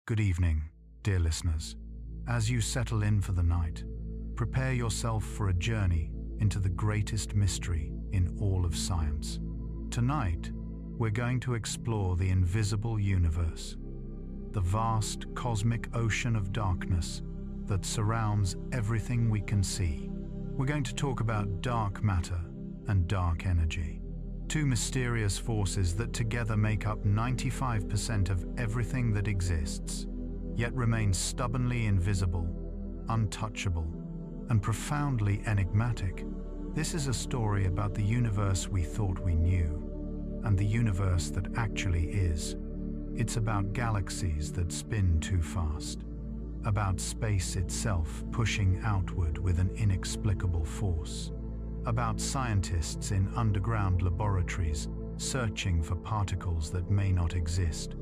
Good evening, dear listeners. As you settle in for the night, prepare yourself for a journey into the greatest mystery in all of science. Tonight, we're going to explore the invisible universe, the vast cosmic ocean of darkness that surrounds everything we can see. We're going to talk about dark matter and dark energy, two mysterious forces that together make up 95% of everything that exists, yet remain stubbornly invisible, untouchable, and profoundly enigmatic. This is a story about the universe we thought we knew, and the universe that actually is. It's about galaxies that spin too fast, about space itself pushing outward with an inexplicable force, about scientists in underground laboratories searching for particles that may not exist,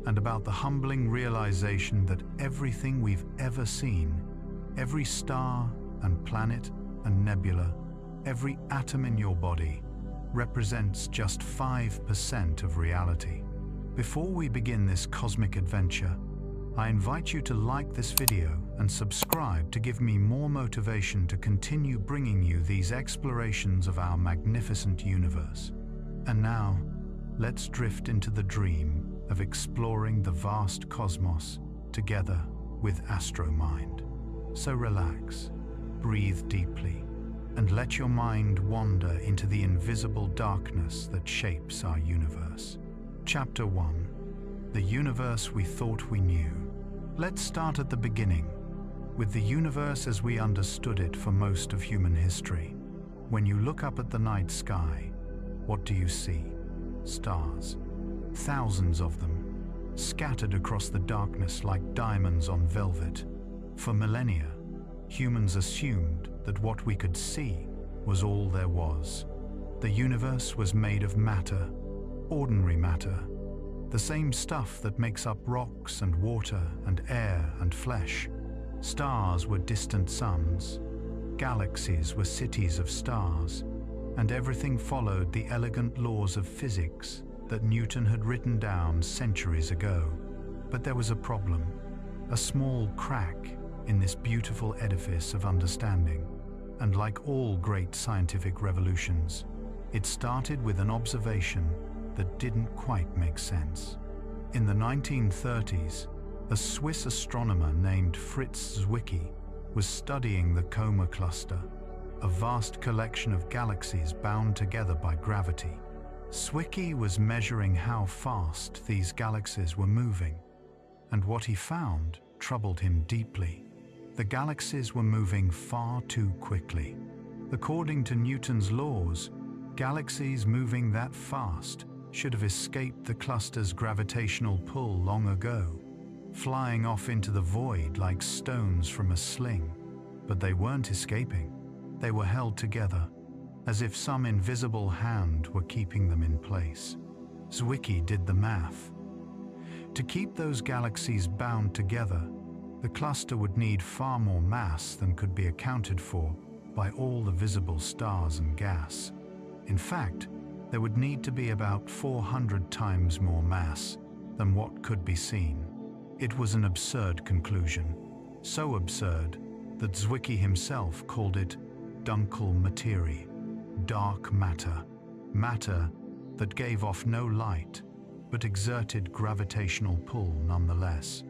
and about the humbling realization that everything we've ever seen, every star and planet and nebula, every atom in your body, represents just 5% of reality. Before we begin this cosmic adventure, I invite you to like this video and subscribe to give me more motivation to continue bringing you these explorations of our magnificent universe. And now, let's drift into the dream of exploring the vast cosmos together with AstroMind. So relax, breathe deeply, and let your mind wander into the invisible darkness that shapes our universe. Chapter 1. The universe we thought we knew. Let's start at the beginning, with the universe as we understood it for most of human history. When you look up at the night sky, what do you see? Stars. Thousands of them, scattered across the darkness like diamonds on velvet. For millennia, humans assumed that what we could see was all there was. The universe was made of matter, ordinary matter, the same stuff that makes up rocks and water and air and flesh. Stars were distant suns, galaxies were cities of stars, and everything followed the elegant laws of physics that Newton had written down centuries ago. But there was a problem, a small crack in this beautiful edifice of understanding. And like all great scientific revolutions, it started with an observation that didn't quite make sense. In the 1930s, a Swiss astronomer named Fritz Zwicky was studying the Coma cluster, a vast collection of galaxies bound together by gravity. Zwicky was measuring how fast these galaxies were moving, and what he found troubled him deeply. The galaxies were moving far too quickly. According to Newton's laws, galaxies moving that fast should have escaped the cluster's gravitational pull long ago, flying off into the void like stones from a sling. But they weren't escaping. They were held together, as if some invisible hand were keeping them in place. Zwicky did the math. To keep those galaxies bound together, the cluster would need far more mass than could be accounted for by all the visible stars and gas. In fact, there would need to be about 400 times more mass than what could be seen. It was an absurd conclusion, so absurd that Zwicky himself called it dunkel materie, dark matter, matter that gave off no light but exerted gravitational pull nonetheless.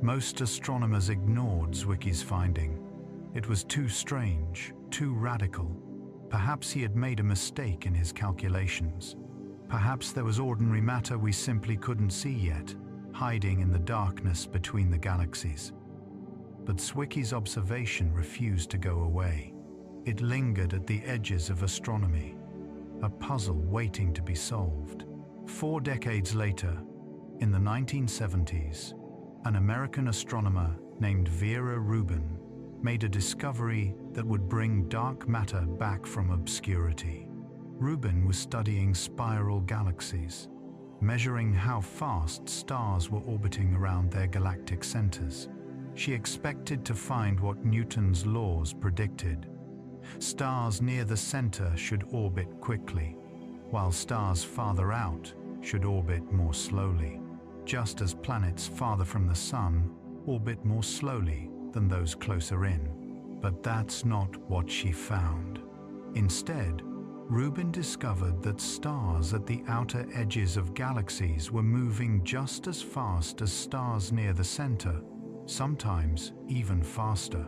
Most astronomers ignored Zwicky's finding. It was too strange, too radical. Perhaps he had made a mistake in his calculations. Perhaps there was ordinary matter we simply couldn't see yet, hiding in the darkness between the galaxies. But Zwicky's observation refused to go away. It lingered at the edges of astronomy, a puzzle waiting to be solved. 4 decades later, in the 1970s, an American astronomer named Vera Rubin made a discovery that would bring dark matter back from obscurity. Rubin was studying spiral galaxies, measuring how fast stars were orbiting around their galactic centers. She expected to find what Newton's laws predicted. Stars near the center should orbit quickly, while stars farther out should orbit more slowly. just as planets farther from the Sun orbit more slowly than those closer in. But that's not what she found. Instead, Rubin discovered that stars at the outer edges of galaxies were moving just as fast as stars near the center, sometimes even faster.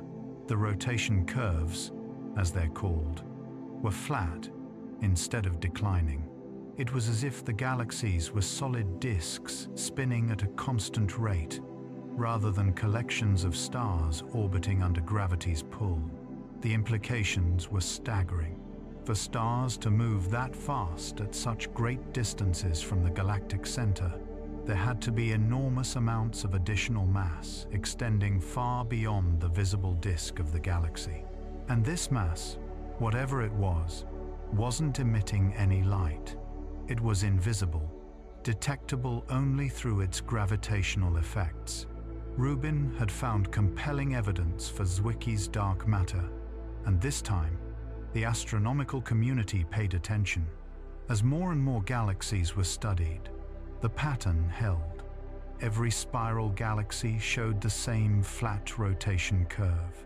The rotation curves, as they're called, were flat instead of declining. It was as if the galaxies were solid disks spinning at a constant rate, rather than collections of stars orbiting under gravity's pull. The implications were staggering. For stars to move that fast at such great distances from the galactic center, there had to be enormous amounts of additional mass extending far beyond the visible disk of the galaxy. And this mass, whatever it was, wasn't emitting any light. It was invisible, detectable only through its gravitational effects. Rubin had found compelling evidence for Zwicky's dark matter, and this time, the astronomical community paid attention. As more and more galaxies were studied, the pattern held. Every spiral galaxy showed the same flat rotation curve.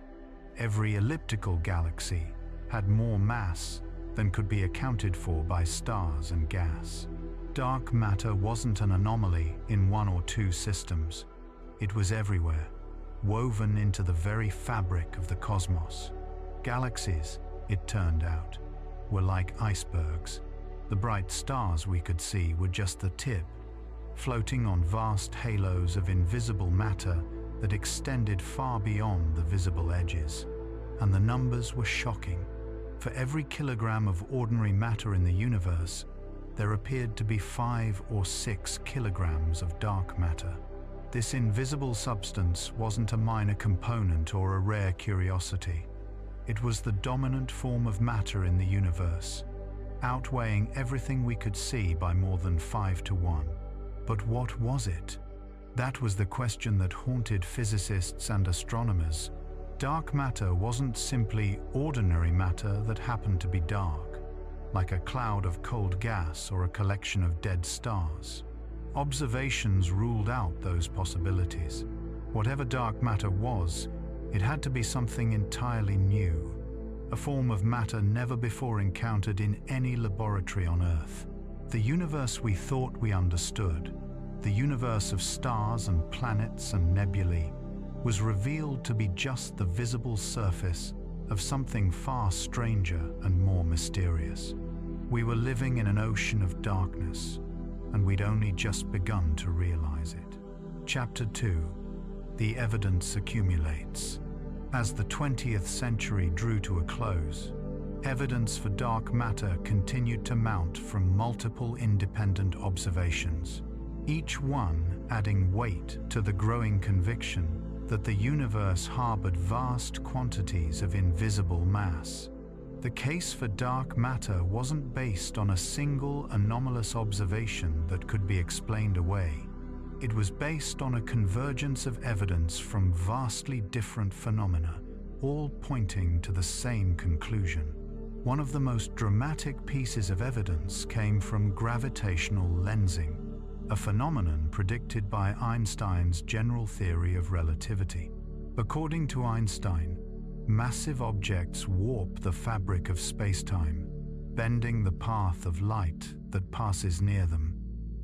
Every elliptical galaxy had more mass than could be accounted for by stars and gas. Dark matter wasn't an anomaly in one or two systems. It was everywhere, woven into the very fabric of the cosmos. Galaxies, it turned out, were like icebergs. The bright stars we could see were just the tip, floating on vast halos of invisible matter that extended far beyond the visible edges. And the numbers were shocking. For every kilogram of ordinary matter in the universe, there appeared to be 5 or 6 kilograms of dark matter. This invisible substance wasn't a minor component or a rare curiosity. It was the dominant form of matter in the universe, outweighing everything we could see by more than 5 to 1. But what was it? That was the question that haunted physicists and astronomers. Dark matter wasn't simply ordinary matter that happened to be dark, like a cloud of cold gas or a collection of dead stars. Observations ruled out those possibilities. Whatever dark matter was, it had to be something entirely new, a form of matter never before encountered in any laboratory on Earth. The universe we thought we understood, the universe of stars and planets and nebulae, was revealed to be just the visible surface of something far stranger and more mysterious. We were living in an ocean of darkness, and we'd only just begun to realize it. Chapter 2. The evidence accumulates. As the 20th century drew to a close, evidence for dark matter continued to mount from multiple independent observations, each one adding weight to the growing conviction that the universe harbored vast quantities of invisible mass. The case for dark matter wasn't based on a single anomalous observation that could be explained away. It was based on a convergence of evidence from vastly different phenomena, all pointing to the same conclusion. One of the most dramatic pieces of evidence came from gravitational lensing, a phenomenon predicted by Einstein's general theory of relativity. According to Einstein, massive objects warp the fabric of space-time, bending the path of light that passes near them.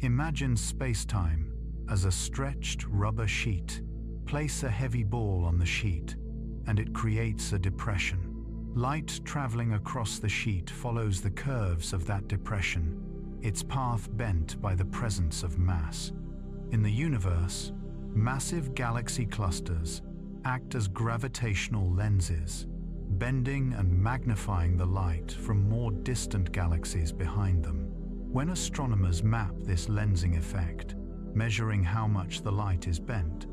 Imagine space-time as a stretched rubber sheet. Place a heavy ball on the sheet, and it creates a depression. Light traveling across the sheet follows the curves of that depression, its path bent by the presence of mass. In the universe, massive galaxy clusters act as gravitational lenses, bending and magnifying the light from more distant galaxies behind them. When astronomers map this lensing effect, measuring how much the light is bent,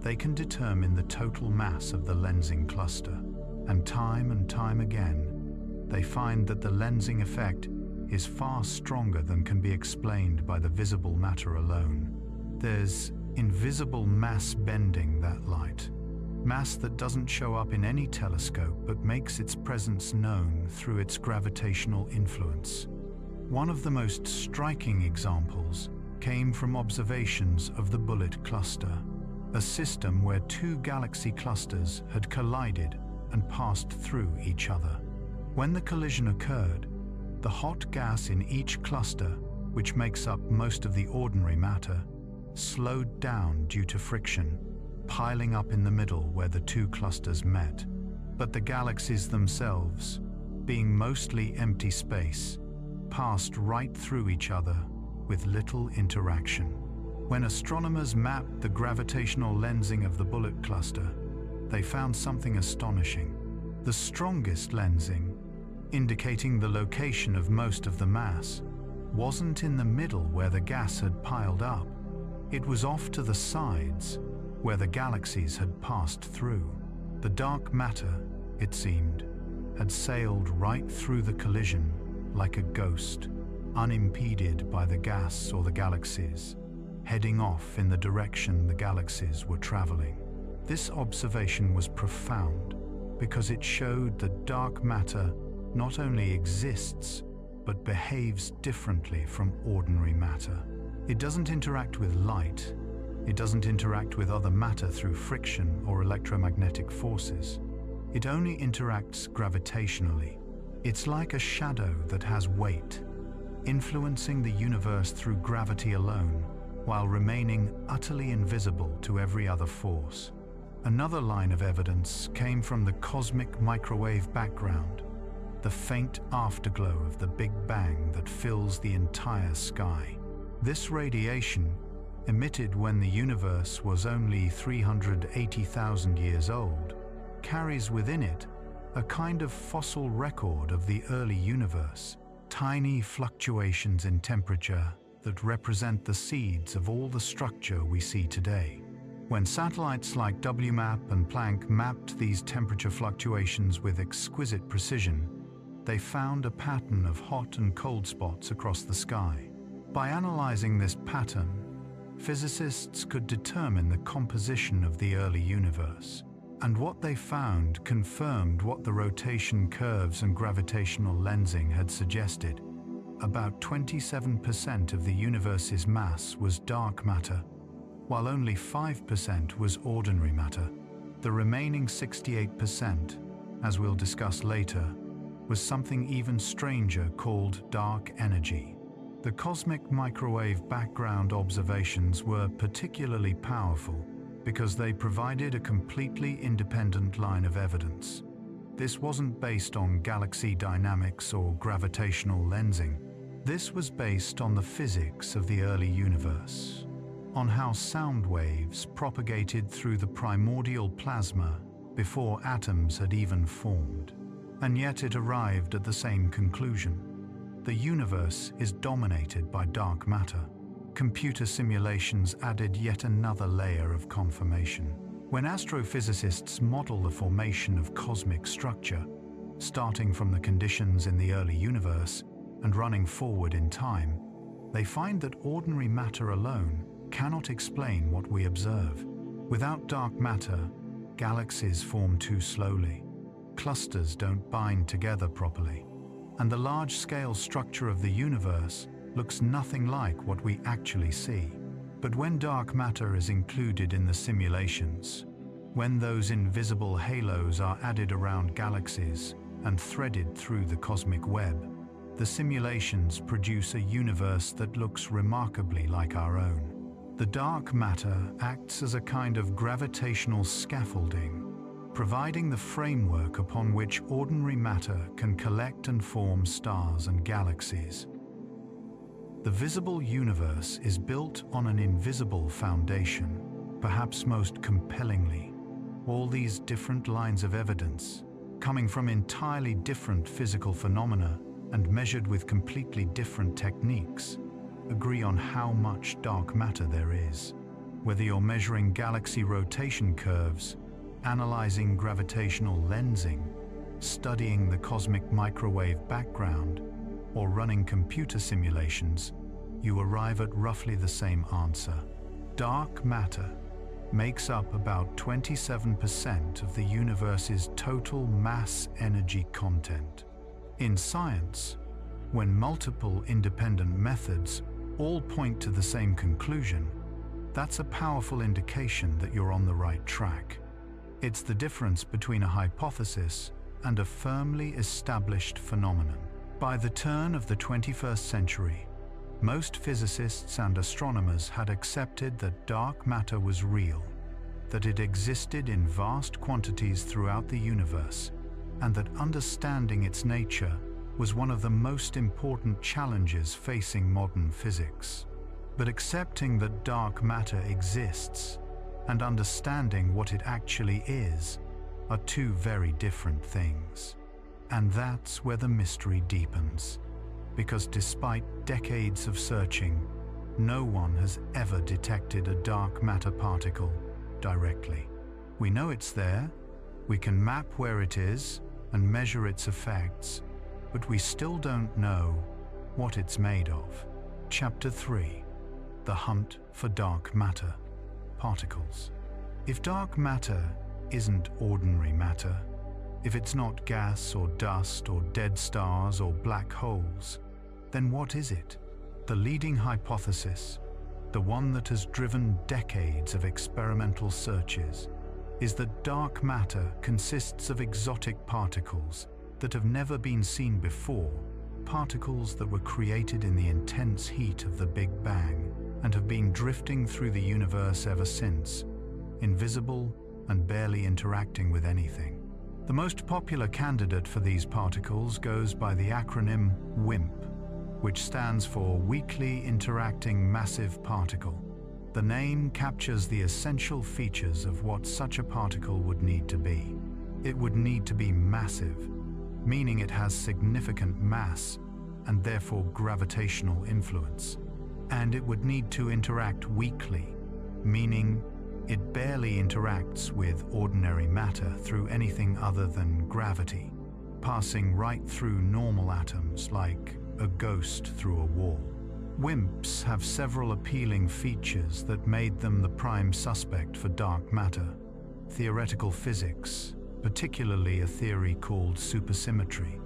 they can determine the total mass of the lensing cluster. And time again, they find that the lensing effect is far stronger than can be explained by the visible matter alone. There's invisible mass bending that light, mass that doesn't show up in any telescope but makes its presence known through its gravitational influence. One of the most striking examples came from observations of the Bullet Cluster, a system where two galaxy clusters had collided and passed through each other. When the collision occurred, the hot gas in each cluster, which makes up most of the ordinary matter, slowed down due to friction, piling up in the middle where the two clusters met. But the galaxies themselves, being mostly empty space, passed right through each other with little interaction. When astronomers mapped the gravitational lensing of the Bullet Cluster, they found something astonishing. The strongest lensing, indicating the location of most of the mass, wasn't in the middle where the gas had piled up. It was off to the sides, where the galaxies had passed through. The dark matter, it seemed, had sailed right through the collision like a ghost, unimpeded by the gas or the galaxies, heading off in the direction the galaxies were traveling. This observation was profound because it showed that dark matter not only exists, but behaves differently from ordinary matter. It doesn't interact with light. It doesn't interact with other matter through friction or electromagnetic forces. It only interacts gravitationally. It's like a shadow that has weight, influencing the universe through gravity alone, while remaining utterly invisible to every other force. Another line of evidence came from the cosmic microwave background, the faint afterglow of the Big Bang that fills the entire sky. This radiation, emitted when the universe was only 380,000 years old, carries within it a kind of fossil record of the early universe, tiny fluctuations in temperature that represent the seeds of all the structure we see today. When satellites like WMAP and Planck mapped these temperature fluctuations with exquisite precision, they found a pattern of hot and cold spots across the sky. By analyzing this pattern, physicists could determine the composition of the early universe, and what they found confirmed what the rotation curves and gravitational lensing had suggested. About 27% of the universe's mass was dark matter, while only 5% was ordinary matter. The remaining 68%, as we'll discuss later, was something even stranger called dark energy. The cosmic microwave background observations were particularly powerful because they provided a completely independent line of evidence. This wasn't based on galaxy dynamics or gravitational lensing. This was based on the physics of the early universe, on how sound waves propagated through the primordial plasma before atoms had even formed. And yet it arrived at the same conclusion. The universe is dominated by dark matter. Computer simulations added yet another layer of confirmation. When astrophysicists model the formation of cosmic structure, starting from the conditions in the early universe and running forward in time, they find that ordinary matter alone cannot explain what we observe. Without dark matter, galaxies form too slowly, clusters don't bind together properly, and the large-scale structure of the universe looks nothing like what we actually see. But when dark matter is included in the simulations, when those invisible halos are added around galaxies and threaded through the cosmic web, the simulations produce a universe that looks remarkably like our own. The dark matter acts as a kind of gravitational scaffolding, providing the framework upon which ordinary matter can collect and form stars and galaxies. The visible universe is built on an invisible foundation. Perhaps most compellingly, all these different lines of evidence, coming from entirely different physical phenomena and measured with completely different techniques, agree on how much dark matter there is. Whether you're measuring galaxy rotation curves, analyzing gravitational lensing, studying the cosmic microwave background, or running computer simulations, you arrive at roughly the same answer. Dark matter makes up about 27% of the universe's total mass energy content. In science, when multiple independent methods all point to the same conclusion, that's a powerful indication that you're on the right track. It's the difference between a hypothesis and a firmly established phenomenon. By the turn of the 21st century, most physicists and astronomers had accepted that dark matter was real, that it existed in vast quantities throughout the universe, and that understanding its nature was one of the most important challenges facing modern physics. But accepting that dark matter exists and understanding what it actually is are two very different things. And that's where the mystery deepens, because despite decades of searching, no one has ever detected a dark matter particle directly. We know it's there, we can map where it is and measure its effects, but we still don't know what it's made of. Chapter 3: The Hunt for Dark Matter Particles. If dark matter isn't ordinary matter, if it's not gas or dust or dead stars or black holes, then what is it? The leading hypothesis, the one that has driven decades of experimental searches, is that dark matter consists of exotic particles that have never been seen before, particles that were created in the intense heat of the Big Bang and have been drifting through the universe ever since, invisible and barely interacting with anything. The most popular candidate for these particles goes by the acronym WIMP, which stands for Weakly Interacting Massive Particle. The name captures the essential features of what such a particle would need to be. It would need to be massive, meaning it has significant mass and therefore gravitational influence. And it would need to interact weakly, meaning it barely interacts with ordinary matter through anything other than gravity, passing right through normal atoms like a ghost through a wall. WIMPs have several appealing features that made them the prime suspect for dark matter. Theoretical physics, particularly a theory called supersymmetry,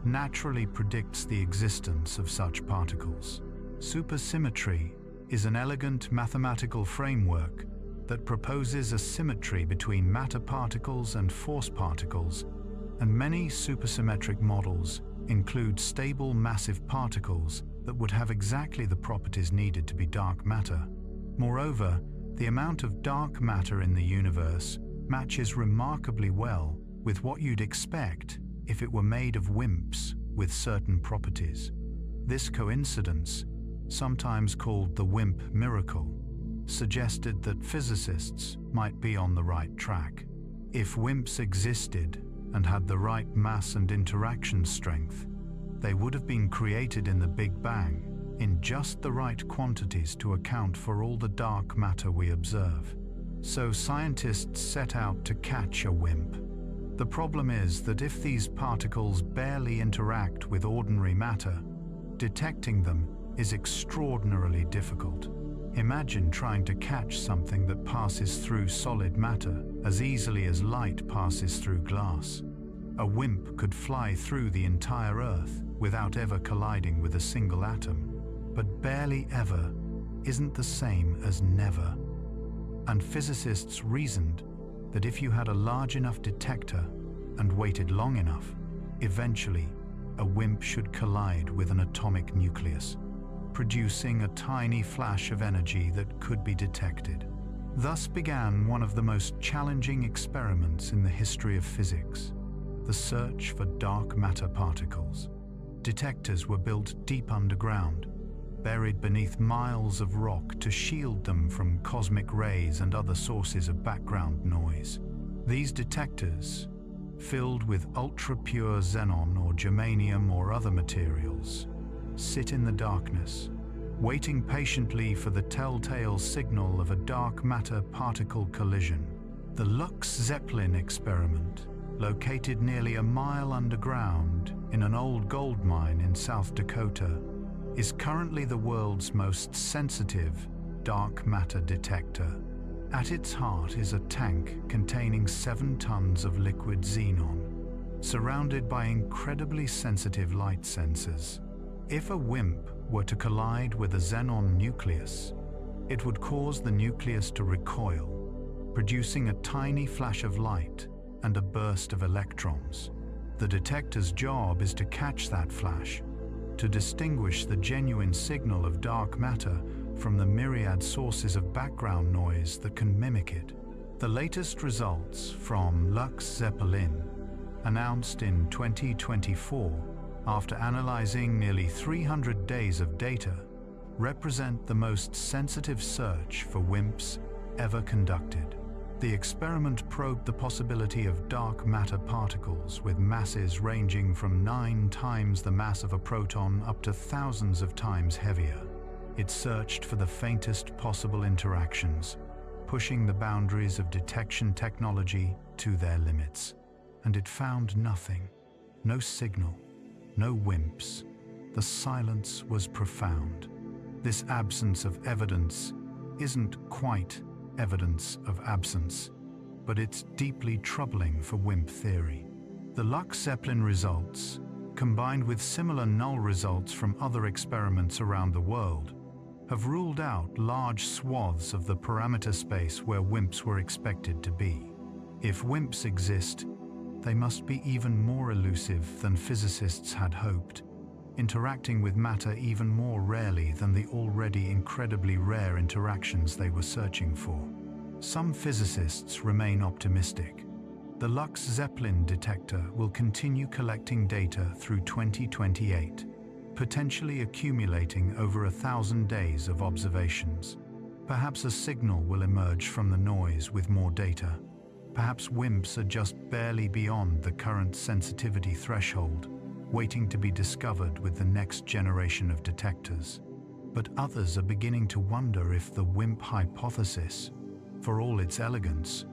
naturally predicts the existence of such particles. Supersymmetry is an elegant mathematical framework that proposes a symmetry between matter particles and force particles, and many supersymmetric models include stable massive particles that would have exactly the properties needed to be dark matter. Moreover, the amount of dark matter in the universe matches remarkably well with what you'd expect if it were made of WIMPs with certain properties. This coincidence, sometimes called the WIMP miracle, suggested that physicists might be on the right track. If WIMPs existed and had the right mass and interaction strength, they would have been created in the Big Bang in just the right quantities to account for all the dark matter we observe. So scientists set out to catch a WIMP. The problem is that if these particles barely interact with ordinary matter, detecting them is extraordinarily difficult. Imagine trying to catch something that passes through solid matter as easily as light passes through glass. A WIMP could fly through the entire Earth without ever colliding with a single atom, but barely ever isn't the same as never. And physicists reasoned that if you had a large enough detector and waited long enough, eventually a WIMP should collide with an atomic nucleus, producing a tiny flash of energy that could be detected. Thus began one of the most challenging experiments in the history of physics, the search for dark matter particles. Detectors were built deep underground, buried beneath miles of rock to shield them from cosmic rays and other sources of background noise. These detectors, filled with ultra-pure xenon or germanium or other materials, sit in the darkness, waiting patiently for the telltale signal of a dark matter particle collision. The Lux Zeppelin experiment, located nearly a mile underground in an old gold mine in South Dakota, is currently the world's most sensitive dark matter detector. At its heart is a tank containing 7 tons of liquid xenon, surrounded by incredibly sensitive light sensors. If a WIMP were to collide with a xenon nucleus, it would cause the nucleus to recoil, producing a tiny flash of light and a burst of electrons. The detector's job is to catch that flash, to distinguish the genuine signal of dark matter from the myriad sources of background noise that can mimic it. The latest results from Lux Zeppelin, announced in 2024 after analyzing nearly 300 days of data, represent the most sensitive search for WIMPs ever conducted. The experiment probed the possibility of dark matter particles with masses ranging from 9 times the mass of a proton up to thousands of times heavier. It searched for the faintest possible interactions, pushing the boundaries of detection technology to their limits. And it found nothing. No signal, no WIMPs. The silence was profound. This absence of evidence isn't quite evidence of absence, but it's deeply troubling for WIMP theory. The Lux Zeppelin results, combined with similar null results from other experiments around the world, have ruled out large swaths of the parameter space where WIMPs were expected to be. If WIMPs exist, they must be even more elusive than physicists had hoped, interacting with matter even more rarely than the already incredibly rare interactions they were searching for. Some physicists remain optimistic. The Lux Zeppelin detector will continue collecting data through 2028, potentially accumulating over 1,000 days of observations. Perhaps a signal will emerge from the noise with more data. Perhaps WIMPs are just barely beyond the current sensitivity threshold, waiting to be discovered with the next generation of detectors. But others are beginning to wonder if the WIMP hypothesis, for all its elegance,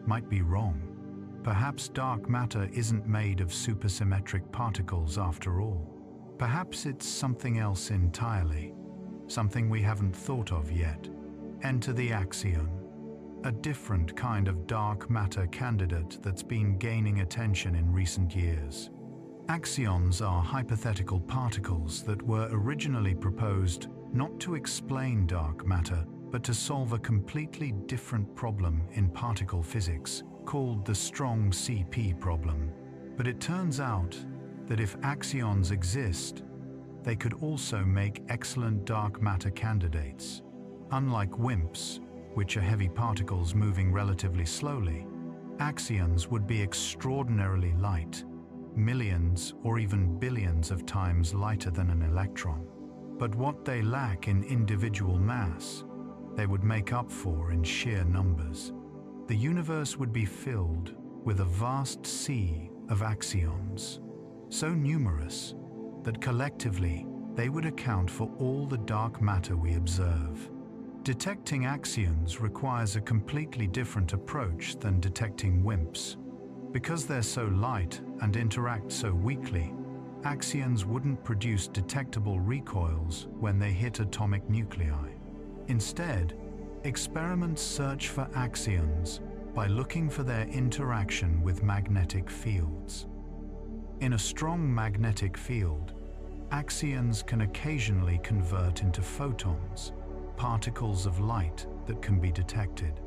might be wrong. Perhaps dark matter isn't made of supersymmetric particles after all. Perhaps it's something else entirely, something we haven't thought of yet. Enter the axion, a different kind of dark matter candidate that's been gaining attention in recent years. Axions are hypothetical particles that were originally proposed not to explain dark matter, but to solve a completely different problem in particle physics, called the strong CP problem. But it turns out that if axions exist, they could also make excellent dark matter candidates. Unlike WIMPs, which are heavy particles moving relatively slowly, axions would be extraordinarily light, millions or even billions of times lighter than an electron. But what they lack in individual mass, they would make up for in sheer numbers. The universe would be filled with a vast sea of axions, so numerous that collectively they would account for all the dark matter we observe. Detecting axions requires a completely different approach than detecting WIMPs. Because they're so light and interact so weakly, axions wouldn't produce detectable recoils when they hit atomic nuclei. Instead, experiments search for axions by looking for their interaction with magnetic fields. In a strong magnetic field, axions can occasionally convert into photons, particles of light that can be detected.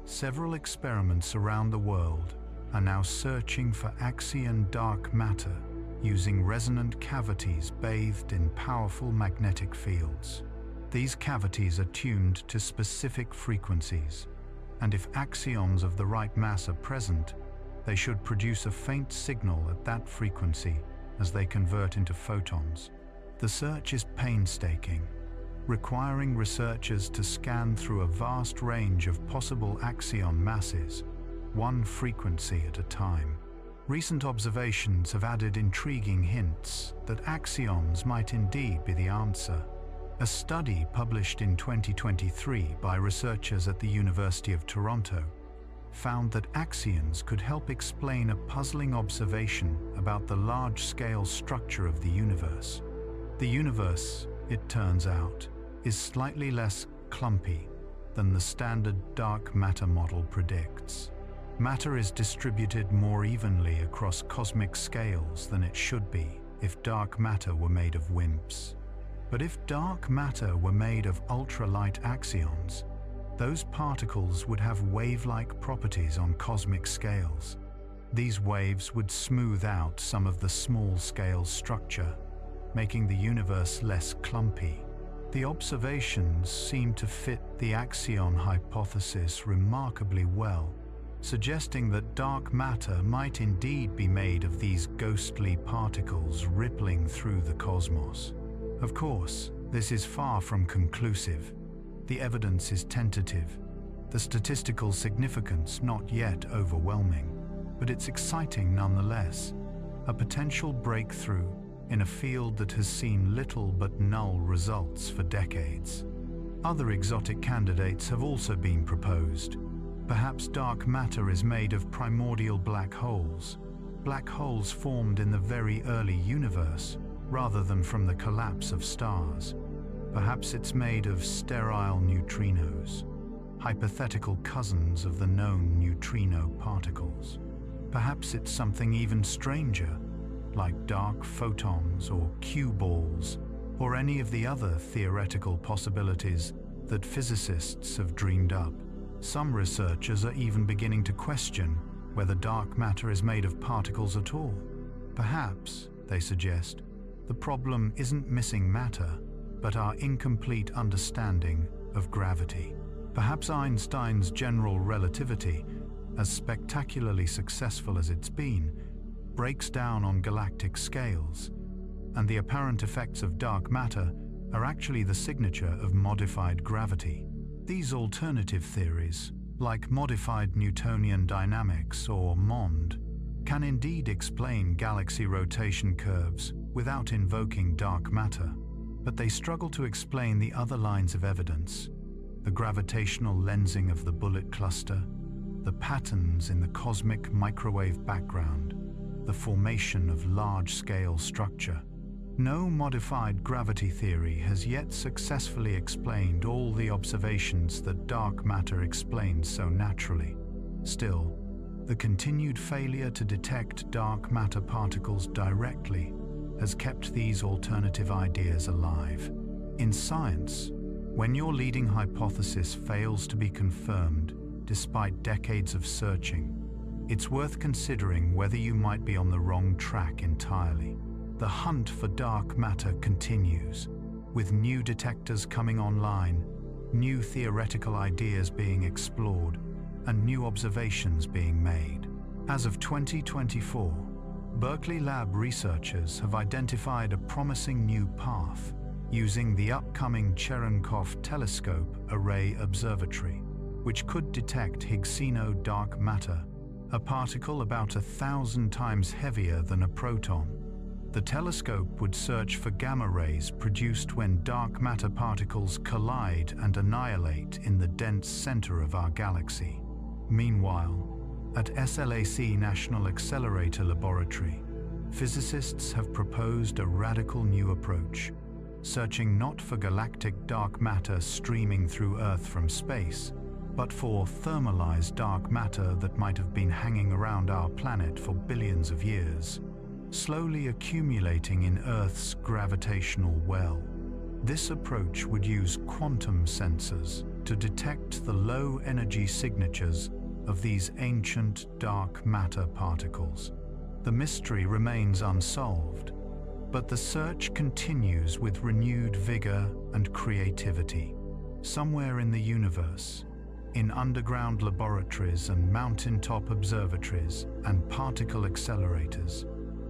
Several experiments around the world are now searching for axion dark matter using resonant cavities bathed in powerful magnetic fields. These cavities are tuned to specific frequencies, and if axions of the right mass are present, they should produce a faint signal at that frequency as they convert into photons. The search is painstaking, requiring researchers to scan through a vast range of possible axion masses, one frequency at a time. Recent observations have added intriguing hints that axions might indeed be the answer. A study published in 2023 by researchers at the University of Toronto found that axions could help explain a puzzling observation about the large-scale structure of the universe. The universe, it turns out, is slightly less clumpy than the standard dark matter model predicts. Matter is distributed more evenly across cosmic scales than it should be if dark matter were made of WIMPs. But if dark matter were made of ultralight axions, those particles would have wave-like properties on cosmic scales. These waves would smooth out some of the small-scale structure, making the universe less clumpy. The observations seem to fit the axion hypothesis remarkably well, suggesting that dark matter might indeed be made of these ghostly particles rippling through the cosmos. Of course, this is far from conclusive. The evidence is tentative, the statistical significance not yet overwhelming, but it's exciting nonetheless, a potential breakthrough in a field that has seen little but null results for decades. Other exotic candidates have also been proposed. Perhaps dark matter is made of primordial black holes formed in the very early universe, rather than from the collapse of stars. Perhaps it's made of sterile neutrinos, hypothetical cousins of the known neutrino particles. Perhaps it's something even stranger, like dark photons or Q-balls, or any of the other theoretical possibilities that physicists have dreamed up. Some researchers are even beginning to question whether dark matter is made of particles at all. Perhaps, they suggest, the problem isn't missing matter, but our incomplete understanding of gravity. Perhaps Einstein's general relativity, as spectacularly successful as it's been, breaks down on galactic scales, and the apparent effects of dark matter are actually the signature of modified gravity. These alternative theories, like modified Newtonian dynamics or MOND, can indeed explain galaxy rotation curves without invoking dark matter, but they struggle to explain the other lines of evidence: the gravitational lensing of the bullet cluster, the patterns in the cosmic microwave background, the formation of large-scale structure. No modified gravity theory has yet successfully explained all the observations that dark matter explains so naturally. Still, the continued failure to detect dark matter particles directly has kept these alternative ideas alive. In science, when your leading hypothesis fails to be confirmed despite decades of searching, it's worth considering whether you might be on the wrong track entirely. The hunt for dark matter continues, with new detectors coming online, new theoretical ideas being explored, and new observations being made. As of 2024, Berkeley Lab researchers have identified a promising new path using the upcoming Cherenkov Telescope Array Observatory, which could detect Higgsino dark matter, a particle about 1,000 times heavier than a proton. The telescope would search for gamma rays produced when dark matter particles collide and annihilate in the dense center of our galaxy. Meanwhile, at SLAC National Accelerator Laboratory, physicists have proposed a radical new approach, searching not for galactic dark matter streaming through Earth from space, but for thermalized dark matter that might have been hanging around our planet for billions of years, slowly accumulating in Earth's gravitational well. This approach would use quantum sensors to detect the low-energy signatures of these ancient dark matter particles. The mystery remains unsolved, but the search continues with renewed vigor and creativity. Somewhere in the universe, in underground laboratories and mountaintop observatories and particle accelerators,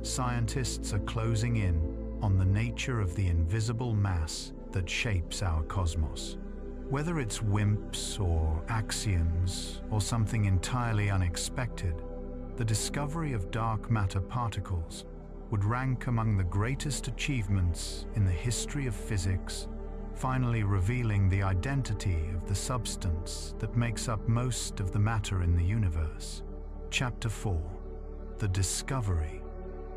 scientists are closing in on the nature of the invisible mass that shapes our cosmos. Whether it's WIMPs or axions or something entirely unexpected, the discovery of dark matter particles would rank among the greatest achievements in the history of physics, finally revealing the identity of the substance that makes up most of the matter in the universe. Chapter 4: The Discovery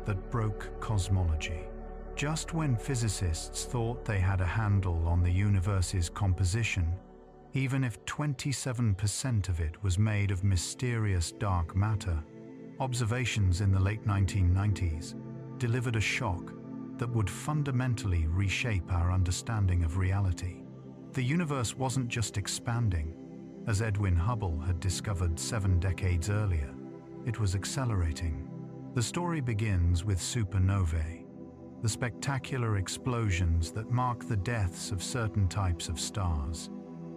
That Broke Cosmology. Just when physicists thought they had a handle on the universe's composition, even if 27% of it was made of mysterious dark matter, observations in the late 1990s delivered a shock. that would fundamentally reshape our understanding of reality. The universe wasn't just expanding, as Edwin Hubble had discovered 7 decades earlier. It was accelerating. The story begins with supernovae, the spectacular explosions that mark the deaths of certain types of stars.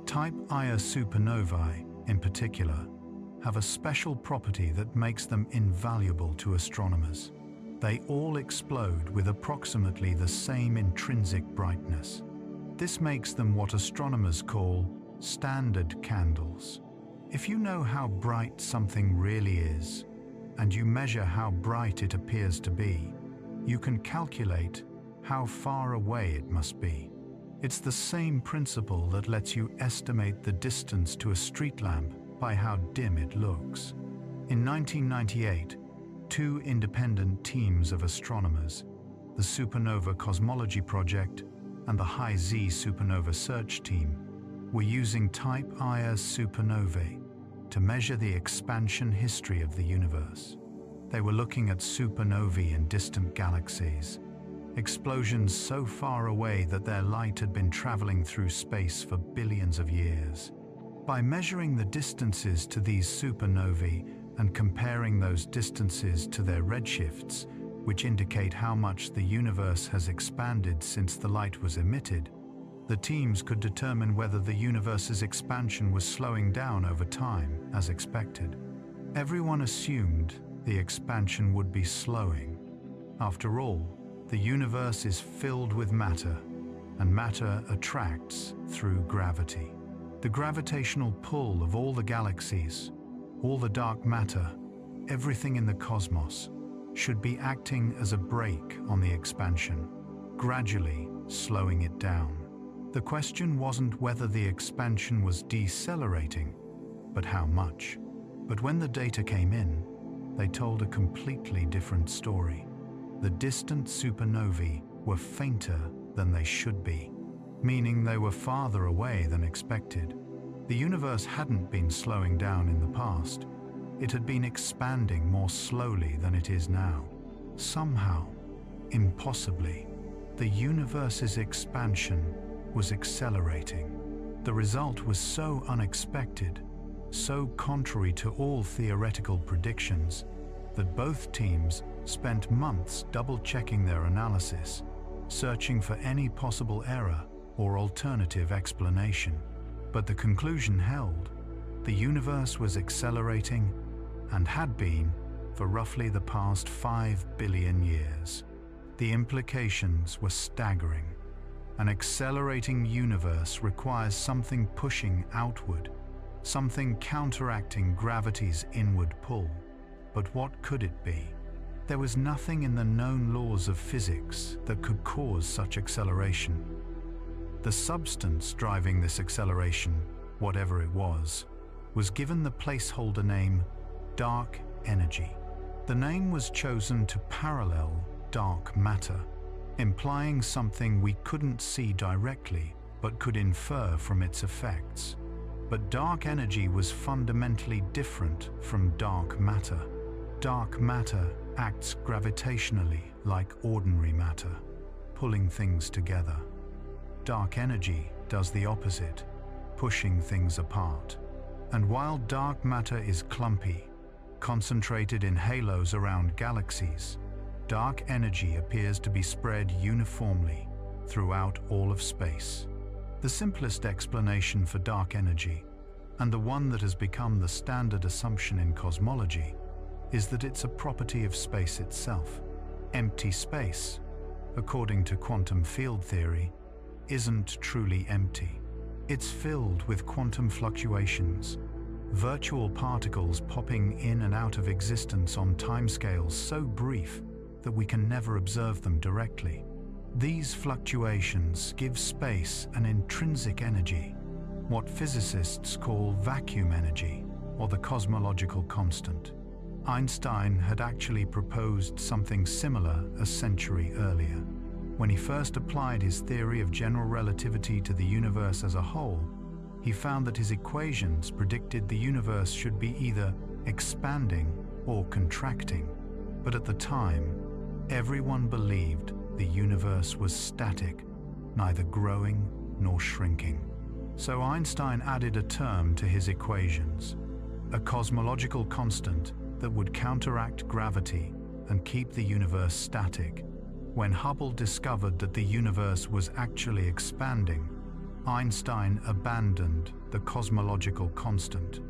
Type Ia supernovae, in particular, have a special property that makes them invaluable to astronomers. They all explode with approximately the same intrinsic brightness. This makes them what astronomers call standard candles. If you know how bright something really is, and you measure how bright it appears to be, you can calculate how far away it must be. It's the same principle that lets you estimate the distance to a street lamp by how dim it looks. In 1998, 2 independent teams of astronomers, the Supernova Cosmology Project and the High Z Supernova Search Team, were using Type Ia supernovae to measure the expansion history of the universe. They were looking at supernovae in distant galaxies, explosions so far away that their light had been traveling through space for billions of years. By measuring the distances to these supernovae and comparing those distances to their redshifts, which indicate how much the universe has expanded since the light was emitted, the teams could determine whether the universe's expansion was slowing down over time, as expected. Everyone assumed the expansion would be slowing. After all, the universe is filled with matter, and matter attracts through gravity. The gravitational pull of all the galaxies, all the dark matter, everything in the cosmos, should be acting as a brake on the expansion, gradually slowing it down. The question wasn't whether the expansion was decelerating, but how much. But when the data came in, they told a completely different story. The distant supernovae were fainter than they should be, meaning they were farther away than expected. The universe hadn't been slowing down in the past. It had been expanding more slowly than it is now. Somehow, impossibly, the universe's expansion was accelerating. The result was so unexpected, so contrary to all theoretical predictions, that both teams spent months double-checking their analysis, searching for any possible error or alternative explanation. But the conclusion held. The universe was accelerating and had been for roughly the past 5 billion years. The implications were staggering. An accelerating universe requires something pushing outward, something counteracting gravity's inward pull. But what could it be? There was nothing in the known laws of physics that could cause such acceleration. The substance driving this acceleration, whatever it was given the placeholder name dark energy. The name was chosen to parallel dark matter, implying something we couldn't see directly but could infer from its effects. But dark energy was fundamentally different from dark matter. Dark matter acts gravitationally like ordinary matter, pulling things together. Dark energy does the opposite, pushing things apart. And while dark matter is clumpy, concentrated in halos around galaxies, dark energy appears to be spread uniformly throughout all of space. The simplest explanation for dark energy, and the one that has become the standard assumption in cosmology, is that it's a property of space itself. Empty space, according to quantum field theory, isn't truly empty. It's filled with quantum fluctuations, virtual particles popping in and out of existence on timescales so brief that we can never observe them directly. These fluctuations give space an intrinsic energy, what physicists call vacuum energy, or the cosmological constant. Einstein had actually proposed something similar a century earlier. When he first applied his theory of general relativity to the universe as a whole, he found that his equations predicted the universe should be either expanding or contracting. But at the time, everyone believed the universe was static, neither growing nor shrinking. So Einstein added a term to his equations, a cosmological constant that would counteract gravity and keep the universe static. When Hubble discovered that the universe was actually expanding, Einstein abandoned the cosmological constant,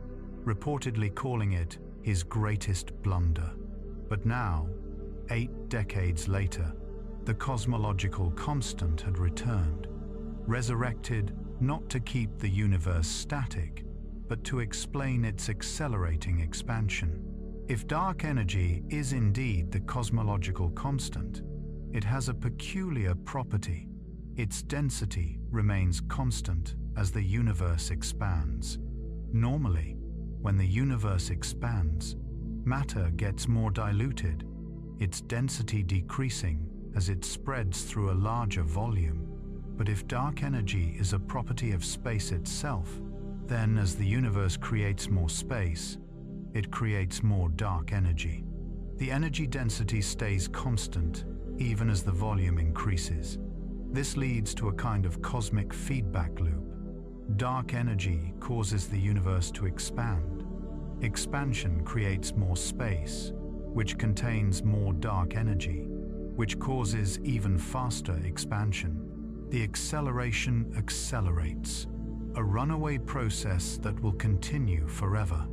reportedly calling it his greatest blunder. But now, 8 decades later, the cosmological constant had returned, resurrected not to keep the universe static, but to explain its accelerating expansion. If dark energy is indeed the cosmological constant, it has a peculiar property. Its density remains constant as the universe expands. Normally, when the universe expands, matter gets more diluted, its density decreasing as it spreads through a larger volume. But if dark energy is a property of space itself, then as the universe creates more space, it creates more dark energy. The energy density stays constant even as the volume increases. This leads to a kind of cosmic feedback loop. Dark energy causes the universe to expand. Expansion creates more space, which contains more dark energy, which causes even faster expansion. The acceleration accelerates, a runaway process that will continue forever.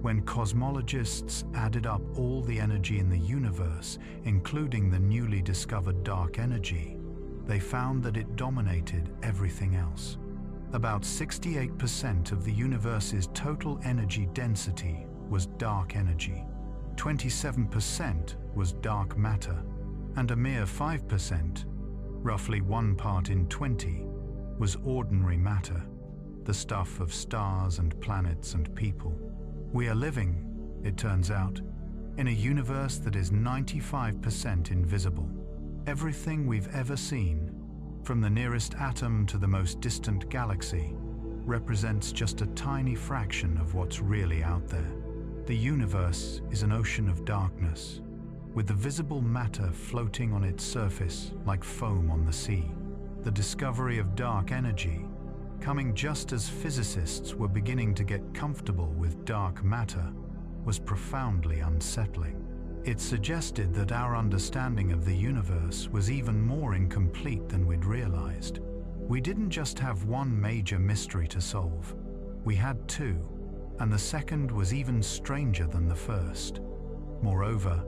When cosmologists added up all the energy in the universe, including the newly discovered dark energy, they found that it dominated everything else. About 68% of the universe's total energy density was dark energy, 27% was dark matter, and a mere 5%, roughly 1 part in 20, was ordinary matter, the stuff of stars and planets and people. We are living, it turns out, in a universe that is 95% invisible. Everything we've ever seen, from the nearest atom to the most distant galaxy, represents just a tiny fraction of what's really out there. The universe is an ocean of darkness, with the visible matter floating on its surface like foam on the sea. The discovery of dark energy, coming just as physicists were beginning to get comfortable with dark matter, was profoundly unsettling. It suggested that our understanding of the universe was even more incomplete than we'd realized. We didn't just have one major mystery to solve. We had two, and the second was even stranger than the first. Moreover,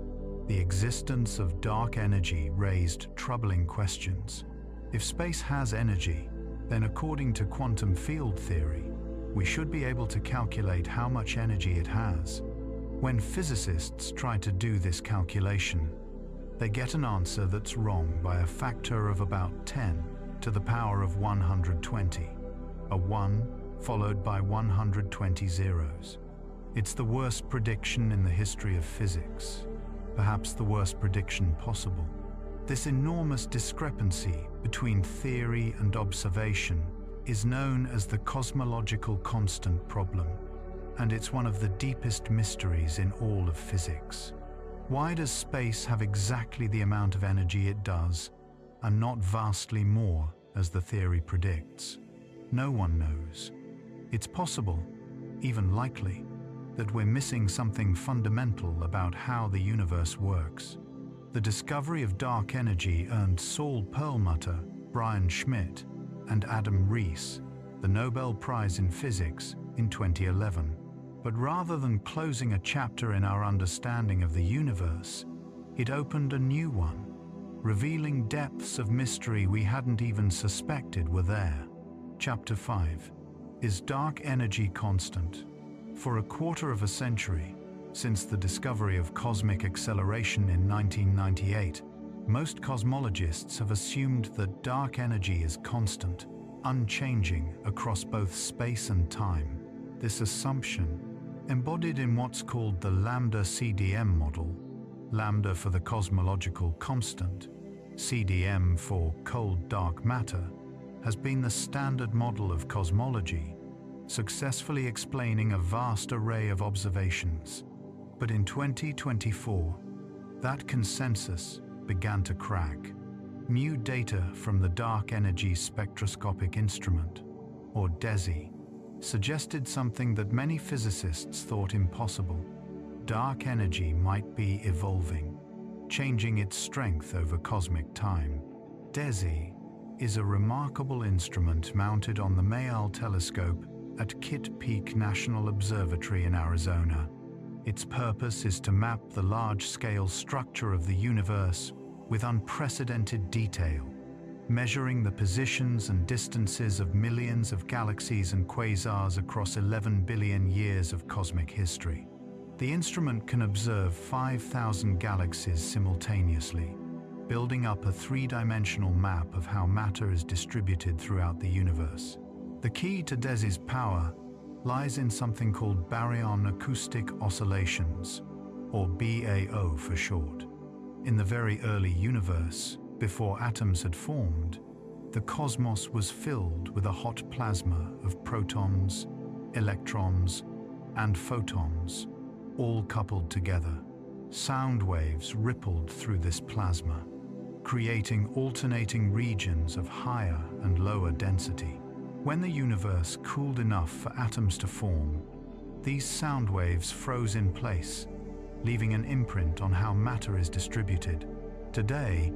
the existence of dark energy raised troubling questions. If space has energy, then according to quantum field theory, we should be able to calculate how much energy it has. When physicists try to do this calculation, they get an answer that's wrong by a factor of about 10 to the power of 120, a 1 followed by 120 zeros. It's the worst prediction in the history of physics, perhaps the worst prediction possible. This enormous discrepancy between theory and observation is known as the cosmological constant problem, and it's one of the deepest mysteries in all of physics. Why does space have exactly the amount of energy it does, and not vastly more, as the theory predicts? No one knows. It's possible, even likely, that we're missing something fundamental about how the universe works. The discovery of dark energy earned Saul Perlmutter, Brian Schmidt, and Adam Rees the Nobel Prize in Physics in 2011. But rather than closing a chapter in our understanding of the universe, it opened a new one, revealing depths of mystery we hadn't even suspected were there. Chapter 5. Is dark energy constant? For a quarter of a century, since the discovery of cosmic acceleration in 1998, most cosmologists have assumed that dark energy is constant, unchanging across both space and time. This assumption, embodied in what's called the lambda CDM model, lambda for the cosmological constant, CDM for cold dark matter, has been the standard model of cosmology, successfully explaining a vast array of observations. But in 2024, that consensus began to crack. New data from the Dark Energy Spectroscopic Instrument, or DESI, suggested something that many physicists thought impossible. Dark energy might be evolving, changing its strength over cosmic time. DESI is a remarkable instrument mounted on the Mayall telescope at Kitt Peak National Observatory in Arizona. Its purpose is to map the large-scale structure of the universe with unprecedented detail, measuring the positions and distances of millions of galaxies and quasars across 11 billion years of cosmic history. The instrument can observe 5,000 galaxies simultaneously, building up a three-dimensional map of how matter is distributed throughout the universe. The key to DESI's power lies in something called baryon acoustic oscillations, or BAO for short. In the very early universe, before atoms had formed, the cosmos was filled with a hot plasma of protons, electrons, and photons, all coupled together. Sound waves rippled through this plasma, creating alternating regions of higher and lower density. When the universe cooled enough for atoms to form, these sound waves froze in place, leaving an imprint on how matter is distributed. Today,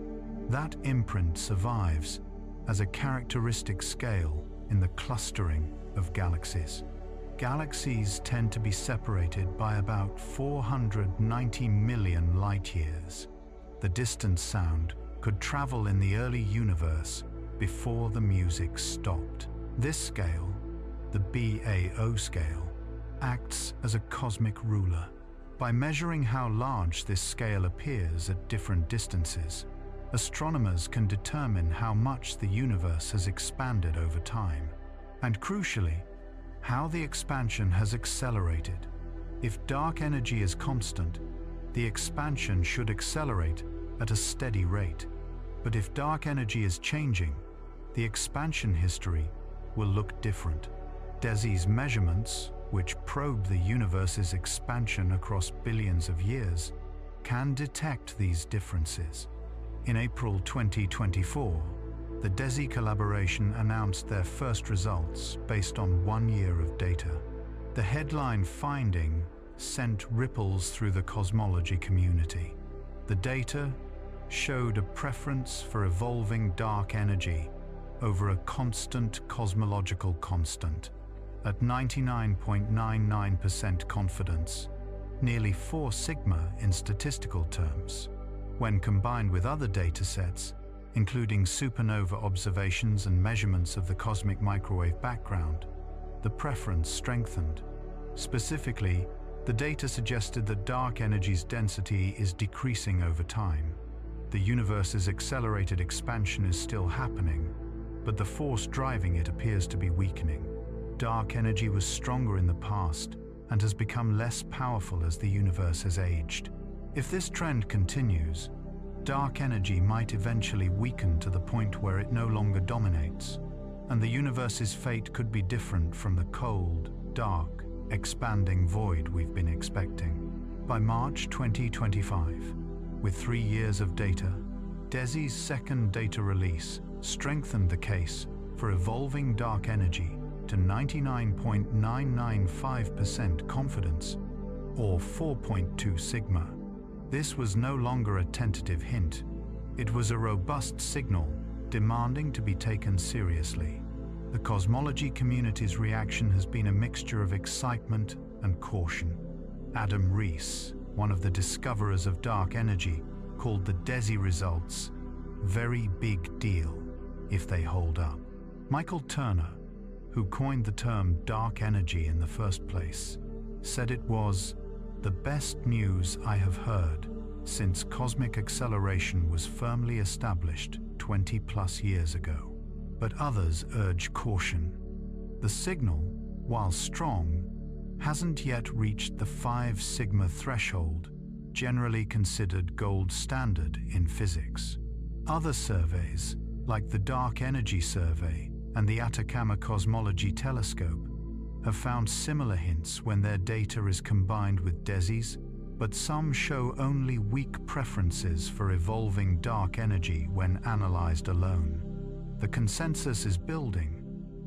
that imprint survives as a characteristic scale in the clustering of galaxies. Galaxies tend to be separated by about 490 million light-years. The distance sound could travel in the early universe before the music stopped. This scale, the BAO scale, acts as a cosmic ruler. By measuring how large this scale appears at different distances, astronomers can determine how much the universe has expanded over time, and crucially, how the expansion has accelerated. If dark energy is constant, the expansion should accelerate at a steady rate. But if dark energy is changing, the expansion history will look different. DESI's measurements, which probe the universe's expansion across billions of years, can detect these differences. In April 2024, the DESI collaboration announced their first results based on 1 year of data. The headline finding sent ripples through the cosmology community. The data showed a preference for evolving dark energy over a constant cosmological constant. At 99.99% confidence, nearly 4 sigma in statistical terms. When combined with other datasets, including supernova observations and measurements of the cosmic microwave background, the preference strengthened. Specifically, the data suggested that dark energy's density is decreasing over time. The universe's accelerated expansion is still happening, but the force driving it appears to be weakening. Dark energy was stronger in the past and has become less powerful as the universe has aged. If this trend continues, dark energy might eventually weaken to the point where it no longer dominates, and the universe's fate could be different from the cold, dark, expanding void we've been expecting. By March 2025, with 3 years of data, DESI's second data release strengthened the case for evolving dark energy to 99.995% confidence, or 4.2 sigma. This was no longer a tentative hint. It was a robust signal demanding to be taken seriously. The cosmology community's reaction has been a mixture of excitement and caution. Adam Rees, one of the discoverers of dark energy, called the DESI results very big deal if they hold up. Michael Turner, who coined the term dark energy in the first place, said it was the best news I have heard since cosmic acceleration was firmly established 20+ years ago. But others urge caution. The signal, while strong, hasn't yet reached the 5 sigma threshold, generally considered gold standard in physics. Other surveys, like the Dark Energy Survey and the Atacama Cosmology Telescope, have found similar hints when their data is combined with DESI's but some show only weak preferences for evolving dark energy when analyzed alone. The consensus is building,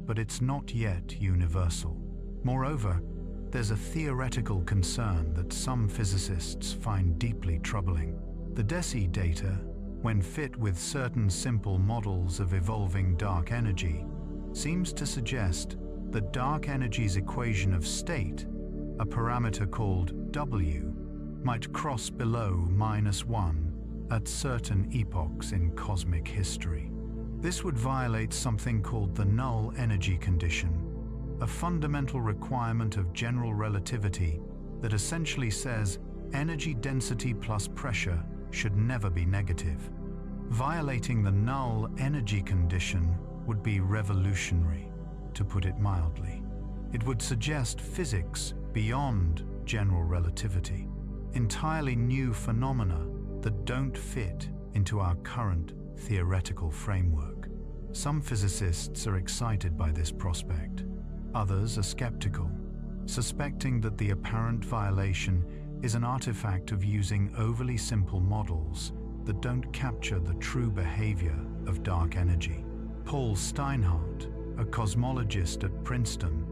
but it's not yet universal. Moreover, there's a theoretical concern that some physicists find deeply troubling. The DESI data, when fit with certain simple models of evolving dark energy, seems to suggest that dark energy's equation of state, a parameter called W, might cross below -1 at certain epochs in cosmic history. This would violate something called the null energy condition, a fundamental requirement of general relativity that essentially says energy density plus pressure should never be negative. Violating the null energy condition would be revolutionary, to put it mildly. It would suggest physics beyond general relativity, entirely new phenomena that don't fit into our current theoretical framework. Some physicists are excited by this prospect. Others are skeptical, suspecting that the apparent violation is an artifact of using overly simple models that don't capture the true behavior of dark energy. Paul Steinhardt, a cosmologist at Princeton,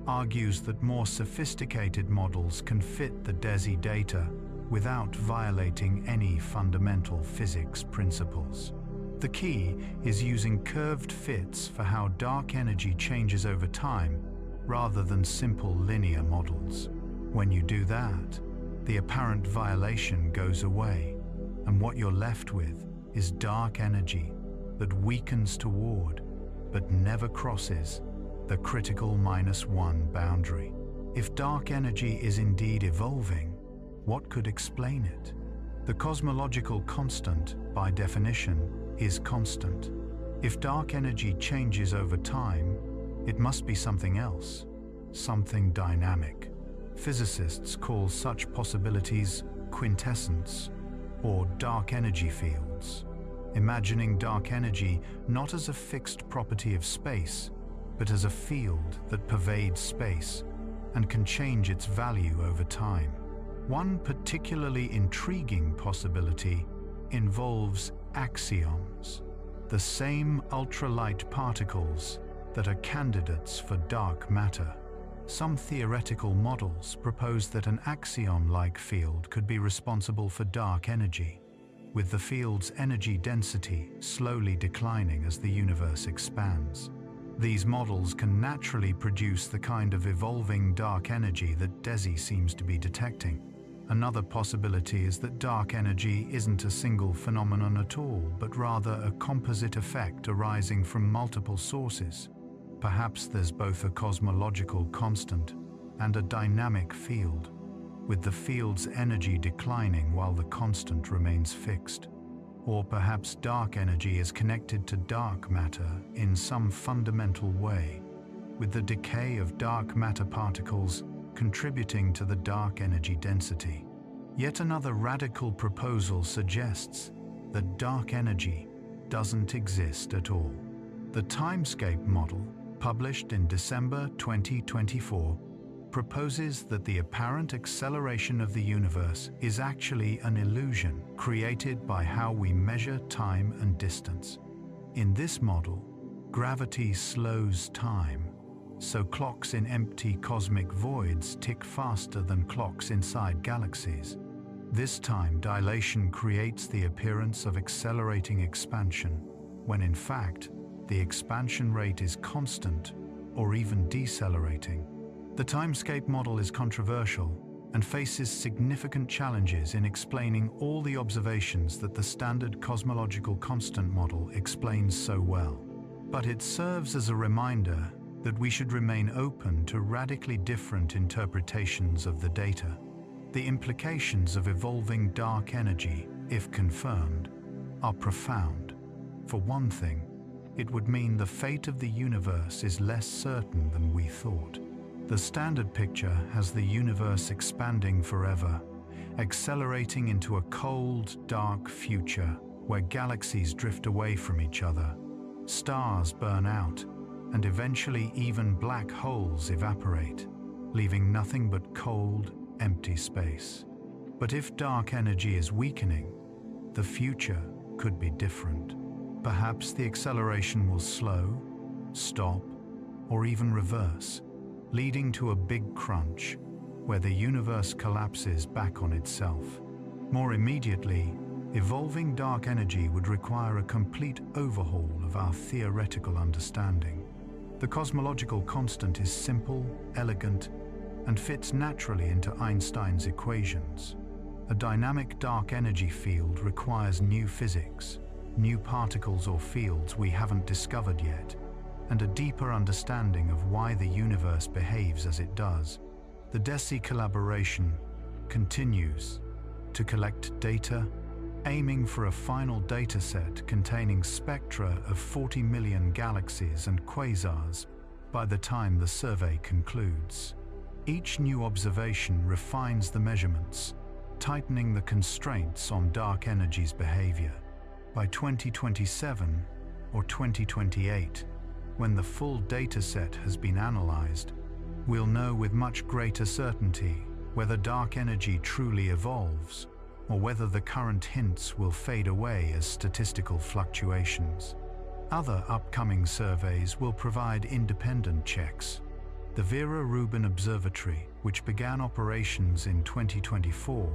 argues that more sophisticated models can fit the DESI data without violating any fundamental physics principles. The key is using curved fits for how dark energy changes over time, rather than simple linear models. When you do that, the apparent violation goes away, and what you're left with is dark energy that weakens toward, but never crosses, the critical -1 boundary. If dark energy is indeed evolving, what could explain it? The cosmological constant, by definition, is constant. If dark energy changes over time, it must be something else, something dynamic. Physicists call such possibilities quintessence, or dark energy fields, imagining dark energy not as a fixed property of space, but as a field that pervades space and can change its value over time. One particularly intriguing possibility involves axions, the same ultralight particles that are candidates for dark matter. Some theoretical models propose that an axion-like field could be responsible for dark energy, with the field's energy density slowly declining as the universe expands. These models can naturally produce the kind of evolving dark energy that DESI seems to be detecting. Another possibility is that dark energy isn't a single phenomenon at all, but rather a composite effect arising from multiple sources. Perhaps there's both a cosmological constant and a dynamic field, with the field's energy declining while the constant remains fixed. Or perhaps dark energy is connected to dark matter in some fundamental way, with the decay of dark matter particles contributing to the dark energy density. Yet another radical proposal suggests that dark energy doesn't exist at all. The timescape model, published in December 2024, proposes that the apparent acceleration of the universe is actually an illusion created by how we measure time and distance. In this model, gravity slows time, so clocks in empty cosmic voids tick faster than clocks inside galaxies. This time dilation creates the appearance of accelerating expansion, when in fact, the expansion rate is constant or even decelerating. The timescape model is controversial and faces significant challenges in explaining all the observations that the standard cosmological constant model explains so well. But it serves as a reminder that we should remain open to radically different interpretations of the data. The implications of evolving dark energy, if confirmed, are profound. For one thing, it would mean the fate of the universe is less certain than we thought. The standard picture has the universe expanding forever, accelerating into a cold, dark future where galaxies drift away from each other, stars burn out, and eventually even black holes evaporate, leaving nothing but cold, empty space. But if dark energy is weakening, the future could be different. Perhaps the acceleration will slow, stop, or even reverse, leading to a big crunch where the universe collapses back on itself. More immediately, evolving dark energy would require a complete overhaul of our theoretical understanding. The cosmological constant is simple, elegant, and fits naturally into Einstein's equations. A dynamic dark energy field requires new physics, new particles or fields we haven't discovered yet, and a deeper understanding of why the universe behaves as it does. The DESI collaboration continues to collect data, aiming for a final dataset containing spectra of 40 million galaxies and quasars by the time the survey concludes. Each new observation refines the measurements, tightening the constraints on dark energy's behavior. By 2027 or 2028, when the full dataset has been analyzed, we'll know with much greater certainty whether dark energy truly evolves or whether the current hints will fade away as statistical fluctuations. Other upcoming surveys will provide independent checks. The Vera Rubin Observatory, which began operations in 2024,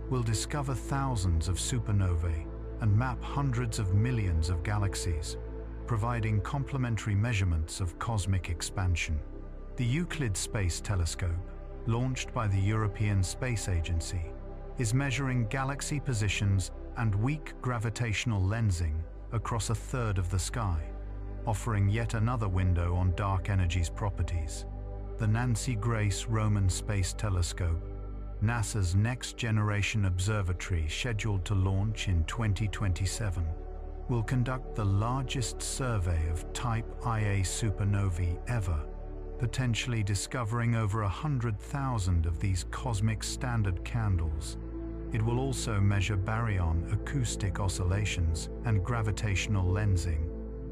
will discover thousands of supernovae and map hundreds of millions of galaxies, providing complementary measurements of cosmic expansion. The Euclid Space Telescope, launched by the European Space Agency, is measuring galaxy positions and weak gravitational lensing across a third of the sky, offering yet another window on dark energy's properties. The Nancy Grace Roman Space Telescope, NASA's next-generation observatory scheduled to launch in 2027, will conduct the largest survey of Type Ia supernovae ever, potentially discovering over 100,000 of these cosmic standard candles. It will also measure baryon acoustic oscillations and gravitational lensing,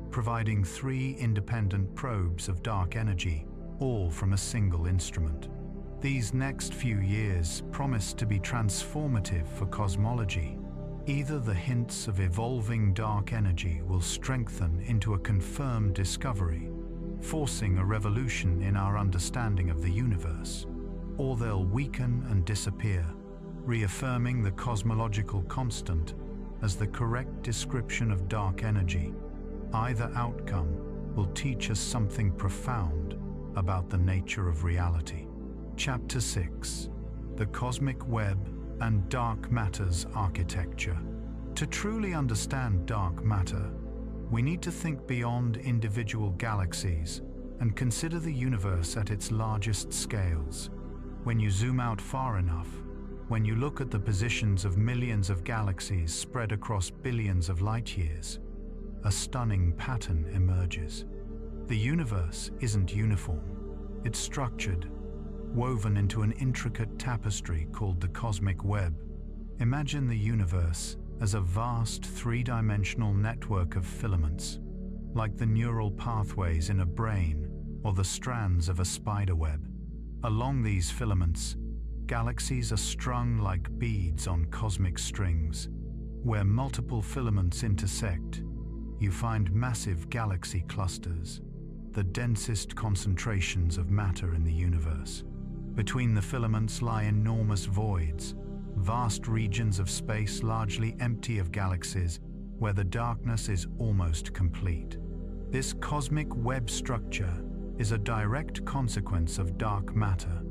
providing 3 independent probes of dark energy, all from a single instrument. These next few years promise to be transformative for cosmology. Either the hints of evolving dark energy will strengthen into a confirmed discovery, forcing a revolution in our understanding of the universe, or they'll weaken and disappear, reaffirming the cosmological constant as the correct description of dark energy. Either outcome will teach us something profound about the nature of reality. Chapter 6: The Cosmic Web and Dark Matter's Architecture. To truly understand dark matter, we need to think beyond individual galaxies and consider the universe at its largest scales. When you zoom out far enough, when you look at the positions of millions of galaxies spread across billions of light years, a stunning pattern emerges. The universe isn't uniform. It's structured, woven into an intricate tapestry called the cosmic web. Imagine the universe as a vast three-dimensional network of filaments, like the neural pathways in a brain or the strands of a spider web. Along these filaments, galaxies are strung like beads on cosmic strings. Where multiple filaments intersect, you find massive galaxy clusters, the densest concentrations of matter in the universe. Between the filaments lie enormous voids, vast regions of space largely empty of galaxies, where the darkness is almost complete. This cosmic web structure is a direct consequence of dark matter.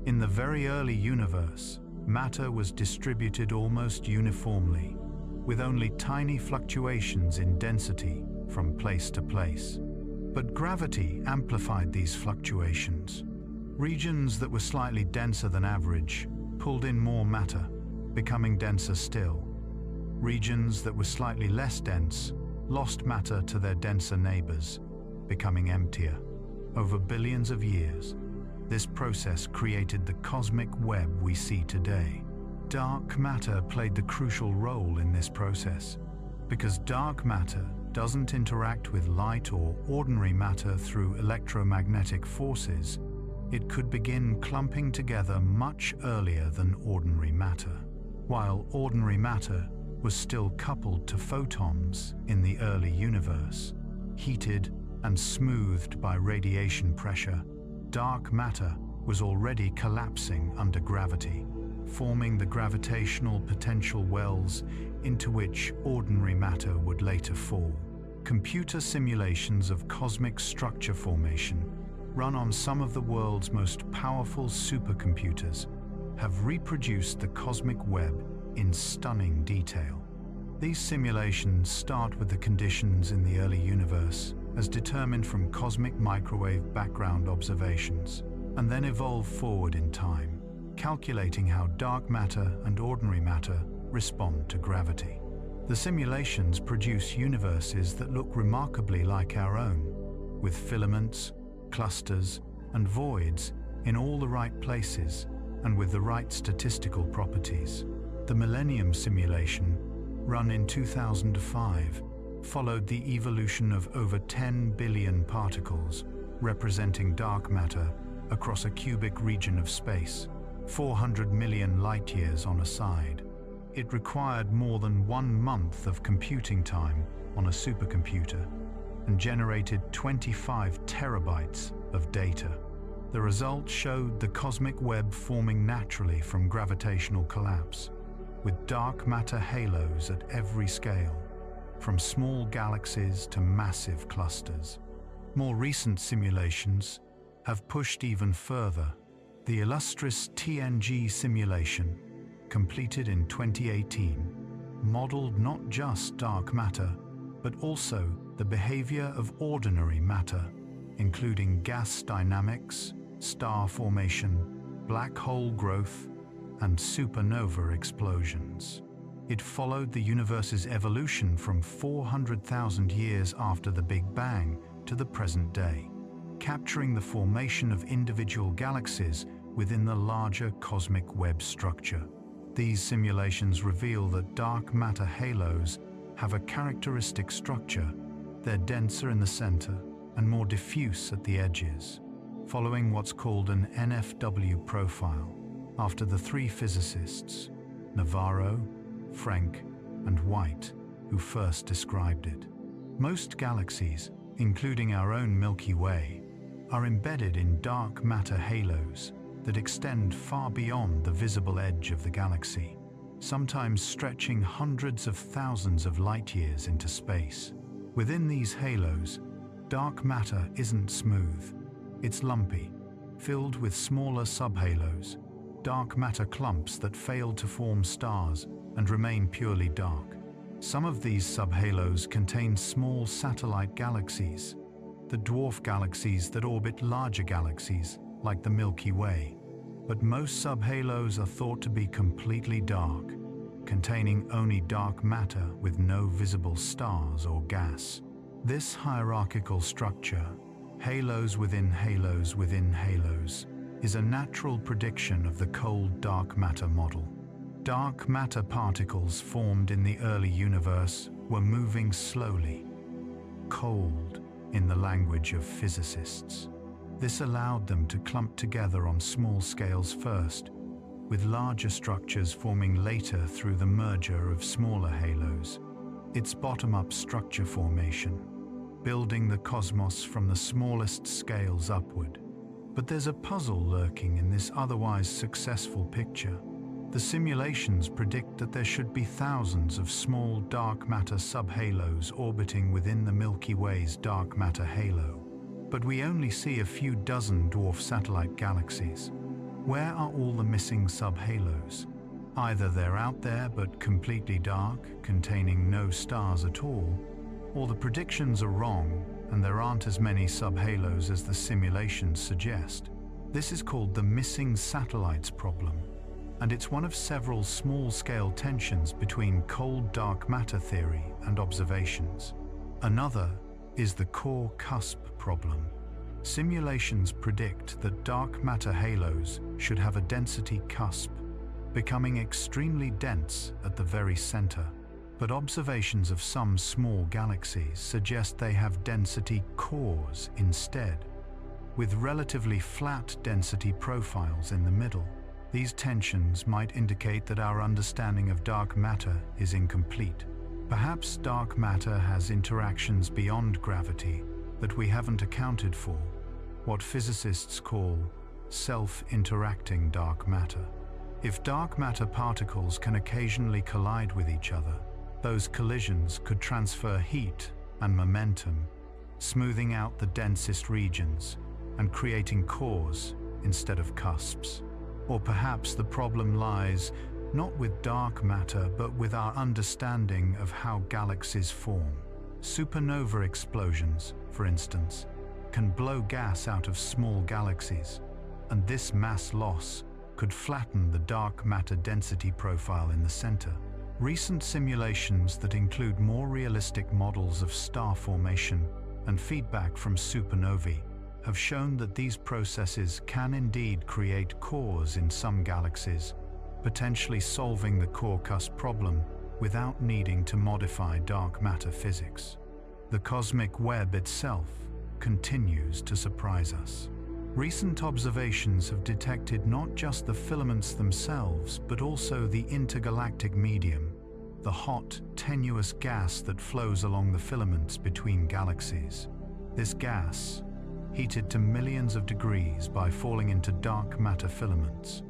In the very early universe, matter was distributed almost uniformly, with only tiny fluctuations in density from place to place. But gravity amplified these fluctuations. Regions that were slightly denser than average pulled in more matter, becoming denser still. Regions that were slightly less dense lost matter to their denser neighbors, becoming emptier. Over billions of years, this process created the cosmic web we see today. Dark matter played the crucial role in this process. Because dark matter doesn't interact with light or ordinary matter through electromagnetic forces, it could begin clumping together much earlier than ordinary matter. while ordinary matter was still coupled to photons in the early universe. Heated and smoothed by radiation pressure, dark matter was already collapsing under gravity, forming the gravitational potential wells into which ordinary matter would later fall. Computer simulations of cosmic structure formation, run on some of the world's most powerful supercomputers, have reproduced the cosmic web in stunning detail. These simulations start with the conditions in the early universe as determined from cosmic microwave background observations, and then evolve forward in time, calculating how dark matter and ordinary matter respond to gravity. The simulations produce universes that look remarkably like our own, with filaments, clusters, and voids in all the right places and with the right statistical properties. The Millennium simulation, run in 2005, followed the evolution of over 10 billion particles, representing dark matter across a cubic region of space, 400 million light-years on a side. It required more than 1 month of computing time on a supercomputer and generated 25 terabytes of data. The results showed the cosmic web forming naturally from gravitational collapse, with dark matter halos at every scale, from small galaxies to massive clusters. More recent simulations have pushed even further. The illustrious TNG simulation, completed in 2018, modeled not just dark matter, but also the behavior of ordinary matter, including gas dynamics, star formation, black hole growth, and supernova explosions. It followed the universe's evolution from 400,000 years after the Big Bang to the present day, capturing the formation of individual galaxies within the larger cosmic web structure. These simulations reveal that dark matter halos have a characteristic structure. They're denser in the center and more diffuse at the edges, following what's called an NFW profile, after the 3 physicists, Navarro, Frank, and White, who first described it. Most galaxies, including our own Milky Way, are embedded in dark matter halos that extend far beyond the visible edge of the galaxy, sometimes stretching hundreds of thousands of light-years into space. Within these halos, dark matter isn't smooth. It's lumpy, filled with smaller subhalos, dark matter clumps that fail to form stars and remain purely dark. Some of these subhalos contain small satellite galaxies, the dwarf galaxies that orbit larger galaxies like the Milky Way. But most subhalos are thought to be completely dark, containing only dark matter with no visible stars or gas. This hierarchical structure, halos within halos within halos, is a natural prediction of the cold dark matter model. Dark matter particles formed in the early universe were moving slowly, cold in the language of physicists. This allowed them to clump together on small scales first, with larger structures forming later through the merger of smaller halos. It's bottom-up structure formation, building the cosmos from the smallest scales upward. But there's a puzzle lurking in this otherwise successful picture. The simulations predict that there should be thousands of small dark matter subhalos orbiting within the Milky Way's dark matter halo. But we only see a few dozen dwarf satellite galaxies. Where are all the missing subhalos? Either they're out there but completely dark, containing no stars at all, or the predictions are wrong and there aren't as many subhalos as the simulations suggest. This is called the missing satellites problem, and it's one of several small-scale tensions between cold dark matter theory and observations. Another is the core cusp problem. Simulations predict that dark matter halos should have a density cusp, becoming extremely dense at the very center. But observations of some small galaxies suggest they have density cores instead, with relatively flat density profiles in the middle. These tensions might indicate that our understanding of dark matter is incomplete. Perhaps dark matter has interactions beyond gravity that we haven't accounted for, what physicists call self-interacting dark matter. If dark matter particles can occasionally collide with each other, those collisions could transfer heat and momentum, smoothing out the densest regions and creating cores instead of cusps. Or perhaps the problem lies not with dark matter, but with our understanding of how galaxies form. Supernova explosions, for instance, can blow gas out of small galaxies, and this mass loss could flatten the dark matter density profile in the center. Recent simulations that include more realistic models of star formation and feedback from supernovae have shown that these processes can indeed create cores in some galaxies, potentially solving the core cusp problem without needing to modify dark matter physics. The cosmic web itself continues to surprise us. Recent observations have detected not just the filaments themselves, but also the intergalactic medium, the hot, tenuous gas that flows along the filaments between galaxies. This gas, heated to millions of degrees by falling into dark matter filaments,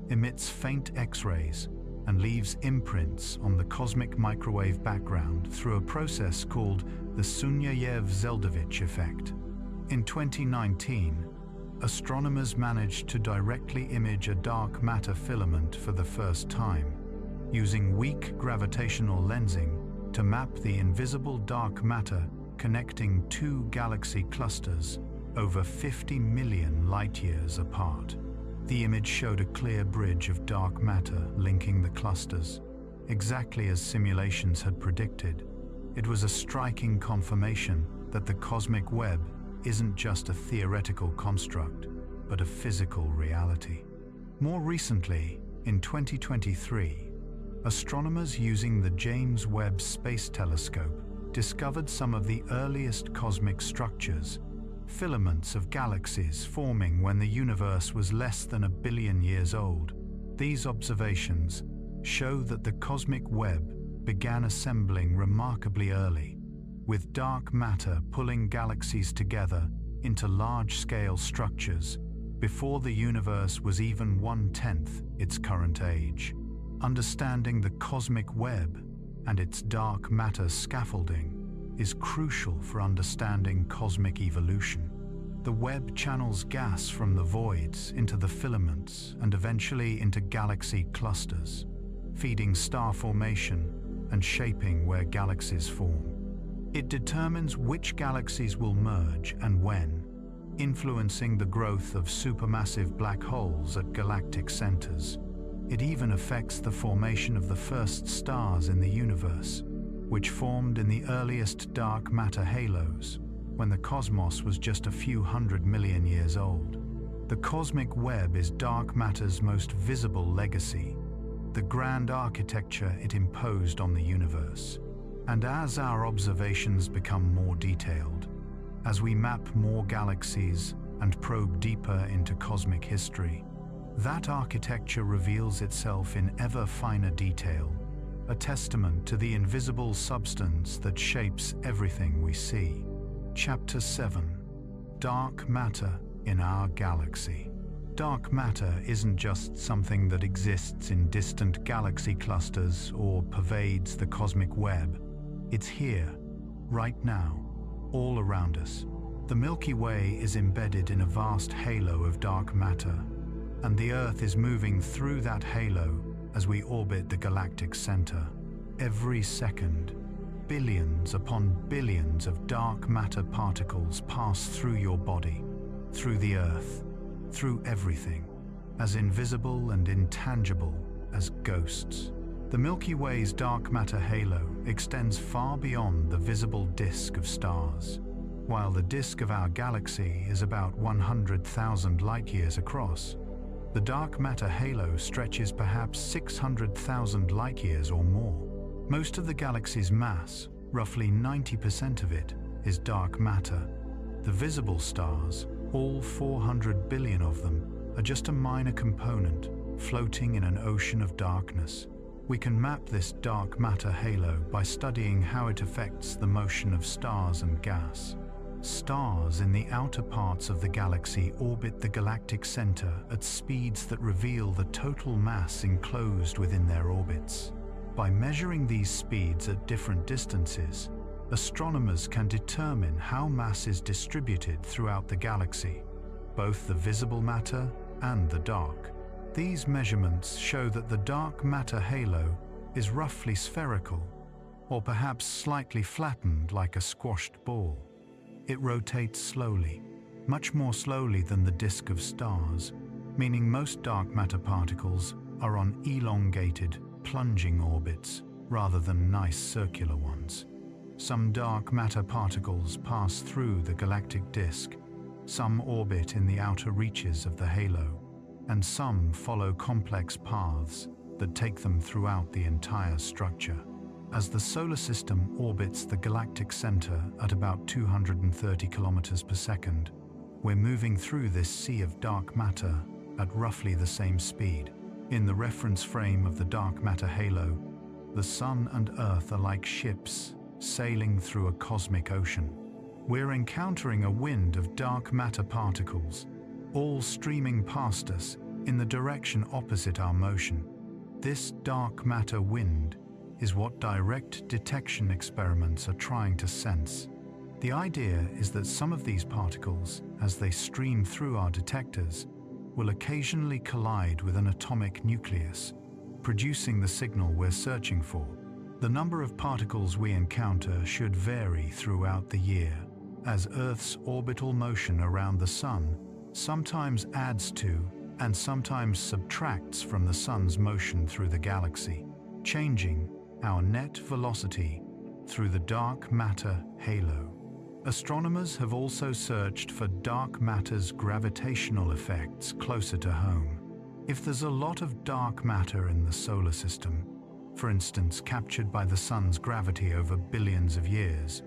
emits faint X-rays and leaves imprints on the cosmic microwave background through a process called the Sunyaev-Zeldovich effect. In 2019, astronomers managed to directly image a dark matter filament for the first time, using weak gravitational lensing to map the invisible dark matter connecting two galaxy clusters over 50 million light-years apart. The image showed a clear bridge of dark matter linking the clusters, exactly as simulations had predicted. It was a striking confirmation that the cosmic web isn't just a theoretical construct, but a physical reality. More recently, in 2023, astronomers using the James Webb Space Telescope discovered some of the earliest cosmic structures, filaments of galaxies forming when the universe was less than 1 billion years old. These observations show that the cosmic web began assembling remarkably early, with dark matter pulling galaxies together into large-scale structures before the universe was even 1/10 its current age. Understanding the cosmic web and its dark matter scaffolding is crucial for understanding cosmic evolution. The web channels gas from the voids into the filaments and eventually into galaxy clusters, feeding star formation and shaping where galaxies form. It determines which galaxies will merge and when, influencing the growth of supermassive black holes at galactic centers. It even affects the formation of the first stars in the universe, which formed in the earliest dark matter halos, when the cosmos was just a few 100 million years old. The cosmic web is dark matter's most visible legacy, the grand architecture it imposed on the universe. And as our observations become more detailed, as we map more galaxies and probe deeper into cosmic history, that architecture reveals itself in ever finer detail, a testament to the invisible substance that shapes everything we see. Chapter 7. Dark Matter in Our Galaxy. Dark matter isn't just something that exists in distant galaxy clusters or pervades the cosmic web. It's here, right now, all around us. The Milky Way is embedded in a vast halo of dark matter, and the Earth is moving through that halo as we orbit the galactic center. Every second, billions upon billions of dark matter particles pass through your body, through the Earth, through everything, as invisible and intangible as ghosts. The Milky Way's dark matter halo extends far beyond the visible disk of stars. While the disk of our galaxy is about 100,000 light-years across, the dark matter halo stretches perhaps 600,000 light-years or more. Most of the galaxy's mass, roughly 90% of it, is dark matter. The visible stars, all 400 billion of them, are just a minor component, floating in an ocean of darkness. We can map this dark matter halo by studying how it affects the motion of stars and gas. Stars in the outer parts of the galaxy orbit the galactic center at speeds that reveal the total mass enclosed within their orbits. By measuring these speeds at different distances, astronomers can determine how mass is distributed throughout the galaxy, both the visible matter and the dark. These measurements show that the dark matter halo is roughly spherical, or perhaps slightly flattened like a squashed ball. It rotates slowly, much more slowly than the disk of stars, meaning most dark matter particles are on elongated, plunging orbits rather than nice circular ones. Some dark matter particles pass through the galactic disk, some orbit in the outer reaches of the halo, and some follow complex paths that take them throughout the entire structure. As the solar system orbits the galactic center at about 230 kilometers per second, we're moving through this sea of dark matter at roughly the same speed. In the reference frame of the dark matter halo, the Sun and Earth are like ships sailing through a cosmic ocean. We're encountering a wind of dark matter particles, all streaming past us in the direction opposite our motion. This dark matter wind is what direct detection experiments are trying to sense. The idea is that some of these particles, as they stream through our detectors, will occasionally collide with an atomic nucleus, producing the signal we're searching for. The number of particles we encounter should vary throughout the year, as Earth's orbital motion around the Sun sometimes adds to and sometimes subtracts from the Sun's motion through the galaxy, changing our net velocity through the dark matter halo. Astronomers have also searched for dark matter's gravitational effects closer to home. If there's a lot of dark matter in the solar system, for instance captured by the Sun's gravity over billions of years,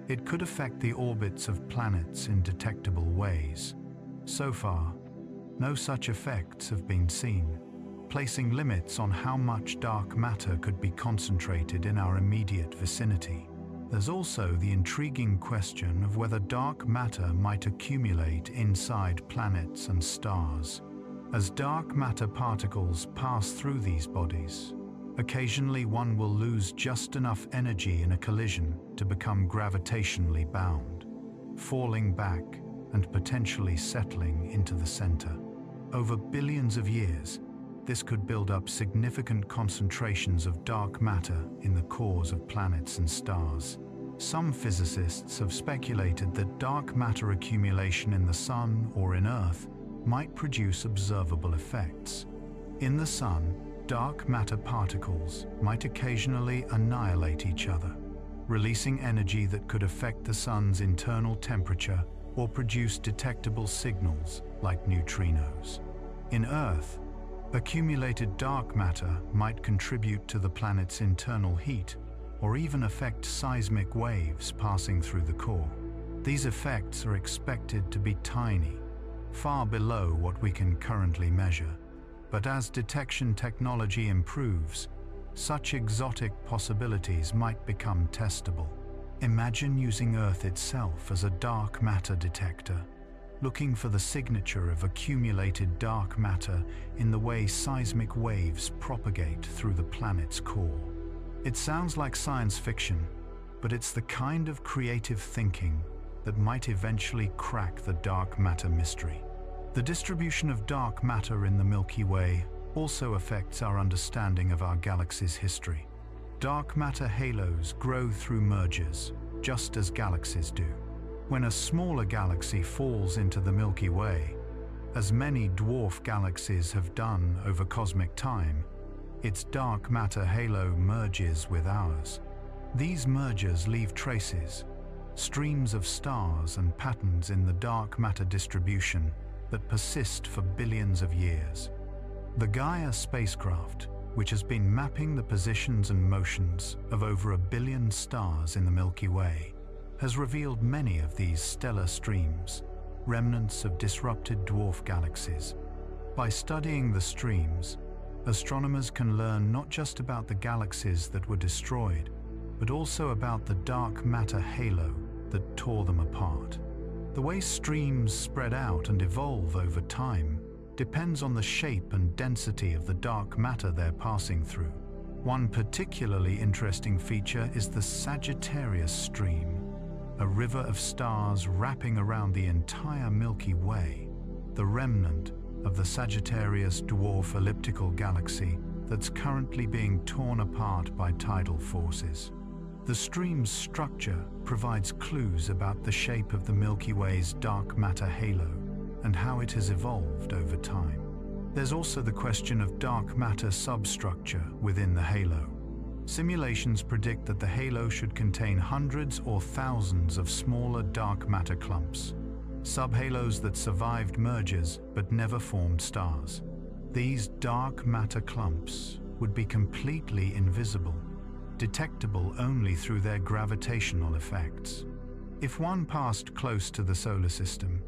it could affect the orbits of planets in detectable ways. So far, no such effects have been seen, placing limits on how much dark matter could be concentrated in our immediate vicinity. There's also the intriguing question of whether dark matter might accumulate inside planets and stars. As dark matter particles pass through these bodies, occasionally one will lose just enough energy in a collision to become gravitationally bound, falling back and potentially settling into the center. Over billions of years, this could build up significant concentrations of dark matter in the cores of planets and stars. Some physicists have speculated that dark matter accumulation in the Sun or in Earth might produce observable effects. In the Sun, dark matter particles might occasionally annihilate each other, releasing energy that could affect the Sun's internal temperature or produce detectable signals like neutrinos. In Earth, accumulated dark matter might contribute to the planet's internal heat or even affect seismic waves passing through the core. These effects are expected to be tiny, far below what we can currently measure. But as detection technology improves, such exotic possibilities might become testable. Imagine using Earth itself as a dark matter detector, looking for the signature of accumulated dark matter in the way seismic waves propagate through the planet's core. It sounds like science fiction, but it's the kind of creative thinking that might eventually crack the dark matter mystery. The distribution of dark matter in the Milky Way also affects our understanding of our galaxy's history. Dark matter halos grow through mergers, just as galaxies do. When a smaller galaxy falls into the Milky Way, as many dwarf galaxies have done over cosmic time, its dark matter halo merges with ours. These mergers leave traces, streams of stars and patterns in the dark matter distribution that persist for billions of years. The Gaia spacecraft, which has been mapping the positions and motions of over 1 billion stars in the Milky Way, has revealed many of these stellar streams, remnants of disrupted dwarf galaxies. By studying the streams, astronomers can learn not just about the galaxies that were destroyed, but also about the dark matter halo that tore them apart. The way streams spread out and evolve over time depends on the shape and density of the dark matter they're passing through. One particularly interesting feature is the Sagittarius stream, a river of stars wrapping around the entire Milky Way, the remnant of the Sagittarius dwarf elliptical galaxy that's currently being torn apart by tidal forces. The stream's structure provides clues about the shape of the Milky Way's dark matter halo and how it has evolved over time. There's also the question of dark matter substructure within the halo. Simulations predict that the halo should contain hundreds or thousands of smaller dark matter clumps, subhalos that survived mergers but never formed stars. These dark matter clumps would be completely invisible, detectable only through their gravitational effects. If one passed close to the solar system,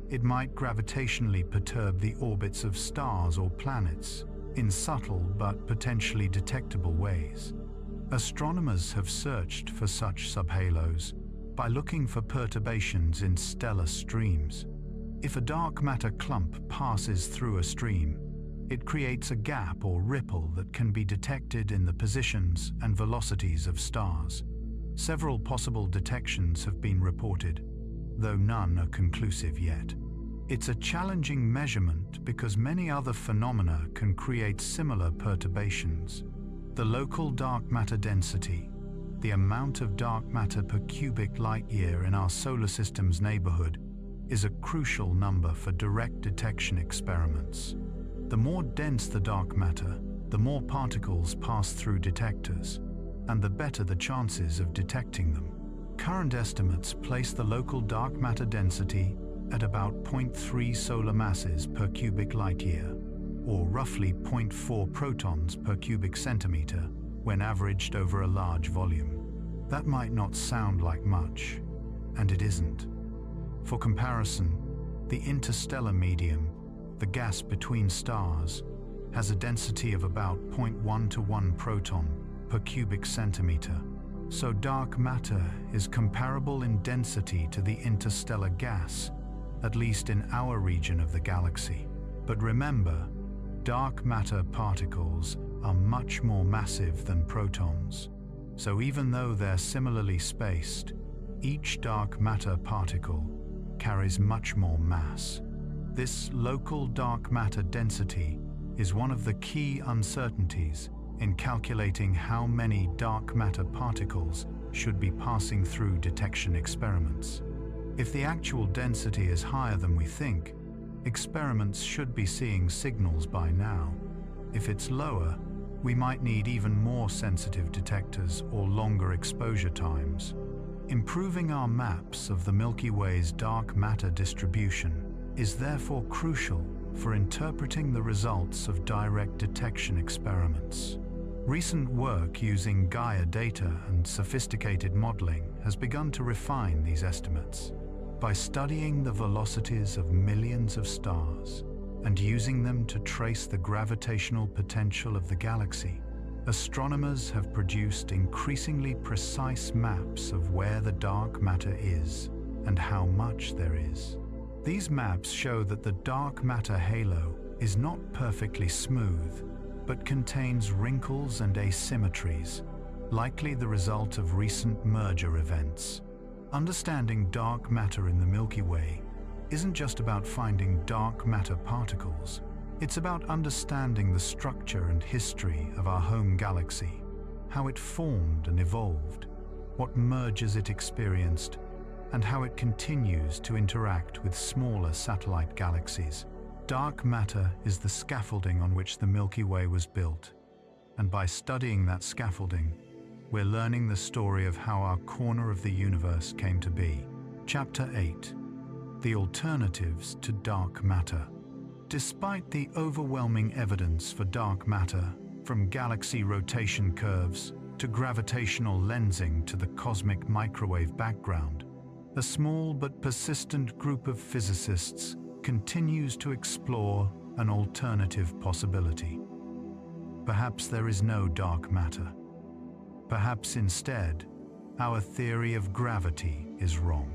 it might gravitationally perturb the orbits of stars or planets in subtle but potentially detectable ways. Astronomers have searched for such subhalos by looking for perturbations in stellar streams. If a dark matter clump passes through a stream, it creates a gap or ripple that can be detected in the positions and velocities of stars. Several possible detections have been reported, though none are conclusive yet. It's a challenging measurement because many other phenomena can create similar perturbations. The local dark matter density, the amount of dark matter per cubic light-year in our solar system's neighborhood, is a crucial number for direct detection experiments. The more dense the dark matter, the more particles pass through detectors, and the better the chances of detecting them. Current estimates place the local dark matter density at about 0.3 solar masses per cubic light-year, or roughly 0.4 protons per cubic centimeter when averaged over a large volume. That might not sound like much, and it isn't. For comparison, the interstellar medium, the gas between stars, has a density of about 0.1 to 1 proton per cubic centimeter. So dark matter is comparable in density to the interstellar gas, at least in our region of the galaxy. But remember, dark matter particles are much more massive than protons. So even though they're similarly spaced, each dark matter particle carries much more mass. This local dark matter density is one of the key uncertainties in calculating how many dark matter particles should be passing through detection experiments. If the actual density is higher than we think, experiments should be seeing signals by now. If it's lower, we might need even more sensitive detectors or longer exposure times. Improving our maps of the Milky Way's dark matter distribution is therefore crucial for interpreting the results of direct detection experiments. Recent work using Gaia data and sophisticated modeling has begun to refine these estimates. By studying the velocities of millions of stars and using them to trace the gravitational potential of the galaxy, astronomers have produced increasingly precise maps of where the dark matter is and how much there is. These maps show that the dark matter halo is not perfectly smooth, but contains wrinkles and asymmetries, likely the result of recent merger events. Understanding dark matter in the Milky Way isn't just about finding dark matter particles. It's about understanding the structure and history of our home galaxy, how it formed and evolved, what mergers it experienced, and how it continues to interact with smaller satellite galaxies. Dark matter is the scaffolding on which the Milky Way was built, and by studying that scaffolding, we're learning the story of how our corner of the universe came to be. Chapter 8: The Alternatives to Dark Matter. Despite the overwhelming evidence for dark matter, from galaxy rotation curves to gravitational lensing to the cosmic microwave background, a small but persistent group of physicists continues to explore an alternative possibility. Perhaps there is no dark matter. Perhaps instead, our theory of gravity is wrong.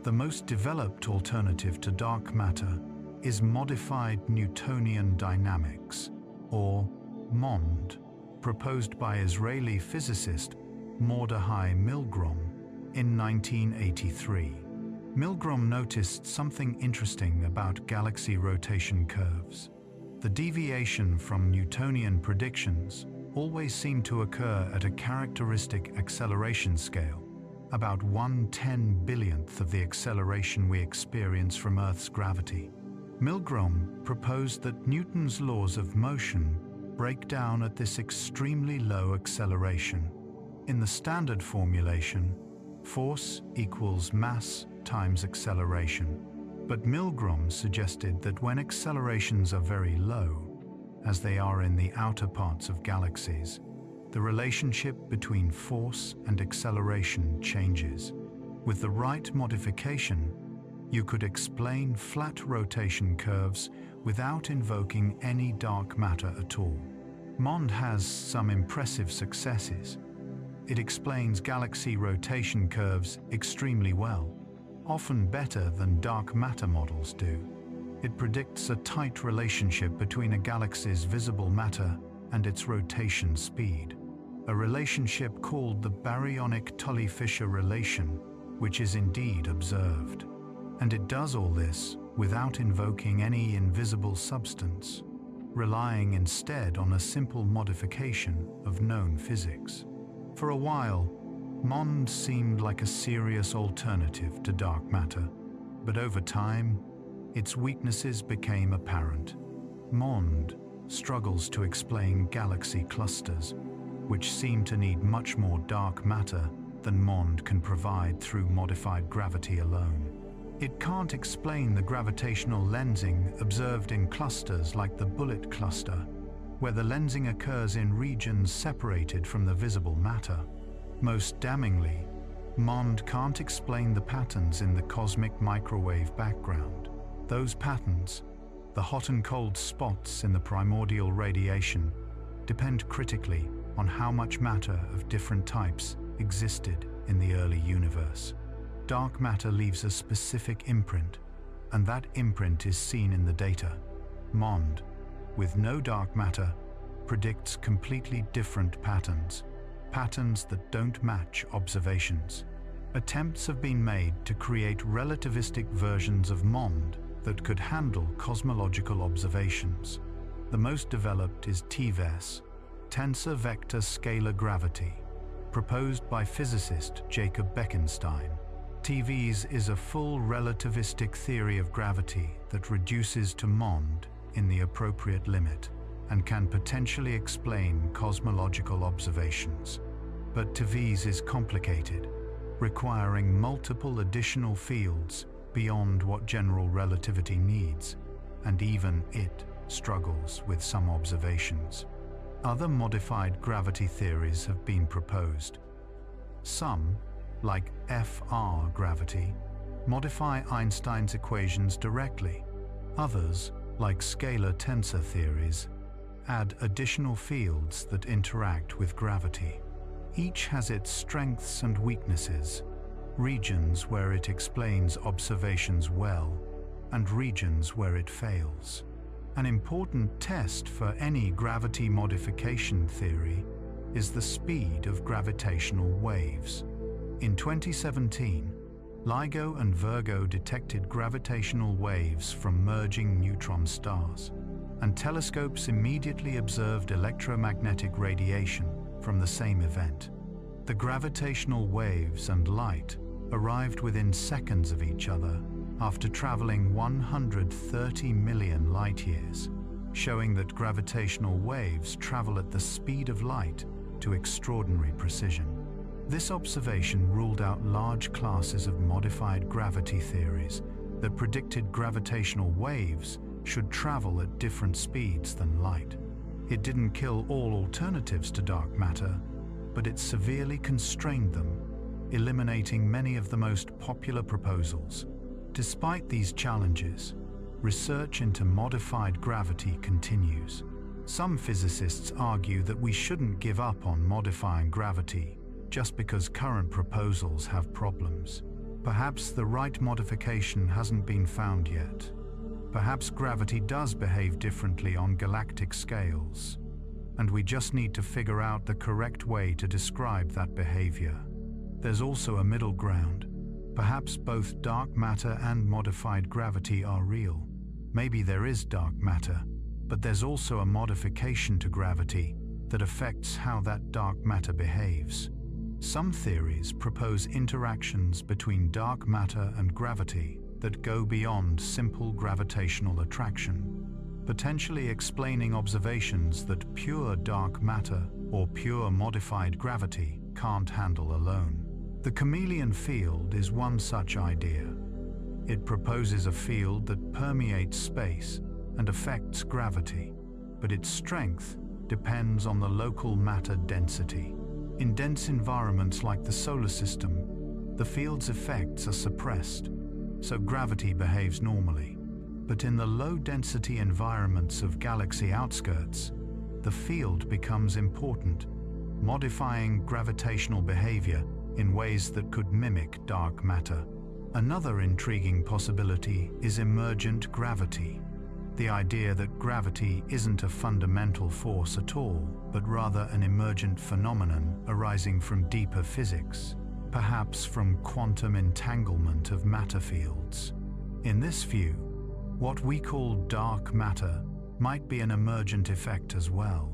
The most developed alternative to dark matter is modified Newtonian dynamics, or MOND, proposed by Israeli physicist Mordechai Milgrom in 1983. Milgrom noticed something interesting about galaxy rotation curves. The deviation from Newtonian predictions always seemed to occur at a characteristic acceleration scale, about 1/10,000,000th of the acceleration we experience from Earth's gravity. Milgrom proposed that Newton's laws of motion break down at this extremely low acceleration. In the standard formulation, force equals mass times acceleration. But Milgrom suggested that when accelerations are very low, as they are in the outer parts of galaxies, the relationship between force and acceleration changes. With the right modification, you could explain flat rotation curves without invoking any dark matter at all. MOND has some impressive successes. It explains galaxy rotation curves extremely well, often better than dark matter models do. It predicts a tight relationship between a galaxy's visible matter and its rotation speed, a relationship called the baryonic Tully-Fisher relation, which is indeed observed. And it does all this without invoking any invisible substance, relying instead on a simple modification of known physics. For a while, MOND seemed like a serious alternative to dark matter, but over time, its weaknesses became apparent. MOND struggles to explain galaxy clusters, which seem to need much more dark matter than MOND can provide through modified gravity alone. It can't explain the gravitational lensing observed in clusters like the bullet cluster, where the lensing occurs in regions separated from the visible matter. Most damningly, MOND can't explain the patterns in the cosmic microwave background. Those patterns, the hot and cold spots in the primordial radiation, depend critically on how much matter of different types existed in the early universe. Dark matter leaves a specific imprint, and that imprint is seen in the data. MOND, with no dark matter, predicts completely different patterns that don't match observations. Attempts have been made to create relativistic versions of MOND that could handle cosmological observations. The most developed is TVES, Tensor Vector Scalar Gravity, proposed by physicist Jacob Bekenstein. TVES is a full relativistic theory of gravity that reduces to MOND in the appropriate limit and can potentially explain cosmological observations. But TVES is complicated, requiring multiple additional fields beyond what general relativity needs, and even it struggles with some observations. Other modified gravity theories have been proposed. Some, like FR gravity, modify Einstein's equations directly. Others, like scalar tensor theories, add additional fields that interact with gravity. Each has its strengths and weaknesses, regions where it explains observations well, and regions where it fails. An important test for any gravity modification theory is the speed of gravitational waves. In 2017, LIGO and Virgo detected gravitational waves from merging neutron stars, and telescopes immediately observed electromagnetic radiation from the same event. The gravitational waves and light arrived within seconds of each other after traveling 130 million light-years, showing that gravitational waves travel at the speed of light to extraordinary precision. This observation ruled out large classes of modified gravity theories that predicted gravitational waves should travel at different speeds than light. It didn't kill all alternatives to dark matter, but it severely constrained them, eliminating many of the most popular proposals. Despite these challenges, research into modified gravity continues. Some physicists argue that we shouldn't give up on modifying gravity just because current proposals have problems. Perhaps the right modification hasn't been found yet. Perhaps gravity does behave differently on galactic scales, and we just need to figure out the correct way to describe that behavior. There's also a middle ground. Perhaps both dark matter and modified gravity are real. Maybe there is dark matter, but there's also a modification to gravity that affects how that dark matter behaves. Some theories propose interactions between dark matter and gravity that go beyond simple gravitational attraction, potentially explaining observations that pure dark matter or pure modified gravity can't handle alone. The chameleon field is one such idea. It proposes a field that permeates space and affects gravity, but its strength depends on the local matter density. In dense environments like the solar system, the field's effects are suppressed, so gravity behaves normally. But in the low-density environments of galaxy outskirts, the field becomes important, modifying gravitational behavior in ways that could mimic dark matter. Another intriguing possibility is emergent gravity. The idea that gravity isn't a fundamental force at all, but rather an emergent phenomenon arising from deeper physics, perhaps from quantum entanglement of matter fields. In this view, what we call dark matter might be an emergent effect as well,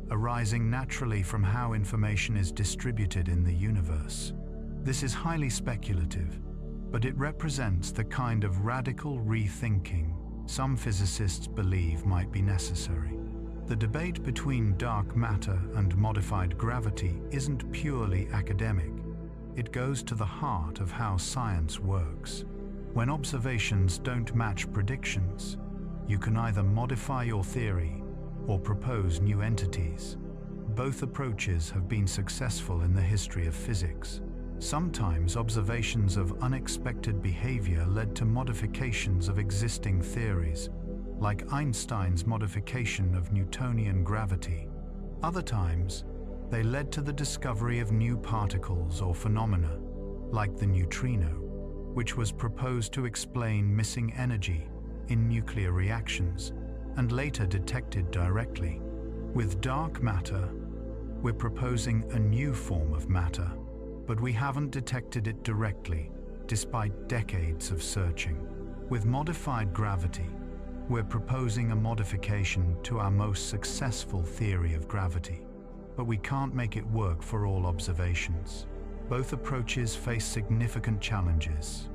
arising naturally from how information is distributed in the universe. This is highly speculative, but it represents the kind of radical rethinking some physicists believe might be necessary. The debate between dark matter and modified gravity isn't purely academic. It goes to the heart of how science works. When observations don't match predictions, you can either modify your theory or propose new entities. Both approaches have been successful in the history of physics. Sometimes observations of unexpected behavior led to modifications of existing theories, like Einstein's modification of Newtonian gravity. Other times, they led to the discovery of new particles or phenomena, like the neutrino, which was proposed to explain missing energy in nuclear reactions and later detected directly. With dark matter, we're proposing a new form of matter, but we haven't detected it directly, despite decades of searching. With modified gravity, we're proposing a modification to our most successful theory of gravity, but we can't make it work for all observations. Both approaches face significant challenges,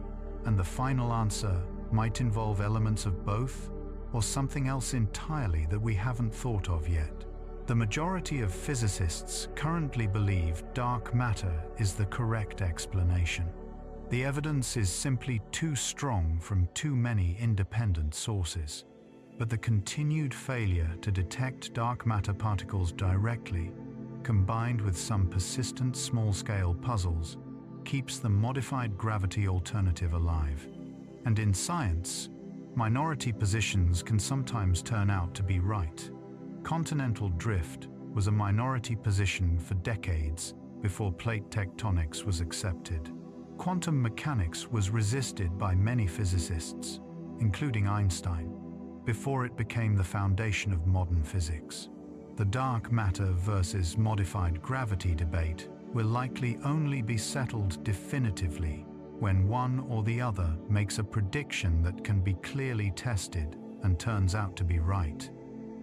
and the final answer might involve elements of both or something else entirely that we haven't thought of yet. The majority of physicists currently believe dark matter is the correct explanation. The evidence is simply too strong from too many independent sources. But the continued failure to detect dark matter particles directly, combined with some persistent small-scale puzzles, keeps the modified gravity alternative alive. And in science, minority positions can sometimes turn out to be right. Continental drift was a minority position for decades before plate tectonics was accepted. Quantum mechanics was resisted by many physicists, including Einstein, before it became the foundation of modern physics. The dark matter versus modified gravity debate will likely only be settled definitively when one or the other makes a prediction that can be clearly tested and turns out to be right.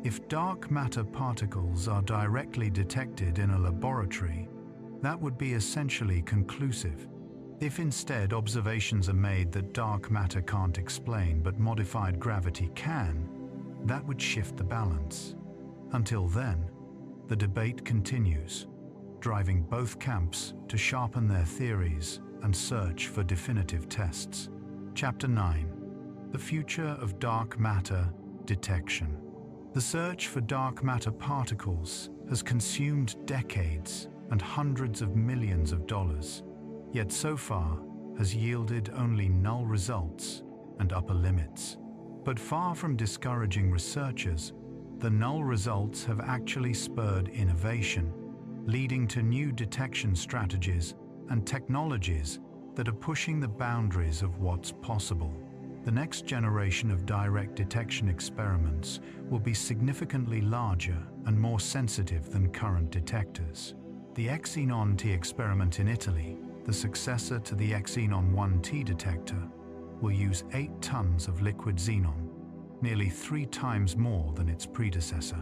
If dark matter particles are directly detected in a laboratory, that would be essentially conclusive. If instead observations are made that dark matter can't explain but modified gravity can, that would shift the balance. Until then, the debate continues, driving both camps to sharpen their theories and search for definitive tests. Chapter 9: The Future of Dark Matter Detection. The search for dark matter particles has consumed decades and hundreds of millions of dollars, yet so far has yielded only null results and upper limits. But far from discouraging researchers, the null results have actually spurred innovation, leading to new detection strategies and technologies that are pushing the boundaries of what's possible. The next generation of direct detection experiments will be significantly larger and more sensitive than current detectors. The Xenon T experiment in Italy, the successor to the Xenon 1T detector, will use 8 tons of liquid xenon, nearly 3 times more than its predecessor.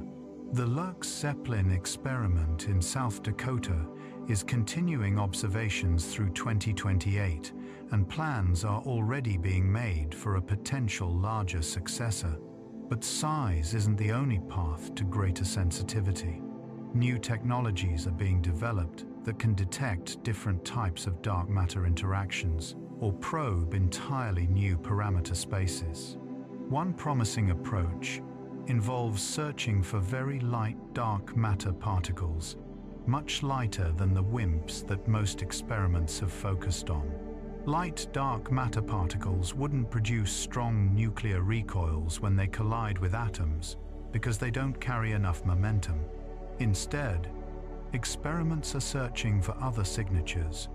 The Lux Zeppelin experiment in South Dakota is continuing observations through 2028, and plans are already being made for a potential larger successor. But size isn't the only path to greater sensitivity. New technologies are being developed that can detect different types of dark matter interactions or probe entirely new parameter spaces. One promising approach involves searching for very light dark matter particles, much lighter than the WIMPs that most experiments have focused on. Light dark matter particles wouldn't produce strong nuclear recoils when they collide with atoms because they don't carry enough momentum. Instead, experiments are searching for other signatures: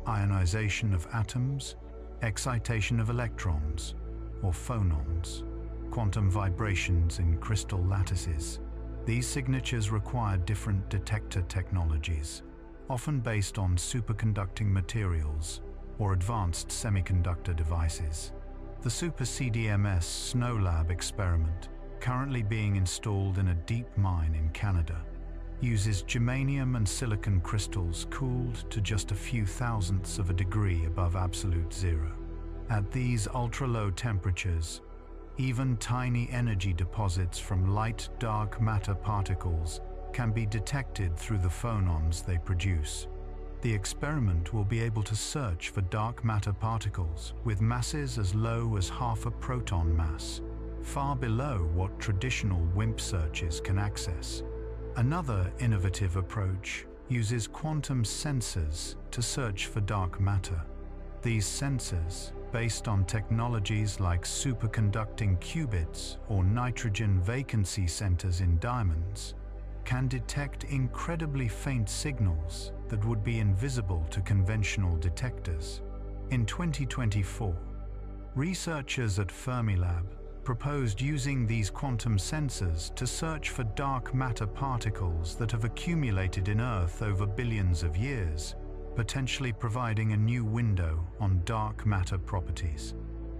ionization of atoms, excitation of electrons, or phonons, quantum vibrations in crystal lattices. These signatures require different detector technologies, often based on superconducting materials or advanced semiconductor devices. The Super CDMS Snow Lab experiment, currently being installed in a deep mine in Canada, uses germanium and silicon crystals cooled to just a few thousandths of a degree above absolute zero. At these ultra-low temperatures, even tiny energy deposits from light dark matter particles can be detected through the phonons they produce. The experiment will be able to search for dark matter particles with masses as low as half a proton mass, far below what traditional WIMP searches can access. Another innovative approach uses quantum sensors to search for dark matter. These sensors, based on technologies like superconducting qubits or nitrogen vacancy centers in diamonds, can detect incredibly faint signals that would be invisible to conventional detectors. In 2024, researchers at Fermilab proposed using these quantum sensors to search for dark matter particles that have accumulated in Earth over billions of years, potentially providing a new window on dark matter properties.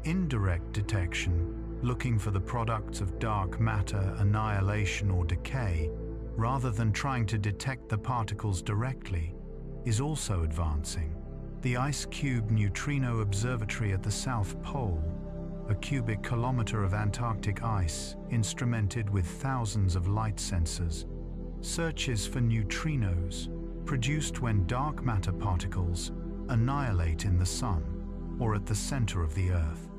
Indirect detection, looking for the products of dark matter annihilation or decay, rather than trying to detect the particles directly, is also advancing. The IceCube Neutrino Observatory at the South Pole, a cubic kilometer of Antarctic ice instrumented with thousands of light sensors, searches for neutrinos produced when dark matter particles annihilate in the Sun or at the center of the Earth.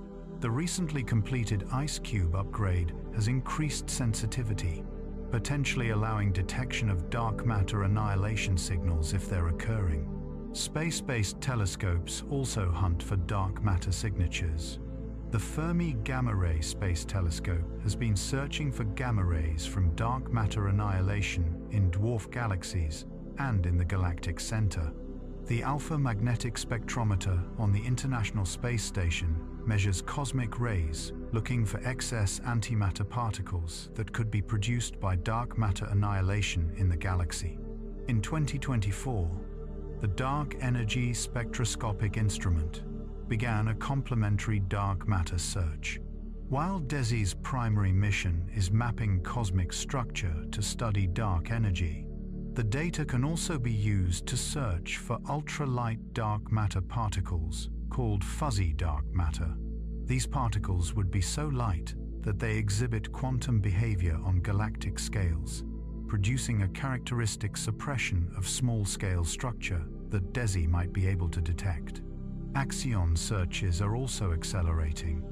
The recently completed IceCube upgrade has increased sensitivity, potentially allowing detection of dark matter annihilation signals if they're occurring. Space-based telescopes also hunt for dark matter signatures. The Fermi Gamma Ray Space Telescope has been searching for gamma rays from dark matter annihilation in dwarf galaxies and in the galactic center. The Alpha Magnetic Spectrometer on the International Space Station measures cosmic rays, looking for excess antimatter particles that could be produced by dark matter annihilation in the galaxy. In 2024, the Dark Energy Spectroscopic Instrument began a complementary dark matter search. While DESI's primary mission is mapping cosmic structure to study dark energy, the data can also be used to search for ultralight dark matter particles called fuzzy dark matter. These particles would be so light that they exhibit quantum behavior on galactic scales, producing a characteristic suppression of small-scale structure that DESI might be able to detect. Axion searches are also accelerating.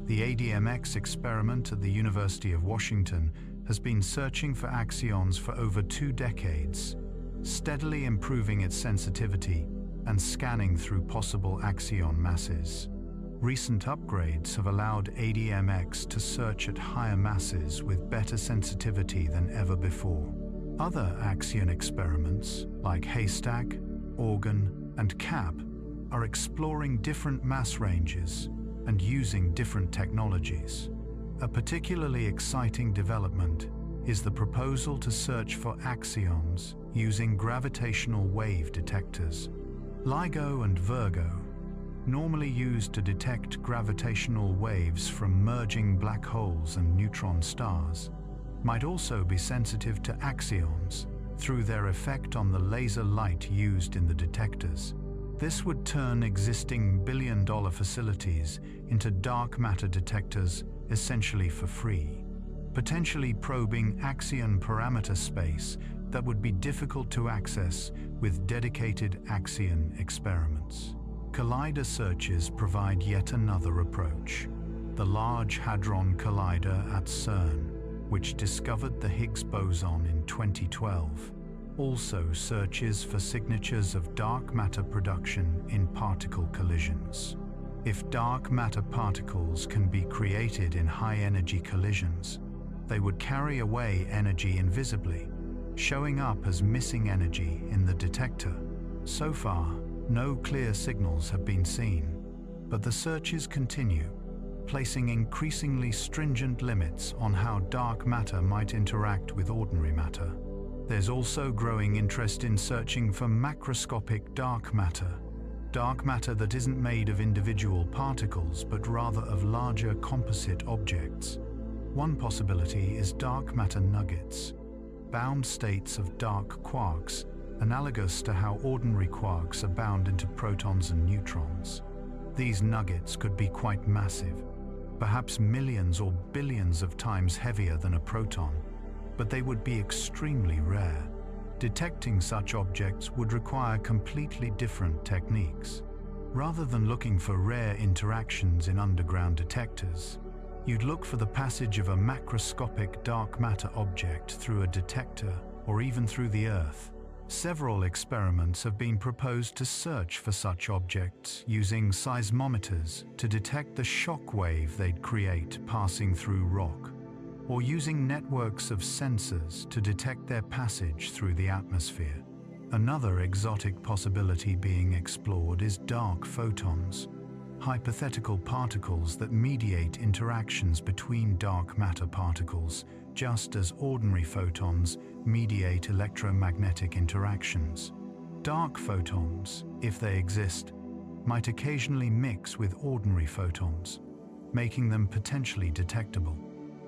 The ADMX experiment at the University of Washington has been searching for axions for over 2 decades, steadily improving its sensitivity and scanning through possible axion masses. Recent upgrades have allowed ADMX to search at higher masses with better sensitivity than ever before. Other Axion experiments, like Haystack, Organ, and CAP, are exploring different mass ranges and using different technologies. A particularly exciting development is the proposal to search for axions using gravitational wave detectors. LIGO and Virgo, normally used to detect gravitational waves from merging black holes and neutron stars, might also be sensitive to axions through their effect on the laser light used in the detectors. This would turn existing billion-dollar facilities into dark matter detectors essentially for free, potentially probing axion parameter space that would be difficult to access with dedicated axion experiments. Collider searches provide yet another approach. The Large Hadron Collider at CERN, which discovered the Higgs boson in 2012, also searches for signatures of dark matter production in particle collisions. If dark matter particles can be created in high-energy collisions, they would carry away energy invisibly, showing up as missing energy in the detector. So far, no clear signals have been seen, but the searches continue, placing increasingly stringent limits on how dark matter might interact with ordinary matter. There's also growing interest in searching for macroscopic dark matter that isn't made of individual particles but rather of larger composite objects. One possibility is dark matter nuggets, bound states of dark quarks, analogous to how ordinary quarks are bound into protons and neutrons. These nuggets could be quite massive, perhaps millions or billions of times heavier than a proton, but they would be extremely rare. Detecting such objects would require completely different techniques. Rather than looking for rare interactions in underground detectors, you'd look for the passage of a macroscopic dark matter object through a detector or even through the Earth. Several experiments have been proposed to search for such objects using seismometers to detect the shock wave they'd create passing through rock, or using networks of sensors to detect their passage through the atmosphere. Another exotic possibility being explored is dark photons, hypothetical particles that mediate interactions between dark matter particles, just as ordinary photons mediate electromagnetic interactions. Dark photons, if they exist, might occasionally mix with ordinary photons, making them potentially detectable.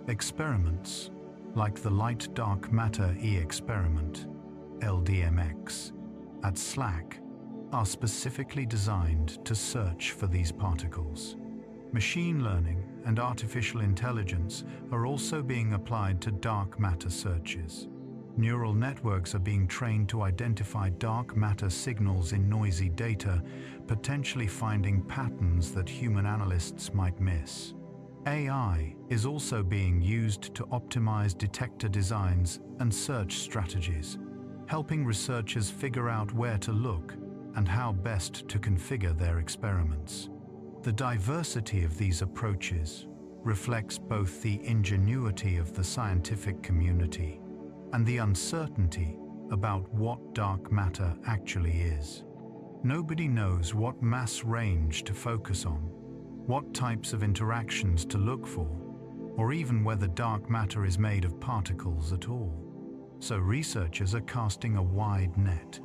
Experiments, like the Light Dark Matter E-experiment, LDMX, at SLAC, are specifically designed to search for these particles. Machine learning and artificial intelligence are also being applied to dark matter searches. Neural networks are being trained to identify dark matter signals in noisy data, potentially finding patterns that human analysts might miss. AI is also being used to optimize detector designs and search strategies, helping researchers figure out where to look and how best to configure their experiments. The diversity of these approaches reflects both the ingenuity of the scientific community and the uncertainty about what dark matter actually is. Nobody knows what mass range to focus on, what types of interactions to look for, or even whether dark matter is made of particles at all. So researchers are casting a wide net,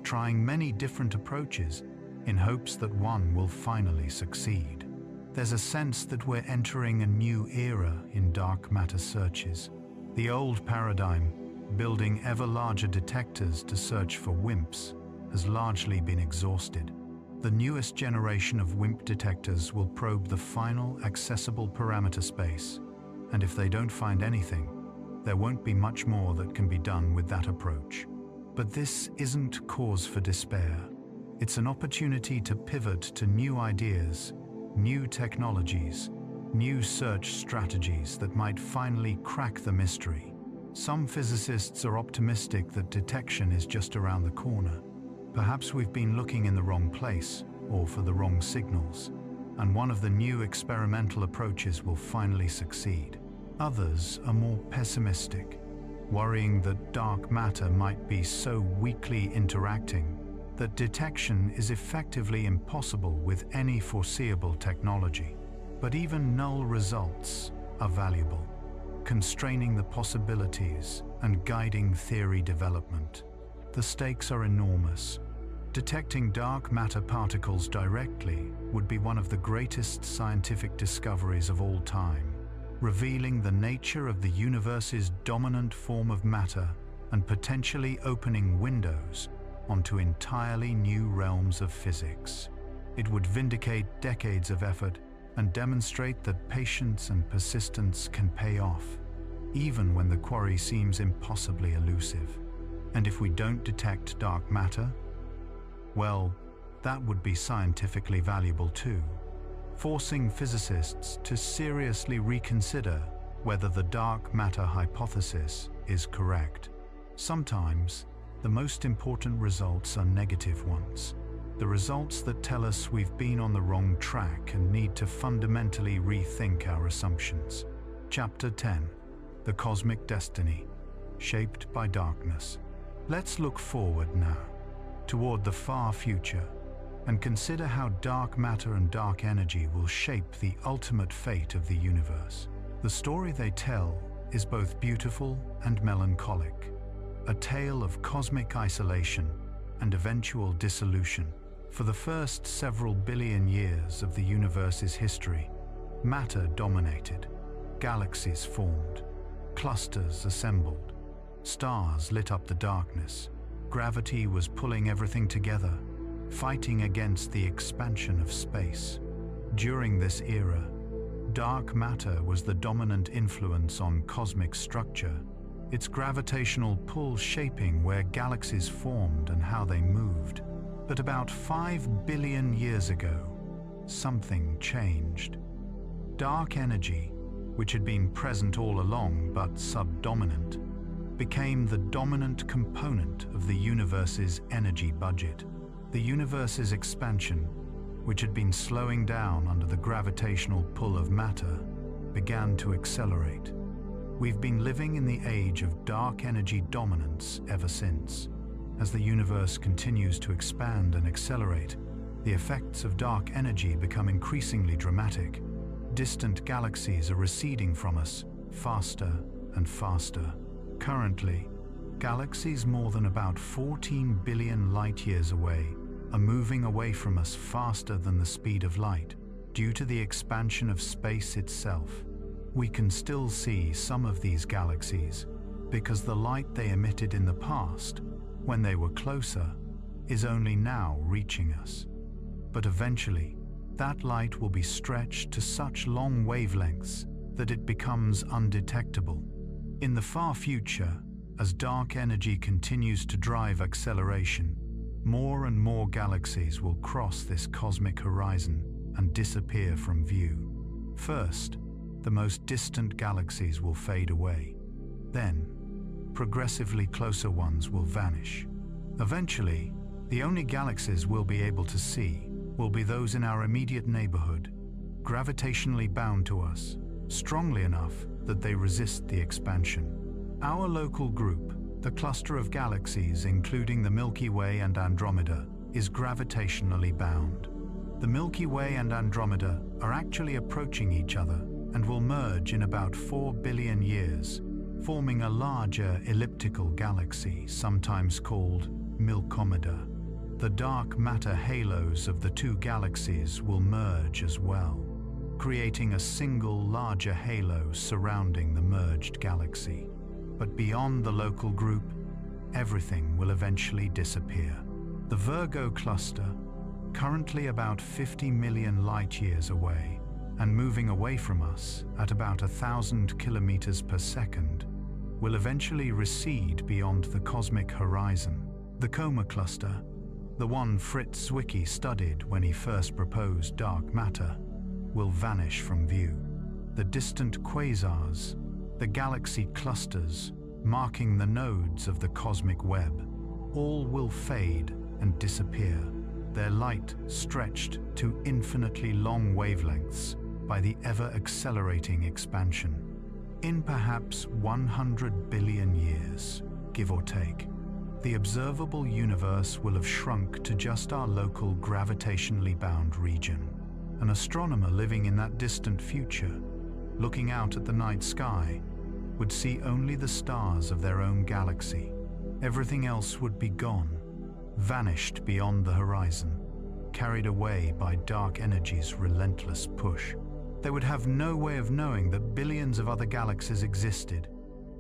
trying many different approaches in hopes that one will finally succeed. There's a sense that we're entering a new era in dark matter searches. The old paradigm, building ever larger detectors to search for WIMPs, has largely been exhausted. The newest generation of WIMP detectors will probe the final accessible parameter space, and if they don't find anything, there won't be much more that can be done with that approach. But this isn't cause for despair. It's an opportunity to pivot to new ideas, new technologies, new search strategies that might finally crack the mystery. Some physicists are optimistic that detection is just around the corner. Perhaps we've been looking in the wrong place or for the wrong signals. and one of the new experimental approaches will finally succeed. Others are more pessimistic, worrying that dark matter might be so weakly interacting that detection is effectively impossible with any foreseeable technology. But even null results are valuable, constraining the possibilities and guiding theory development. The stakes are enormous. Detecting dark matter particles directly would be one of the greatest scientific discoveries of all time, revealing the nature of the universe's dominant form of matter and potentially opening windows onto entirely new realms of physics. It would vindicate decades of effort and demonstrate that patience and persistence can pay off, even when the quarry seems impossibly elusive. And if we don't detect dark matter, well, that would be scientifically valuable too, forcing physicists to seriously reconsider whether the dark matter hypothesis is correct. Sometimes, the most important results are negative ones, the results that tell us we've been on the wrong track and need to fundamentally rethink our assumptions. Chapter 10: The Cosmic Destiny, Shaped by Darkness. Let's look forward now, toward the far future, and consider how dark matter and dark energy will shape the ultimate fate of the universe. The story they tell is both beautiful and melancholic, a tale of cosmic isolation and eventual dissolution. For the first several billion years of the universe's history, matter dominated. Galaxies formed, clusters assembled, stars lit up the darkness. Gravity was pulling everything together, fighting against the expansion of space. During this era, dark matter was the dominant influence on cosmic structure, its gravitational pull shaping where galaxies formed and how they moved. But about 5 billion years ago, something changed. Dark energy, which had been present all along but subdominant, became the dominant component of the universe's energy budget. The universe's expansion, which had been slowing down under the gravitational pull of matter, began to accelerate. We've been living in the age of dark energy dominance ever since. As the universe continues to expand and accelerate, the effects of dark energy become increasingly dramatic. Distant galaxies are receding from us faster and faster. Currently, galaxies more than about 14 billion light-years away are moving away from us faster than the speed of light due to the expansion of space itself. We can still see some of these galaxies because the light they emitted in the past, when they were closer, is only now reaching us. But eventually, that light will be stretched to such long wavelengths that it becomes undetectable. In the far future, as dark energy continues to drive acceleration, more and more galaxies will cross this cosmic horizon and disappear from view. First, the most distant galaxies will fade away. Then, progressively closer ones will vanish. Eventually, the only galaxies we'll be able to see will be those in our immediate neighborhood, gravitationally bound to us, strongly enough that they resist the expansion. Our local group, the cluster of galaxies including the Milky Way and Andromeda, is gravitationally bound. The Milky Way and Andromeda are actually approaching each other and will merge in about 4 billion years, forming a larger elliptical galaxy, sometimes called Milkomeda. The dark matter halos of the two galaxies will merge as well, creating a single larger halo surrounding the merged galaxy. But beyond the local group, everything will eventually disappear. The Virgo cluster, currently about 50 million light-years away and moving away from us at about 1,000 kilometers per second, will eventually recede beyond the cosmic horizon. The Coma cluster, the one Fritz Zwicky studied when he first proposed dark matter, will vanish from view. The distant quasars, the galaxy clusters, marking the nodes of the cosmic web, all will fade and disappear. their light stretched to infinitely long wavelengths by the ever-accelerating expansion. In perhaps 100 billion years, give or take, the observable universe will have shrunk to just our local gravitationally bound region. An astronomer living in that distant future, looking out at the night sky, would see only the stars of their own galaxy. Everything else would be gone, vanished beyond the horizon, carried away by dark energy's relentless push. They would have no way of knowing that billions of other galaxies existed,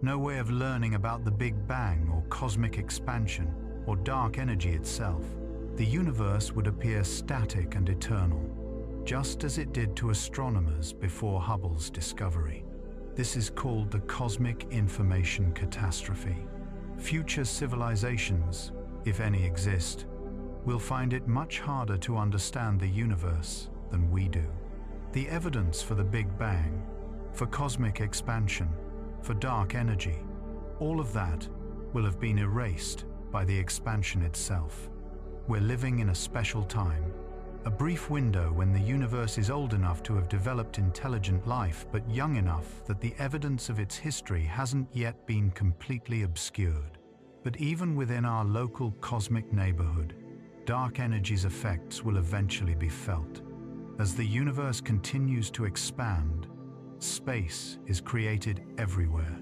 no way of learning about the Big Bang or cosmic expansion or dark energy itself. The universe would appear static and eternal, just as it did to astronomers before Hubble's discovery. This is called the cosmic information catastrophe. Future civilizations, if any exist, will find it much harder to understand the universe than we do. The evidence for the Big Bang, for cosmic expansion, for dark energy, all of that will have been erased by the expansion itself. We're living in a special time, a brief window when the universe is old enough to have developed intelligent life, but young enough that the evidence of its history hasn't yet been completely obscured. But even within our local cosmic neighborhood, dark energy's effects will eventually be felt. As the universe continues to expand, space is created everywhere,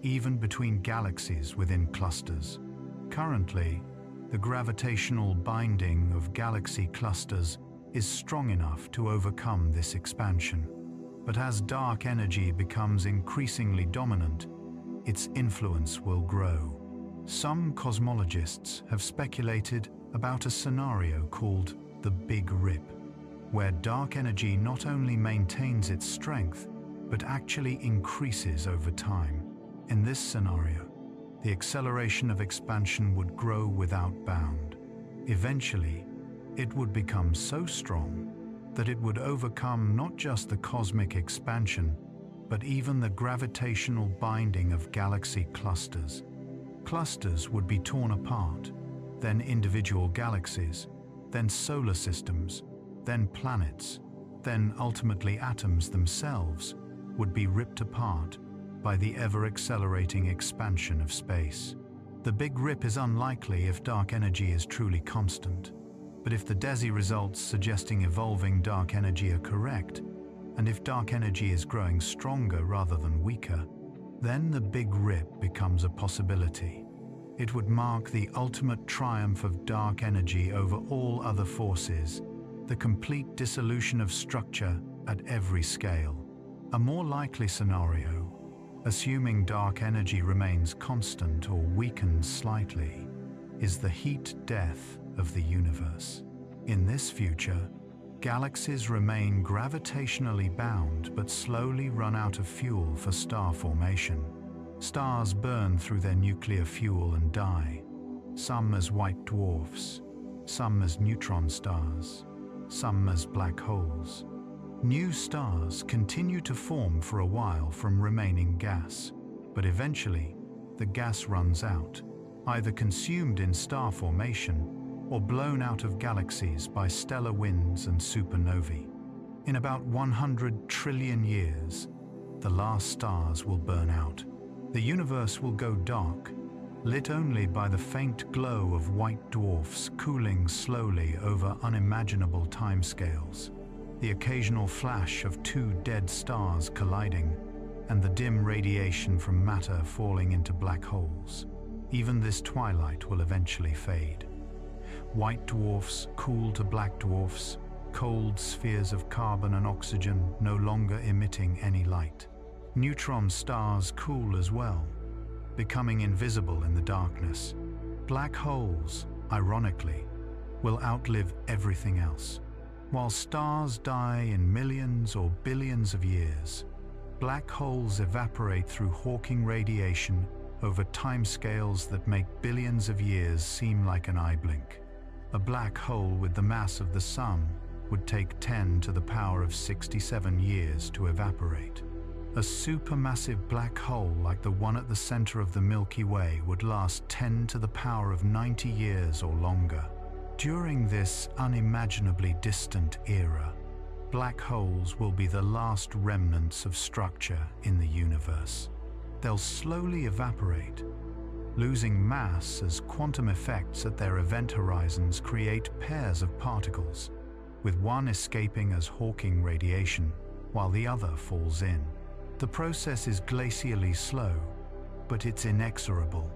even between galaxies within clusters. Currently, the gravitational binding of galaxy clusters is strong enough to overcome this expansion. But as dark energy becomes increasingly dominant, its influence will grow. Some cosmologists have speculated about a scenario called the Big Rip, where dark energy not only maintains its strength, but actually increases over time. In this scenario, the acceleration of expansion would grow without bound. Eventually, it would become so strong that it would overcome not just the cosmic expansion, but even the gravitational binding of galaxy clusters. Clusters would be torn apart, then individual galaxies, then solar systems, then planets, then ultimately atoms themselves would be ripped apart by the ever-accelerating expansion of space. The Big Rip is unlikely if dark energy is truly constant. But if the DESI results suggesting evolving dark energy are correct, and if dark energy is growing stronger rather than weaker, then the Big Rip becomes a possibility. It would mark the ultimate triumph of dark energy over all other forces, the complete dissolution of structure at every scale. A more likely scenario, assuming dark energy remains constant or weakens slightly, is the heat death of the universe. In this future, galaxies remain gravitationally bound but slowly run out of fuel for star formation. Stars burn through their nuclear fuel and die, some as white dwarfs, some as neutron stars, some as black holes. New stars continue to form for a while from remaining gas, but eventually the gas runs out, either consumed in star formation or blown out of galaxies by stellar winds and supernovae. In about 100 trillion years, the last stars will burn out. The universe will go dark, lit only by the faint glow of white dwarfs cooling slowly over unimaginable timescales, the occasional flash of two dead stars colliding, and the dim radiation from matter falling into black holes. Even this twilight will eventually fade. White dwarfs cool to black dwarfs, cold spheres of carbon and oxygen no longer emitting any light. Neutron stars cool as well, becoming invisible in the darkness. Black holes, ironically, will outlive everything else. While stars die in millions or billions of years, black holes evaporate through Hawking radiation over timescales that make billions of years seem like an eye blink. A black hole with the mass of the Sun would take 10 to the power of 67 years to evaporate. A supermassive black hole like the one at the center of the Milky Way would last 10 to the power of 90 years or longer. During this unimaginably distant era, black holes will be the last remnants of structure in the universe. They'll slowly evaporate, losing mass as quantum effects at their event horizons create pairs of particles, with one escaping as Hawking radiation while the other falls in. The process is glacially slow, but it's inexorable.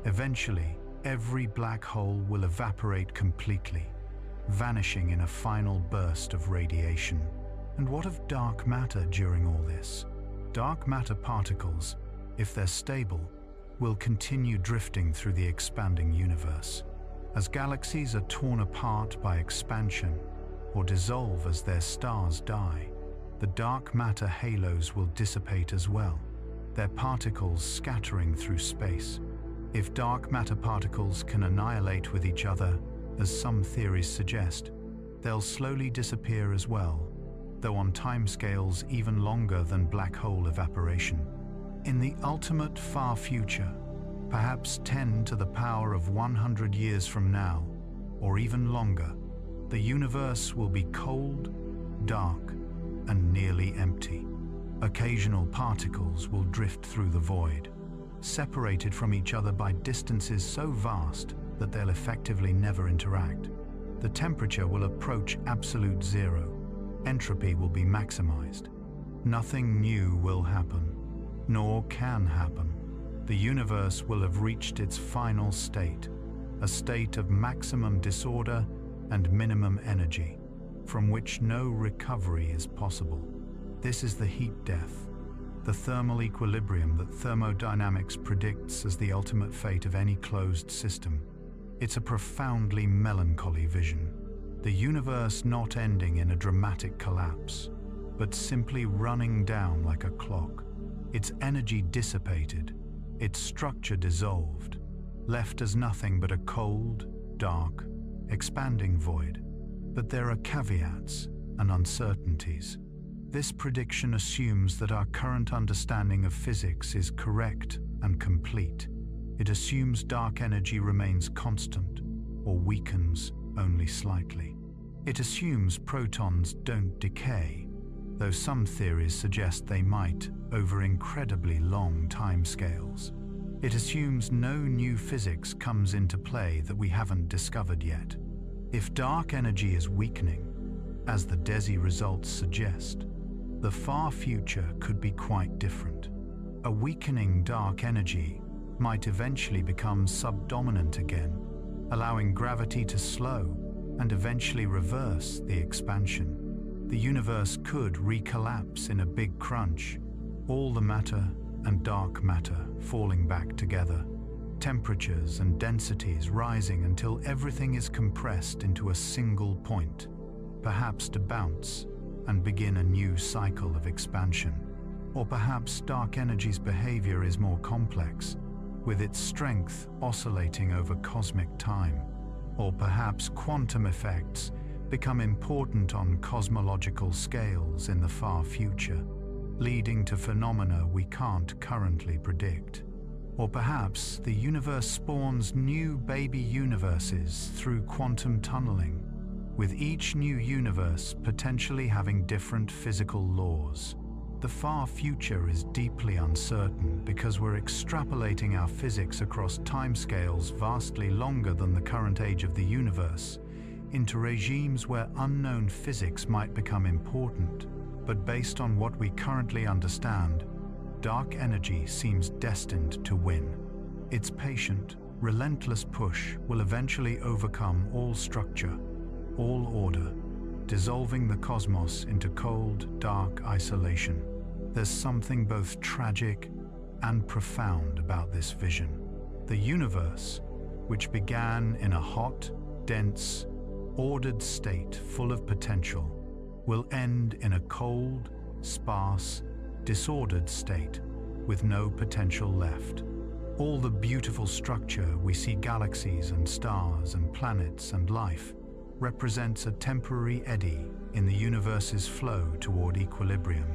Eventually, every black hole will evaporate completely, vanishing in a final burst of radiation. And what of dark matter during all this? Dark matter particles, if they're stable, will continue drifting through the expanding universe. As galaxies are torn apart by expansion or dissolve as their stars die, the dark matter halos will dissipate as well, their particles scattering through space. If dark matter particles can annihilate with each other, as some theories suggest, they'll slowly disappear as well, though on timescales even longer than black hole evaporation. In the ultimate far future, perhaps 10 to the power of 100 years from now, or even longer, the universe will be cold, dark, and nearly empty. Occasional particles will drift through the void, separated from each other by distances so vast that they'll effectively never interact. The temperature will approach absolute zero. Entropy will be maximized. Nothing new will happen, nor can happen. The universe will have reached its final state, a state of maximum disorder and minimum energy, from which no recovery is possible. This is the heat death, the thermal equilibrium that thermodynamics predicts as the ultimate fate of any closed system. It's a profoundly melancholy vision. The universe not ending in a dramatic collapse, but simply running down like a clock. Its energy dissipated, its structure dissolved, left as nothing but a cold, dark, expanding void. But there are caveats and uncertainties. This prediction assumes that our current understanding of physics is correct and complete. It assumes dark energy remains constant or weakens only slightly. It assumes protons don't decay, though some theories suggest they might over incredibly long timescales. It assumes no new physics comes into play that we haven't discovered yet. If dark energy is weakening, as the DESI results suggest, the far future could be quite different. A weakening dark energy might eventually become subdominant again, allowing gravity to slow and eventually reverse the expansion. The universe could recollapse in a big crunch, all the matter and dark matter falling back together, temperatures and densities rising until everything is compressed into a single point, perhaps to bounce and begin a new cycle of expansion. Or perhaps dark energy's behavior is more complex, with its strength oscillating over cosmic time. Or perhaps quantum effects become important on cosmological scales in the far future, leading to phenomena we can't currently predict. Or perhaps the universe spawns new baby universes through quantum tunneling, with each new universe potentially having different physical laws. The far future is deeply uncertain because we're extrapolating our physics across timescales vastly longer than the current age of the universe, into regimes where unknown physics might become important. But based on what we currently understand, dark energy seems destined to win. Its patient, relentless push will eventually overcome all structure, all order, dissolving the cosmos into cold, dark isolation. There's something both tragic and profound about this vision. The universe, which began in a hot, dense, ordered state full of potential, will end in a cold, sparse, disordered state with no potential left. All the beautiful structure we see, galaxies and stars and planets and life, represents a temporary eddy in the universe's flow toward equilibrium,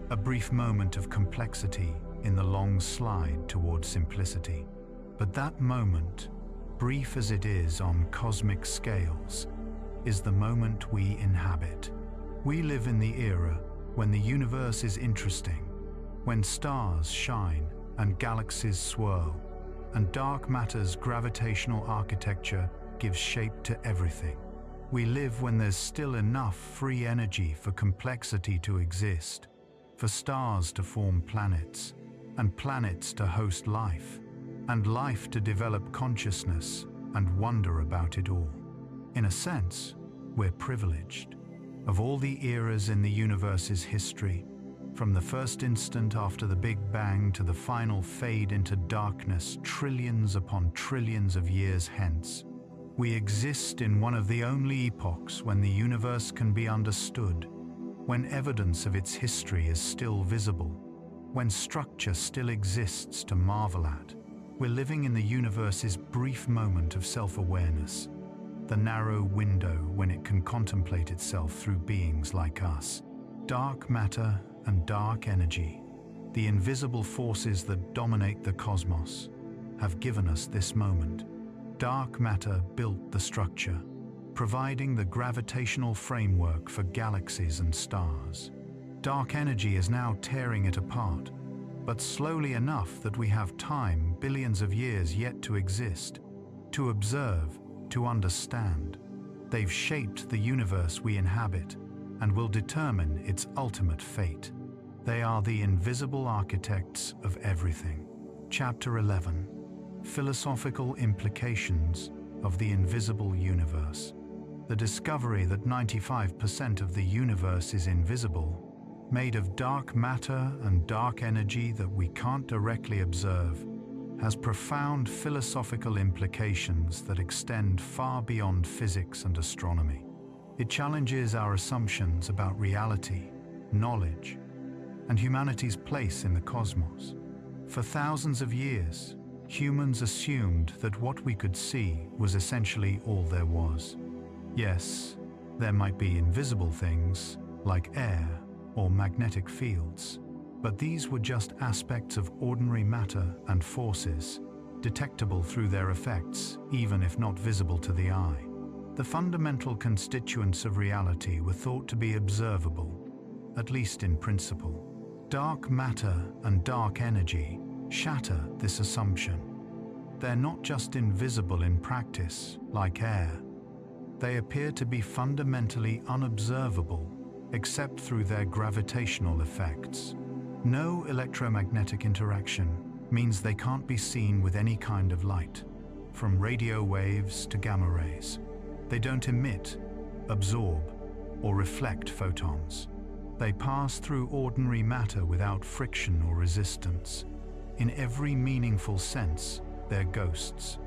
a brief moment of complexity in the long slide toward simplicity. But that moment, brief as it is on cosmic scales, is the moment we inhabit. We live in the era when the universe is interesting, when stars shine and galaxies swirl, and dark matter's gravitational architecture gives shape to everything. We live when there's still enough free energy for complexity to exist, for stars to form planets, and planets to host life, and life to develop consciousness and wonder about it all. In a sense, we're privileged. Of all the eras in the universe's history, from the first instant after the Big Bang to the final fade into darkness trillions upon trillions of years hence, we exist in one of the only epochs when the universe can be understood, when evidence of its history is still visible, when structure still exists to marvel at. We're living in the universe's brief moment of self-awareness, the narrow window when it can contemplate itself through beings like us. Dark matter and dark energy, the invisible forces that dominate the cosmos, have given us this moment. Dark matter built the structure, providing the gravitational framework for galaxies and stars. Dark energy is now tearing it apart, but slowly enough that we have time, billions of years yet to exist, to observe, to understand. They've shaped the universe we inhabit and will determine its ultimate fate. They are the invisible architects of everything. Chapter 11. Philosophical implications of the invisible universe. The discovery that 95% of the universe is invisible, made of dark matter and dark energy that we can't directly observe, has profound philosophical implications that extend far beyond physics and astronomy. It challenges our assumptions about reality, knowledge, and humanity's place in the cosmos. For thousands of years, humans assumed that what we could see was essentially all there was. Yes, there might be invisible things, like air or magnetic fields, but these were just aspects of ordinary matter and forces, detectable through their effects, even if not visible to the eye. The fundamental constituents of reality were thought to be observable, at least in principle. Dark matter and dark energy shatter this assumption. They're not just invisible in practice, like air. They appear to be fundamentally unobservable, except through their gravitational effects. No electromagnetic interaction means they can't be seen with any kind of light, from radio waves to gamma rays. They don't emit, absorb, or reflect photons. They pass through ordinary matter without friction or resistance. In every meaningful sense, they're ghosts,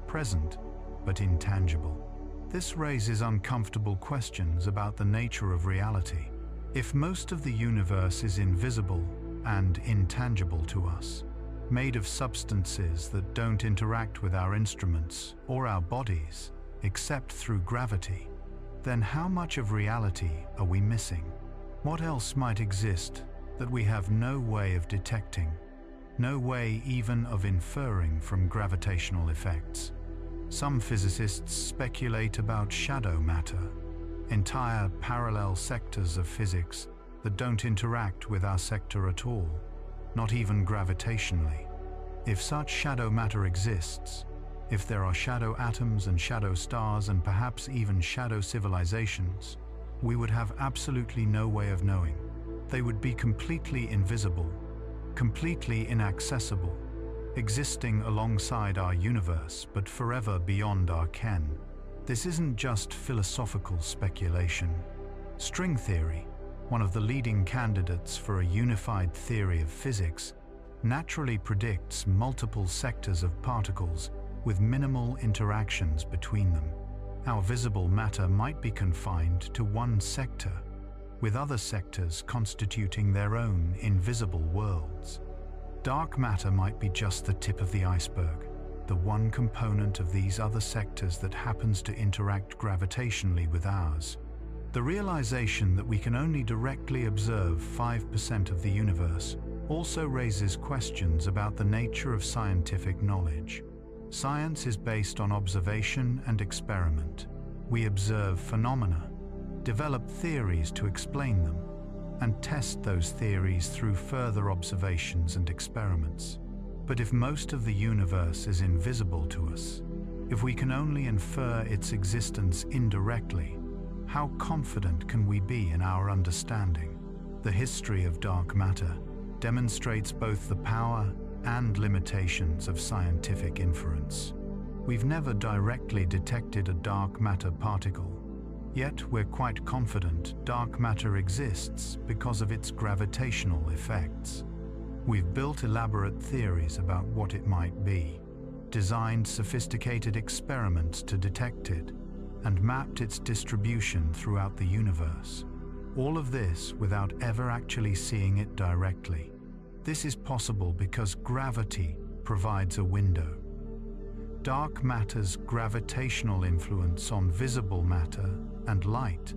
present but intangible. This raises uncomfortable questions about the nature of reality. If most of the universe is invisible and intangible to us, made of substances that don't interact with our instruments or our bodies except through gravity, then how much of reality are we missing? What else might exist that we have no way of detecting, no way even of inferring from gravitational effects? Some physicists speculate about shadow matter, entire parallel sectors of physics that don't interact with our sector at all, not even gravitationally. If such shadow matter exists, if there are shadow atoms and shadow stars and perhaps even shadow civilizations, we would have absolutely no way of knowing. They would be completely invisible, completely inaccessible, existing alongside our universe but forever beyond our ken. This isn't just philosophical speculation. String theory, one of the leading candidates for a unified theory of physics, naturally predicts multiple sectors of particles with minimal interactions between them. Our visible matter might be confined to one sector, with other sectors constituting their own invisible worlds. Dark matter might be just the tip of the iceberg, the one component of these other sectors that happens to interact gravitationally with ours. The realization that we can only directly observe 5% of the universe also raises questions about the nature of scientific knowledge. Science is based on observation and experiment. We observe phenomena, develop theories to explain them, and test those theories through further observations and experiments. But if most of the universe is invisible to us, if we can only infer its existence indirectly, how confident can we be in our understanding? The history of dark matter demonstrates both the power and limitations of scientific inference. We've never directly detected a dark matter particle, yet we're quite confident dark matter exists because of its gravitational effects. We've built elaborate theories about what it might be, designed sophisticated experiments to detect it, and mapped its distribution throughout the universe. All of this without ever actually seeing it directly. This is possible because gravity provides a window. Dark matter's gravitational influence on visible matter and light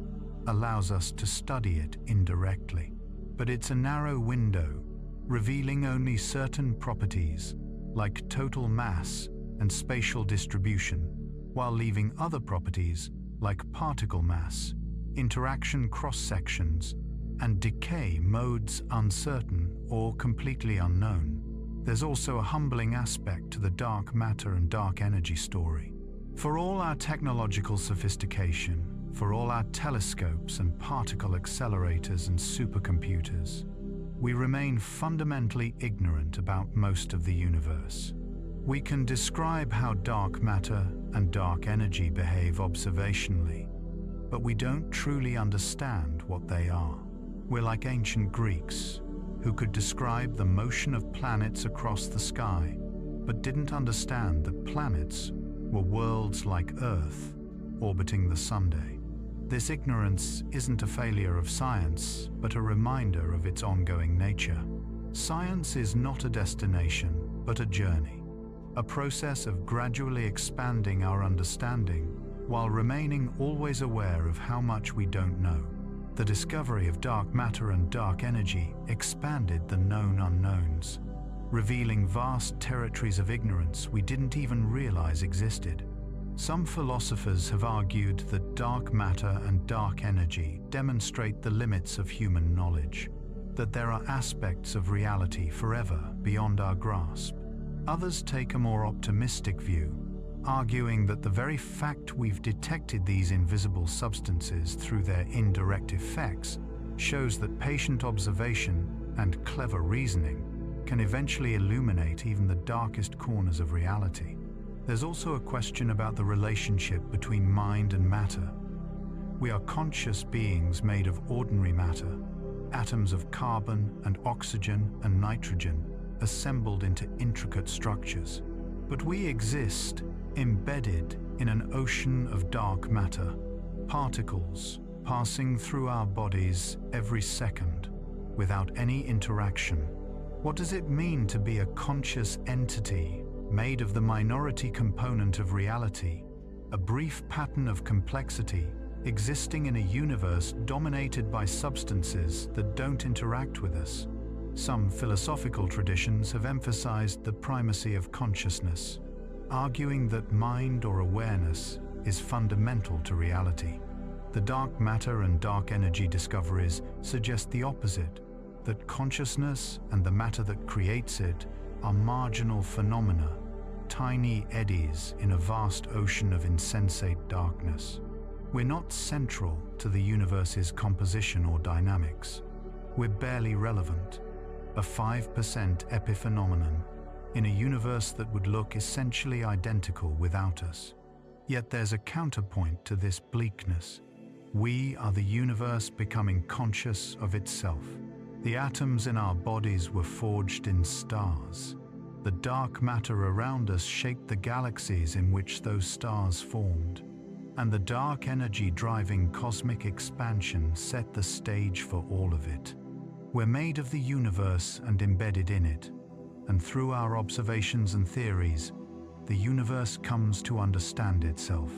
allows us to study it indirectly. But it's a narrow window, revealing only certain properties like total mass and spatial distribution, while leaving other properties like particle mass, interaction cross-sections, and decay modes uncertain or completely unknown. There's also a humbling aspect to the dark matter and dark energy story. For all our technological sophistication, for all our telescopes and particle accelerators and supercomputers, we remain fundamentally ignorant about most of the universe. We can describe how dark matter and dark energy behave observationally, but we don't truly understand what they are. We're like ancient Greeks, who could describe the motion of planets across the sky, but didn't understand that planets were worlds like Earth, orbiting the Sunday. This ignorance isn't a failure of science, but a reminder of its ongoing nature. Science is not a destination, but a journey, a process of gradually expanding our understanding while remaining always aware of how much we don't know. The discovery of dark matter and dark energy expanded the known unknowns, revealing vast territories of ignorance we didn't even realize existed. Some philosophers have argued that dark matter and dark energy demonstrate the limits of human knowledge, that there are aspects of reality forever beyond our grasp. Others take a more optimistic view, arguing that the very fact we've detected these invisible substances through their indirect effects shows that patient observation and clever reasoning can eventually illuminate even the darkest corners of reality. There's also a question about the relationship between mind and matter. We are conscious beings made of ordinary matter, atoms of carbon and oxygen and nitrogen assembled into intricate structures. But we exist embedded in an ocean of dark matter, particles passing through our bodies every second without any interaction. What does it mean to be a conscious entity made of the minority component of reality, a brief pattern of complexity existing in a universe dominated by substances that don't interact with us? Some philosophical traditions have emphasized the primacy of consciousness, arguing that mind or awareness is fundamental to reality. The dark matter and dark energy discoveries suggest the opposite, that consciousness and the matter that creates it are marginal phenomena, tiny eddies in a vast ocean of insensate darkness. We're not central to the universe's composition or dynamics. We're barely relevant, a 5% epiphenomenon in a universe that would look essentially identical without us. Yet there's a counterpoint to this bleakness. We are the universe becoming conscious of itself. The atoms in our bodies were forged in stars. The dark matter around us shaped the galaxies in which those stars formed. And the dark energy driving cosmic expansion set the stage for all of it. We're made of the universe and embedded in it. And through our observations and theories, the universe comes to understand itself.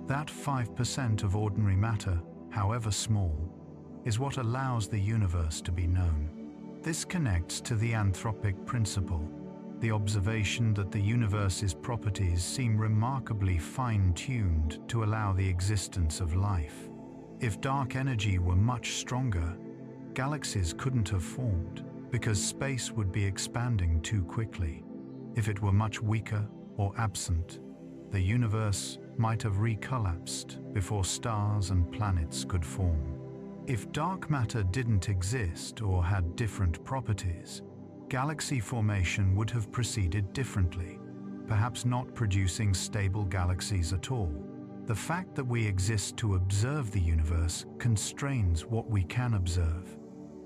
That 5% of ordinary matter, however small, is what allows the universe to be known. This connects to the anthropic principle, the observation that the universe's properties seem remarkably fine-tuned to allow the existence of life. If dark energy were much stronger, galaxies couldn't have formed because space would be expanding too quickly. If it were much weaker or absent, the universe might have recollapsed before stars and planets could form. If dark matter didn't exist or had different properties, galaxy formation would have proceeded differently, perhaps not producing stable galaxies at all. The fact that we exist to observe the universe constrains what we can observe.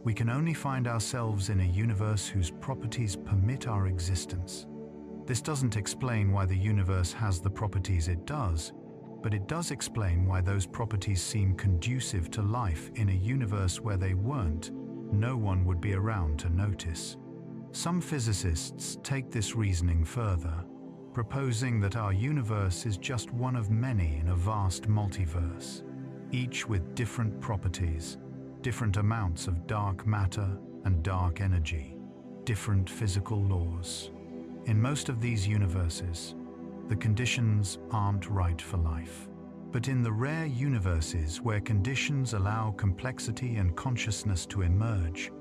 We can only find ourselves in a universe whose properties permit our existence. This doesn't explain why the universe has the properties it does, but it does explain why those properties seem conducive to life in a universe where they weren't. No one would be around to notice. Some physicists take this reasoning further, proposing that our universe is just one of many in a vast multiverse, each with different properties, different amounts of dark matter and dark energy, different physical laws. In most of these universes, the conditions aren't right for life. But in the rare universes where conditions allow complexity and consciousness to emerge,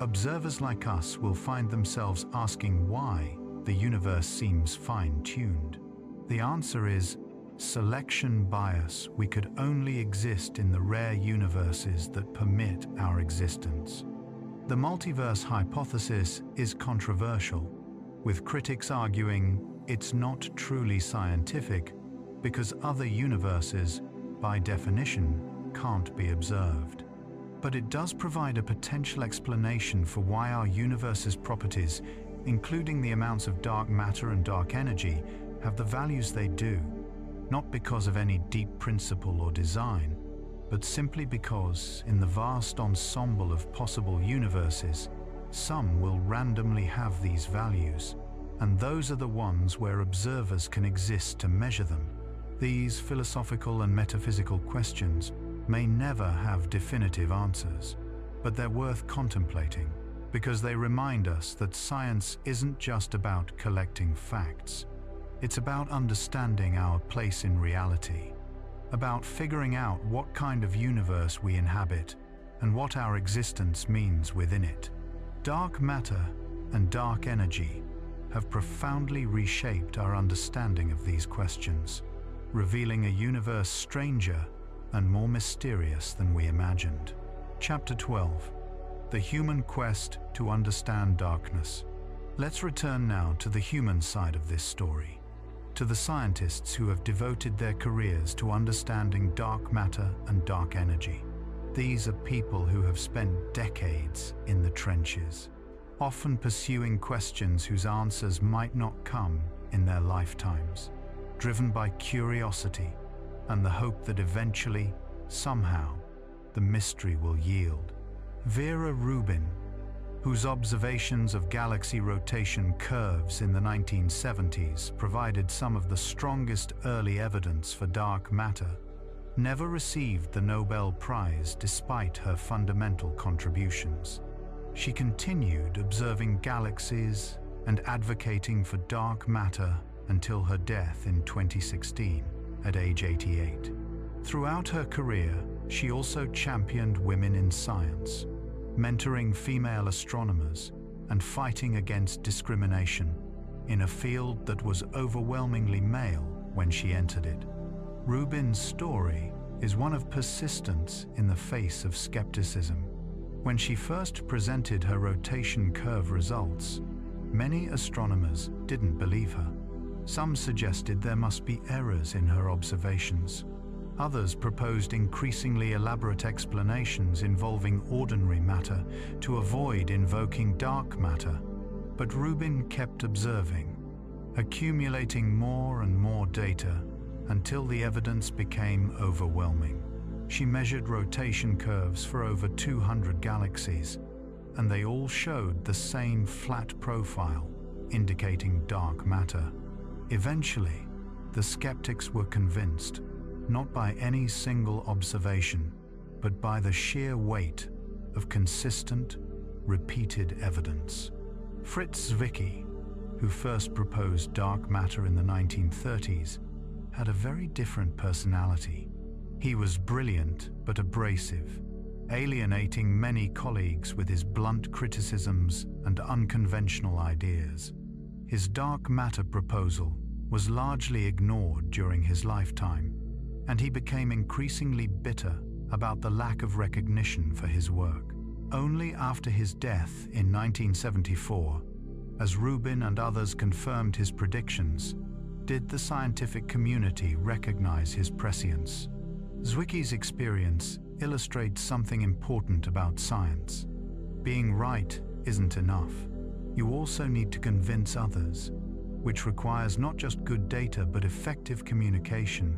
observers like us will find themselves asking why the universe seems fine-tuned. The answer is selection bias. We could only exist in the rare universes that permit our existence. The multiverse hypothesis is controversial, with critics arguing it's not truly scientific because other universes, by definition, can't be observed. But it does provide a potential explanation for why our universe's properties, including the amounts of dark matter and dark energy, have the values they do, not because of any deep principle or design, but simply because, in the vast ensemble of possible universes, some will randomly have these values, and those are the ones where observers can exist to measure them. These philosophical and metaphysical questions may never have definitive answers, but they're worth contemplating because they remind us that science isn't just about collecting facts. It's about understanding our place in reality, about figuring out what kind of universe we inhabit and what our existence means within it. Dark matter and dark energy have profoundly reshaped our understanding of these questions, revealing a universe stranger and more mysterious than we imagined. Chapter 12. The Human Quest to Understand Darkness. Let's return now to the human side of this story, to the scientists who have devoted their careers to understanding dark matter and dark energy. These are people who have spent decades in the trenches, often pursuing questions whose answers might not come in their lifetimes, driven by curiosity and the hope that eventually, somehow, the mystery will yield. Vera Rubin, whose observations of galaxy rotation curves in the 1970s provided some of the strongest early evidence for dark matter, never received the Nobel Prize despite her fundamental contributions. She continued observing galaxies and advocating for dark matter until her death in 2016, at age 88. Throughout her career, she also championed women in science, mentoring female astronomers and fighting against discrimination in a field that was overwhelmingly male when she entered it. Rubin's story is one of persistence in the face of skepticism. When she first presented her rotation curve results, many astronomers didn't believe her. Some suggested there must be errors in her observations. Others proposed increasingly elaborate explanations involving ordinary matter to avoid invoking dark matter. But Rubin kept observing, accumulating more and more data until the evidence became overwhelming. She measured rotation curves for over 200 galaxies, and they all showed the same flat profile, indicating dark matter. Eventually, the skeptics were convinced, not by any single observation, but by the sheer weight of consistent, repeated evidence. Fritz Zwicky, who first proposed dark matter in the 1930s, had a very different personality. He was brilliant but abrasive, alienating many colleagues with his blunt criticisms and unconventional ideas. His dark matter proposal was largely ignored during his lifetime, and he became increasingly bitter about the lack of recognition for his work. Only after his death in 1974, as Rubin and others confirmed his predictions, did the scientific community recognize his prescience. Zwicky's experience illustrates something important about science. Being right isn't enough. You also need to convince others, which requires not just good data but effective communication,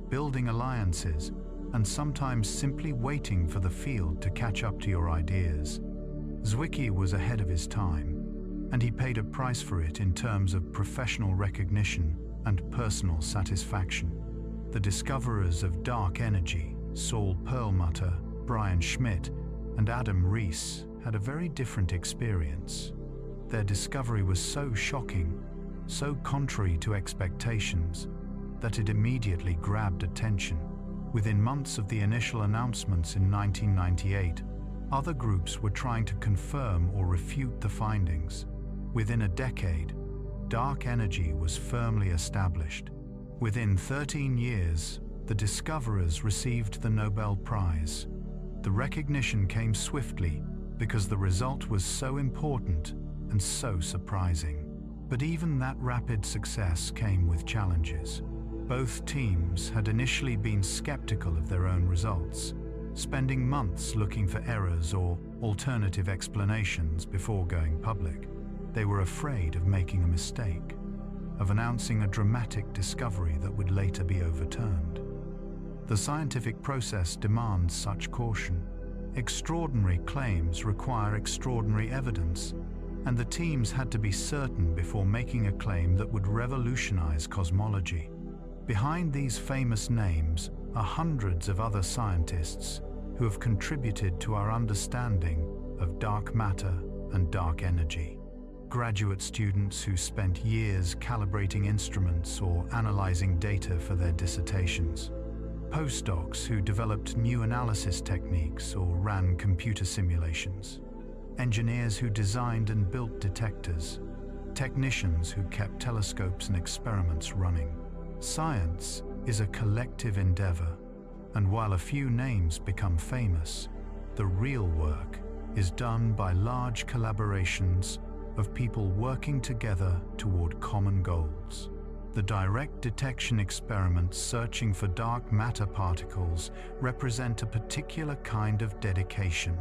building alliances, and sometimes simply waiting for the field to catch up to your ideas. Zwicky was ahead of his time, and he paid a price for it in terms of professional recognition and personal satisfaction. The discoverers of dark energy, Saul Perlmutter, Brian Schmidt, and Adam Rees, had a very different experience. Their discovery was so shocking, so contrary to expectations, that it immediately grabbed attention. Within months of the initial announcements in 1998, other groups were trying to confirm or refute the findings. Within a decade, dark energy was firmly established. Within 13 years, the discoverers received the Nobel Prize. The recognition came swiftly because the result was so important and so surprising. But even that rapid success came with challenges. Both teams had initially been skeptical of their own results, spending months looking for errors or alternative explanations before going public. They were afraid of making a mistake, of announcing a dramatic discovery that would later be overturned. The scientific process demands such caution. Extraordinary claims require extraordinary evidence, and the teams had to be certain before making a claim that would revolutionize cosmology. Behind these famous names are hundreds of other scientists who have contributed to our understanding of dark matter and dark energy. Graduate students who spent years calibrating instruments or analyzing data for their dissertations. Postdocs who developed new analysis techniques or ran computer simulations. Engineers who designed and built detectors. Technicians who kept telescopes and experiments running. Science is a collective endeavor, and while a few names become famous, the real work is done by large collaborations of people working together toward common goals. The direct detection experiments searching for dark matter particles represent a particular kind of dedication.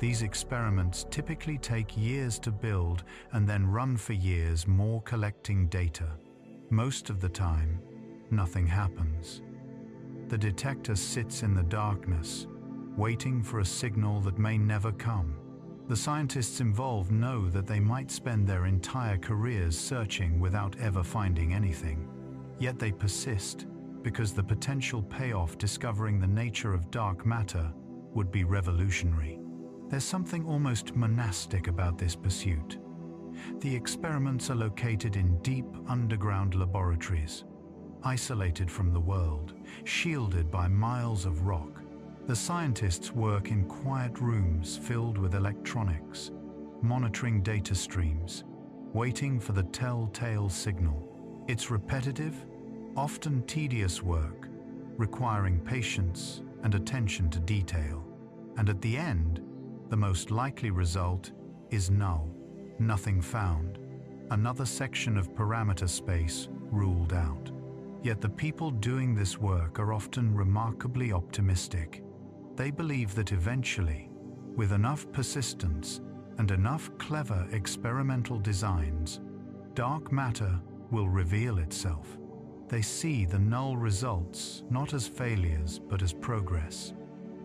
These experiments typically take years to build and then run for years more collecting data. Most of the time, nothing happens. The detector sits in the darkness, waiting for a signal that may never come. The scientists involved know that they might spend their entire careers searching without ever finding anything. Yet they persist because the potential payoff discovering the nature of dark matter would be revolutionary. There's something almost monastic about this pursuit. The experiments are located in deep underground laboratories, isolated from the world, shielded by miles of rock. The scientists work in quiet rooms filled with electronics, monitoring data streams, waiting for the telltale signal. It's repetitive, often tedious work, requiring patience and attention to detail. And at the end, the most likely result is null, nothing found, another section of parameter space ruled out. Yet the people doing this work are often remarkably optimistic. They believe that eventually, with enough persistence and enough clever experimental designs, dark matter will reveal itself. They see the null results not as failures but as progress,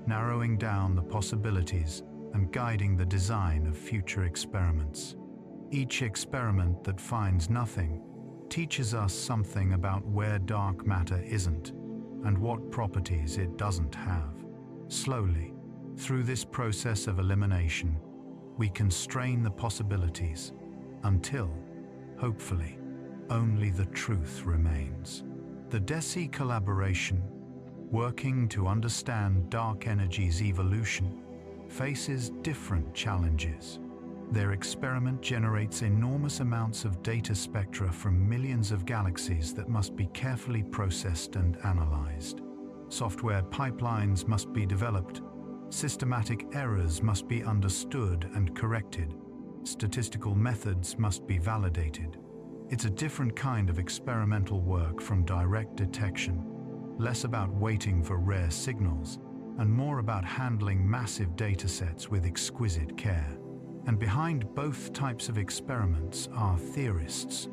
narrowing down the possibilities and guiding the design of future experiments. Each experiment that finds nothing teaches us something about where dark matter isn't and what properties it doesn't have. Slowly, through this process of elimination, we constrain the possibilities until, hopefully, only the truth remains. The DESI collaboration, working to understand dark energy's evolution, faces different challenges. Their experiment generates enormous amounts of data spectra from millions of galaxies that must be carefully processed and analyzed. Software pipelines must be developed, systematic errors must be understood and corrected, statistical methods must be validated. It's a different kind of experimental work from direct detection, less about waiting for rare signals and more about handling massive datasets with exquisite care. And behind both types of experiments are theorists,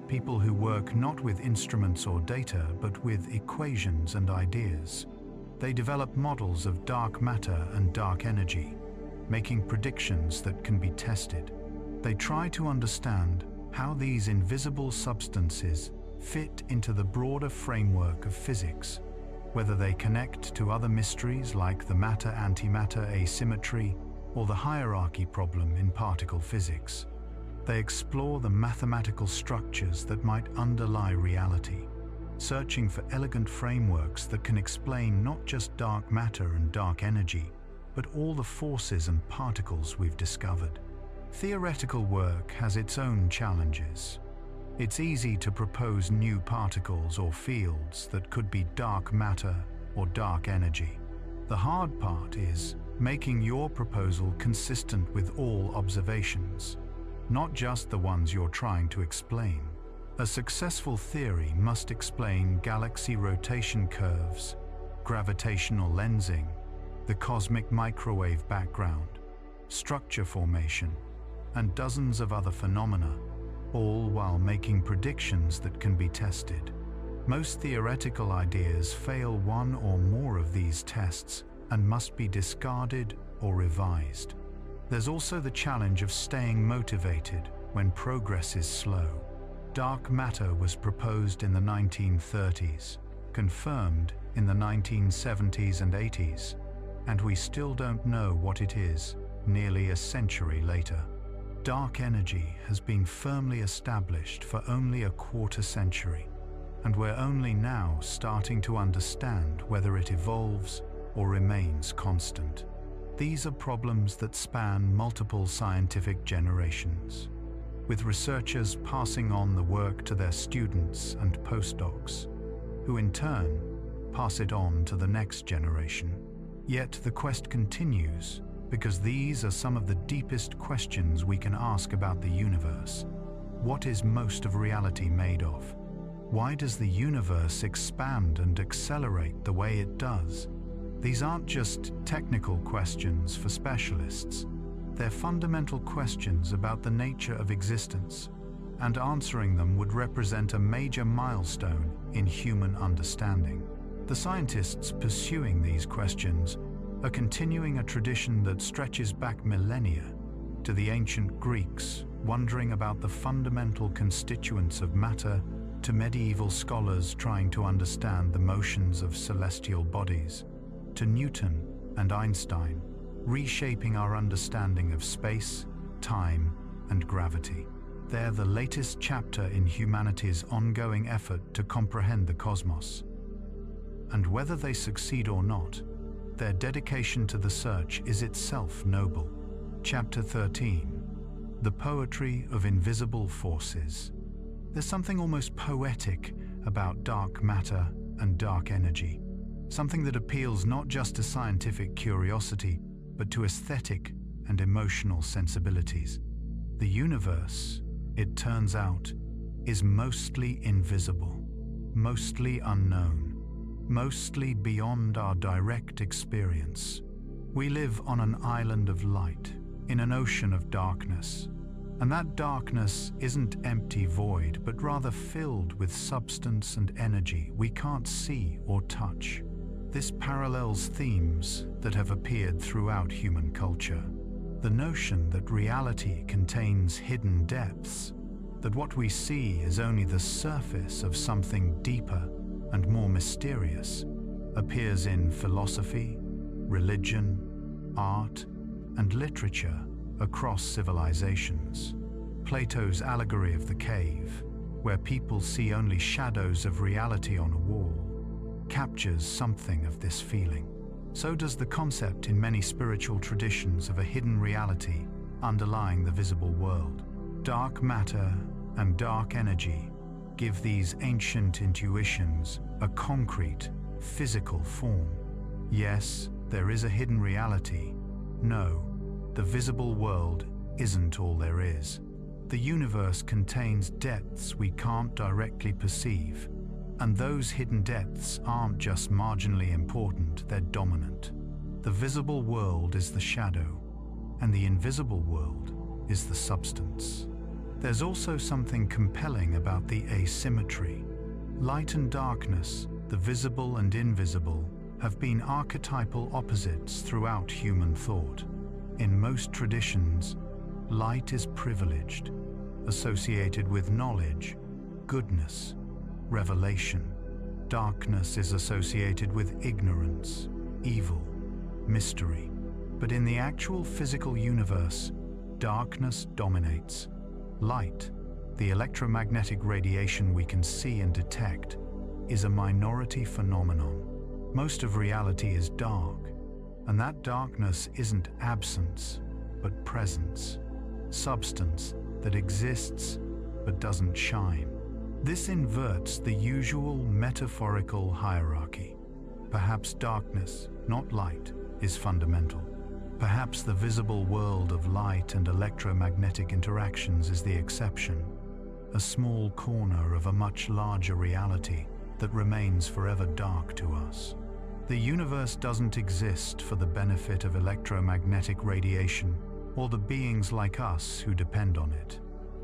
people who work not with instruments or data, but with equations and ideas. They develop models of dark matter and dark energy, making predictions that can be tested. They try to understand how these invisible substances fit into the broader framework of physics, whether they connect to other mysteries like the matter-antimatter asymmetry or the hierarchy problem in particle physics. They explore the mathematical structures that might underlie reality, searching for elegant frameworks that can explain not just dark matter and dark energy, but all the forces and particles we've discovered. Theoretical work has its own challenges. It's easy to propose new particles or fields that could be dark matter or dark energy. The hard part is making your proposal consistent with all observations, not just the ones you're trying to explain. A successful theory must explain galaxy rotation curves, gravitational lensing, the cosmic microwave background, structure formation, and dozens of other phenomena, all while making predictions that can be tested. Most theoretical ideas fail one or more of these tests and must be discarded or revised. There's also the challenge of staying motivated when progress is slow. Dark matter was proposed in the 1930s, confirmed in the 1970s and 80s, and we still don't know what it is nearly a century later. Dark energy has been firmly established for only a quarter century, and we're only now starting to understand whether it evolves or remains constant. These are problems that span multiple scientific generations, with researchers passing on the work to their students and postdocs, who in turn pass it on to the next generation. Yet the quest continues, because these are some of the deepest questions we can ask about the universe. What is most of reality made of? Why does the universe expand and accelerate the way it does? These aren't just technical questions for specialists. They're fundamental questions about the nature of existence, and answering them would represent a major milestone in human understanding. The scientists pursuing these questions are continuing a tradition that stretches back millennia, to the ancient Greeks wondering about the fundamental constituents of matter, to medieval scholars trying to understand the motions of celestial bodies, to Newton and Einstein reshaping our understanding of space, time, and gravity. They're the latest chapter in humanity's ongoing effort to comprehend the cosmos. And whether they succeed or not, their dedication to the search is itself noble. Chapter 13. The Poetry of Invisible Forces. There's something almost poetic about dark matter and dark energy, something that appeals not just to scientific curiosity, but to aesthetic and emotional sensibilities. The universe, it turns out, is mostly invisible, mostly unknown, mostly beyond our direct experience. We live on an island of light, in an ocean of darkness, and that darkness isn't empty void, but rather filled with substance and energy we can't see or touch. This parallels themes that have appeared throughout human culture. The notion that reality contains hidden depths, that what we see is only the surface of something deeper and more mysterious, appears in philosophy, religion, art, and literature across civilizations. Plato's allegory of the cave, where people see only shadows of reality on a wall, captures something of this feeling. So does the concept in many spiritual traditions of a hidden reality underlying the visible world. Dark matter and dark energy give these ancient intuitions a concrete, physical form. Yes, there is a hidden reality. No, the visible world isn't all there is. The universe contains depths we can't directly perceive, and those hidden depths aren't just marginally important, they're dominant. The visible world is the shadow, and the invisible world is the substance. There's also something compelling about the asymmetry. Light and darkness, the visible and invisible, have been archetypal opposites throughout human thought. In most traditions, light is privileged, associated with knowledge, goodness, revelation. Darkness is associated with ignorance, evil, mystery. But in the actual physical universe, darkness dominates. Light, the electromagnetic radiation we can see and detect, is a minority phenomenon. Most of reality is dark, and that darkness isn't absence, but presence, substance that exists but doesn't shine. This inverts the usual metaphorical hierarchy. Perhaps darkness, not light, is fundamental. Perhaps the visible world of light and electromagnetic interactions is the exception, a small corner of a much larger reality that remains forever dark to us. The universe doesn't exist for the benefit of electromagnetic radiation or the beings like us who depend on it.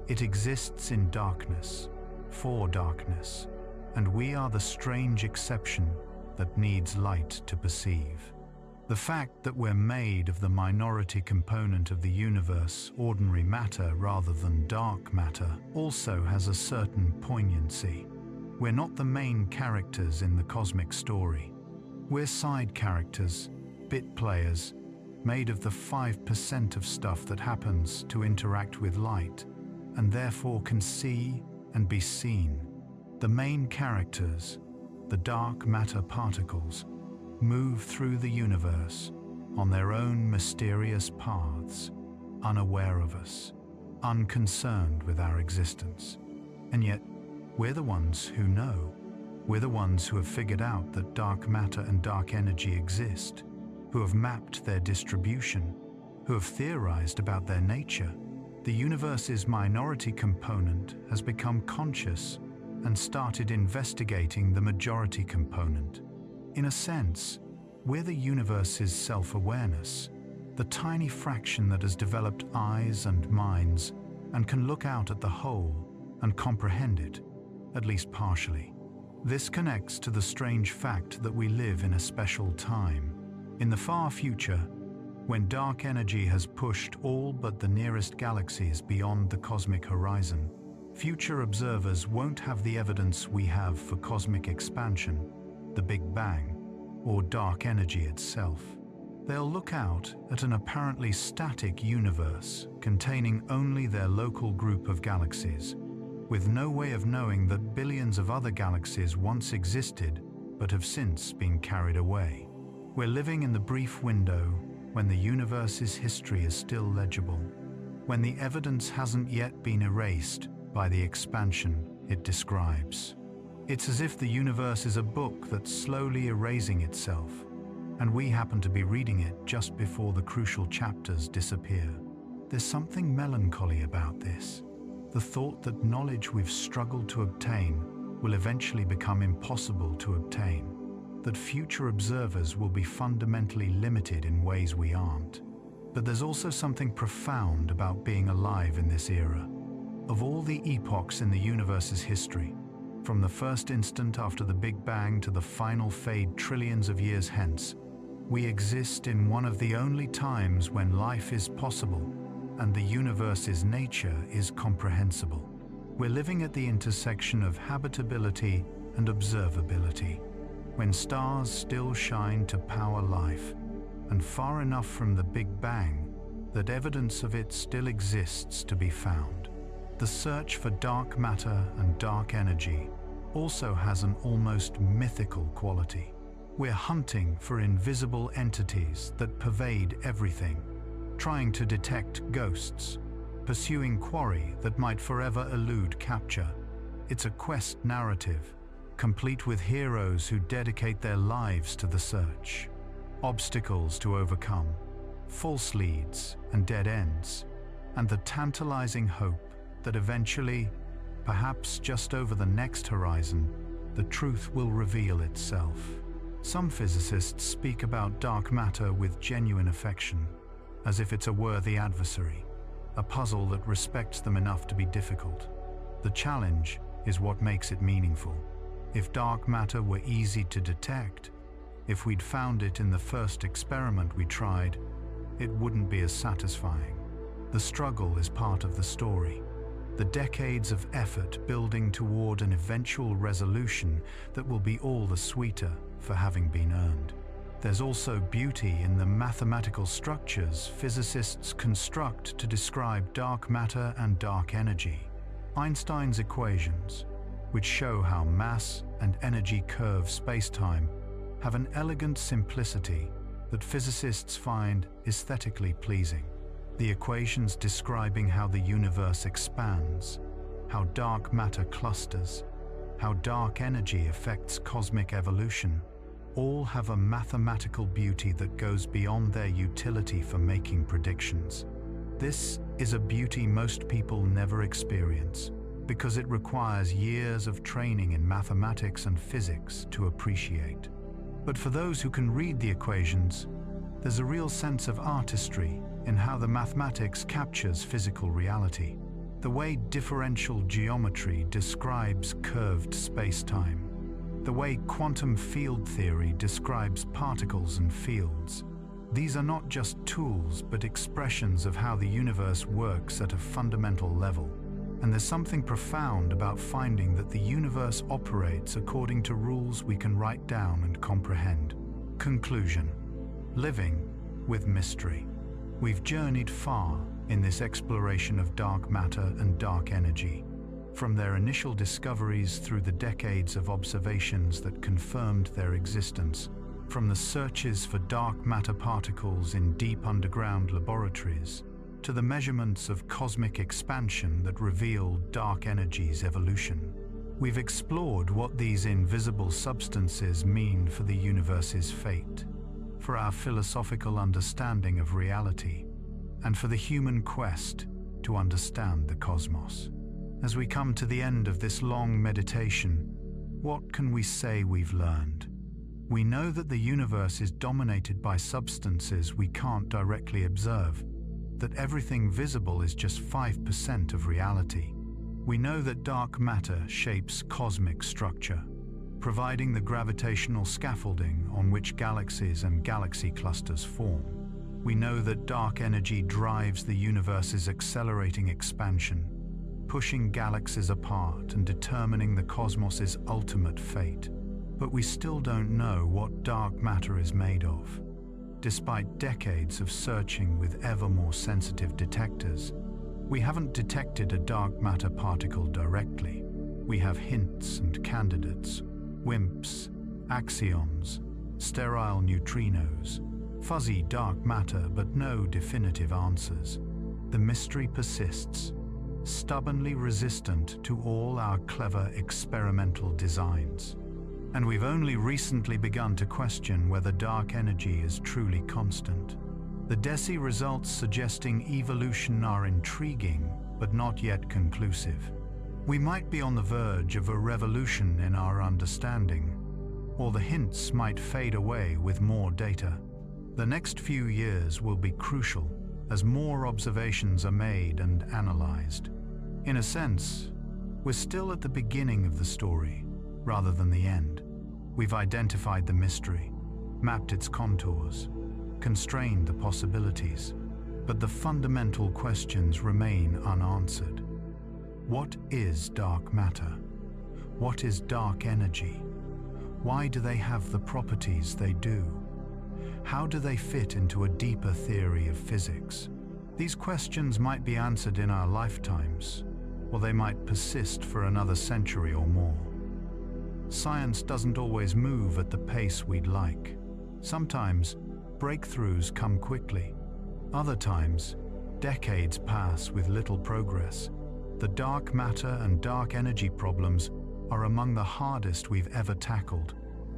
It exists in darkness, for darkness, and we are the strange exception that needs light to perceive. The fact that we're made of the minority component of the universe, ordinary matter rather than dark matter, also has a certain poignancy. We're not the main characters in the cosmic story. We're side characters, bit players, made of the 5% of stuff that happens to interact with light, and therefore can see and be seen. The main characters, the dark matter particles, move through the universe on their own mysterious paths, unaware of us, unconcerned with our existence. And yet, we're the ones who know. We're the ones who have figured out that dark matter and dark energy exist, who have mapped their distribution, who have theorized about their nature. The universe's minority component has become conscious and started investigating the majority component. In a sense, we're the universe's self-awareness, the tiny fraction that has developed eyes and minds and can look out at the whole and comprehend it, at least partially. This connects to the strange fact that we live in a special time. In the far future, when dark energy has pushed all but the nearest galaxies beyond the cosmic horizon, future observers won't have the evidence we have for cosmic expansion, the Big Bang, or dark energy itself. They'll look out at an apparently static universe containing only their local group of galaxies, with no way of knowing that billions of other galaxies once existed but have since been carried away. We're living in the brief window when the universe's history is still legible, when the evidence hasn't yet been erased by the expansion it describes. It's as if the universe is a book that's slowly erasing itself, and we happen to be reading it just before the crucial chapters disappear. There's something melancholy about this, the thought that knowledge we've struggled to obtain will eventually become impossible to obtain, that future observers will be fundamentally limited in ways we aren't. But there's also something profound about being alive in this era. Of all the epochs in the universe's history, from the first instant after the Big Bang to the final fade trillions of years hence, we exist in one of the only times when life is possible and the universe's nature is comprehensible. We're living at the intersection of habitability and observability, when stars still shine to power life, and far enough from the Big Bang that evidence of it still exists to be found. the search for dark matter and dark energy also has an almost mythical quality. We're hunting for invisible entities that pervade everything, trying to detect ghosts, pursuing quarry that might forever elude capture. It's a quest narrative, complete with heroes who dedicate their lives to the search, obstacles to overcome, false leads and dead ends, and the tantalizing hope that eventually, perhaps just over the next horizon, the truth will reveal itself. Some physicists speak about dark matter with genuine affection, as if it's a worthy adversary, a puzzle that respects them enough to be difficult. The challenge is what makes it meaningful. If dark matter were easy to detect, if we'd found it in the first experiment we tried, it wouldn't be as satisfying. The struggle is part of the story. The decades of effort building toward an eventual resolution that will be all the sweeter for having been earned. There's also beauty in the mathematical structures physicists construct to describe dark matter and dark energy. Einstein's equations, which show how mass and energy curve spacetime, have an elegant simplicity that physicists find aesthetically pleasing. The equations describing how the universe expands, how dark matter clusters, how dark energy affects cosmic evolution, all have a mathematical beauty that goes beyond their utility for making predictions. This is a beauty most people never experience, because it requires years of training in mathematics and physics to appreciate. But for those who can read the equations, there's a real sense of artistry in how the mathematics captures physical reality. The way differential geometry describes curved space-time, the way quantum field theory describes particles and fields. These are not just tools, but expressions of how the universe works at a fundamental level. And there's something profound about finding that the universe operates according to rules we can write down and comprehend. Conclusion: living with mystery. We've journeyed far in this exploration of dark matter and dark energy, from their initial discoveries through the decades of observations that confirmed their existence, from the searches for dark matter particles in deep underground laboratories, to the measurements of cosmic expansion that revealed dark energy's evolution. We've explored what these invisible substances mean for the universe's fate, for our philosophical understanding of reality, and for the human quest to understand the cosmos. As we come to the end of this long meditation, what can we say we've learned? We know that the universe is dominated by substances we can't directly observe, that everything visible is just 5% of reality. We know that dark matter shapes cosmic structure, providing the gravitational scaffolding on which galaxies and galaxy clusters form. We know that dark energy drives the universe's accelerating expansion, pushing galaxies apart and determining the cosmos's ultimate fate. But we still don't know what dark matter is made of. Despite decades of searching with ever more sensitive detectors, we haven't detected a dark matter particle directly. We have hints and candidates, WIMPs, axions, sterile neutrinos, fuzzy dark matter, but no definitive answers. The mystery persists, stubbornly resistant to all our clever experimental designs. And we've only recently begun to question whether dark energy is truly constant. The DESI results suggesting evolution are intriguing, but not yet conclusive. We might be on the verge of a revolution in our understanding, or the hints might fade away with more data. The next few years will be crucial as more observations are made and analyzed. In a sense, we're still at the beginning of the story, rather than the end. We've identified the mystery, mapped its contours, constrained the possibilities, but the fundamental questions remain unanswered. What is dark matter? What is dark energy? Why do they have the properties they do? How do they fit into a deeper theory of physics? These questions might be answered in our lifetimes, or they might persist for another century or more. Science doesn't always move at the pace we'd like. Sometimes, breakthroughs come quickly. Other times, decades pass with little progress. The dark matter and dark energy problems are among the hardest we've ever tackled,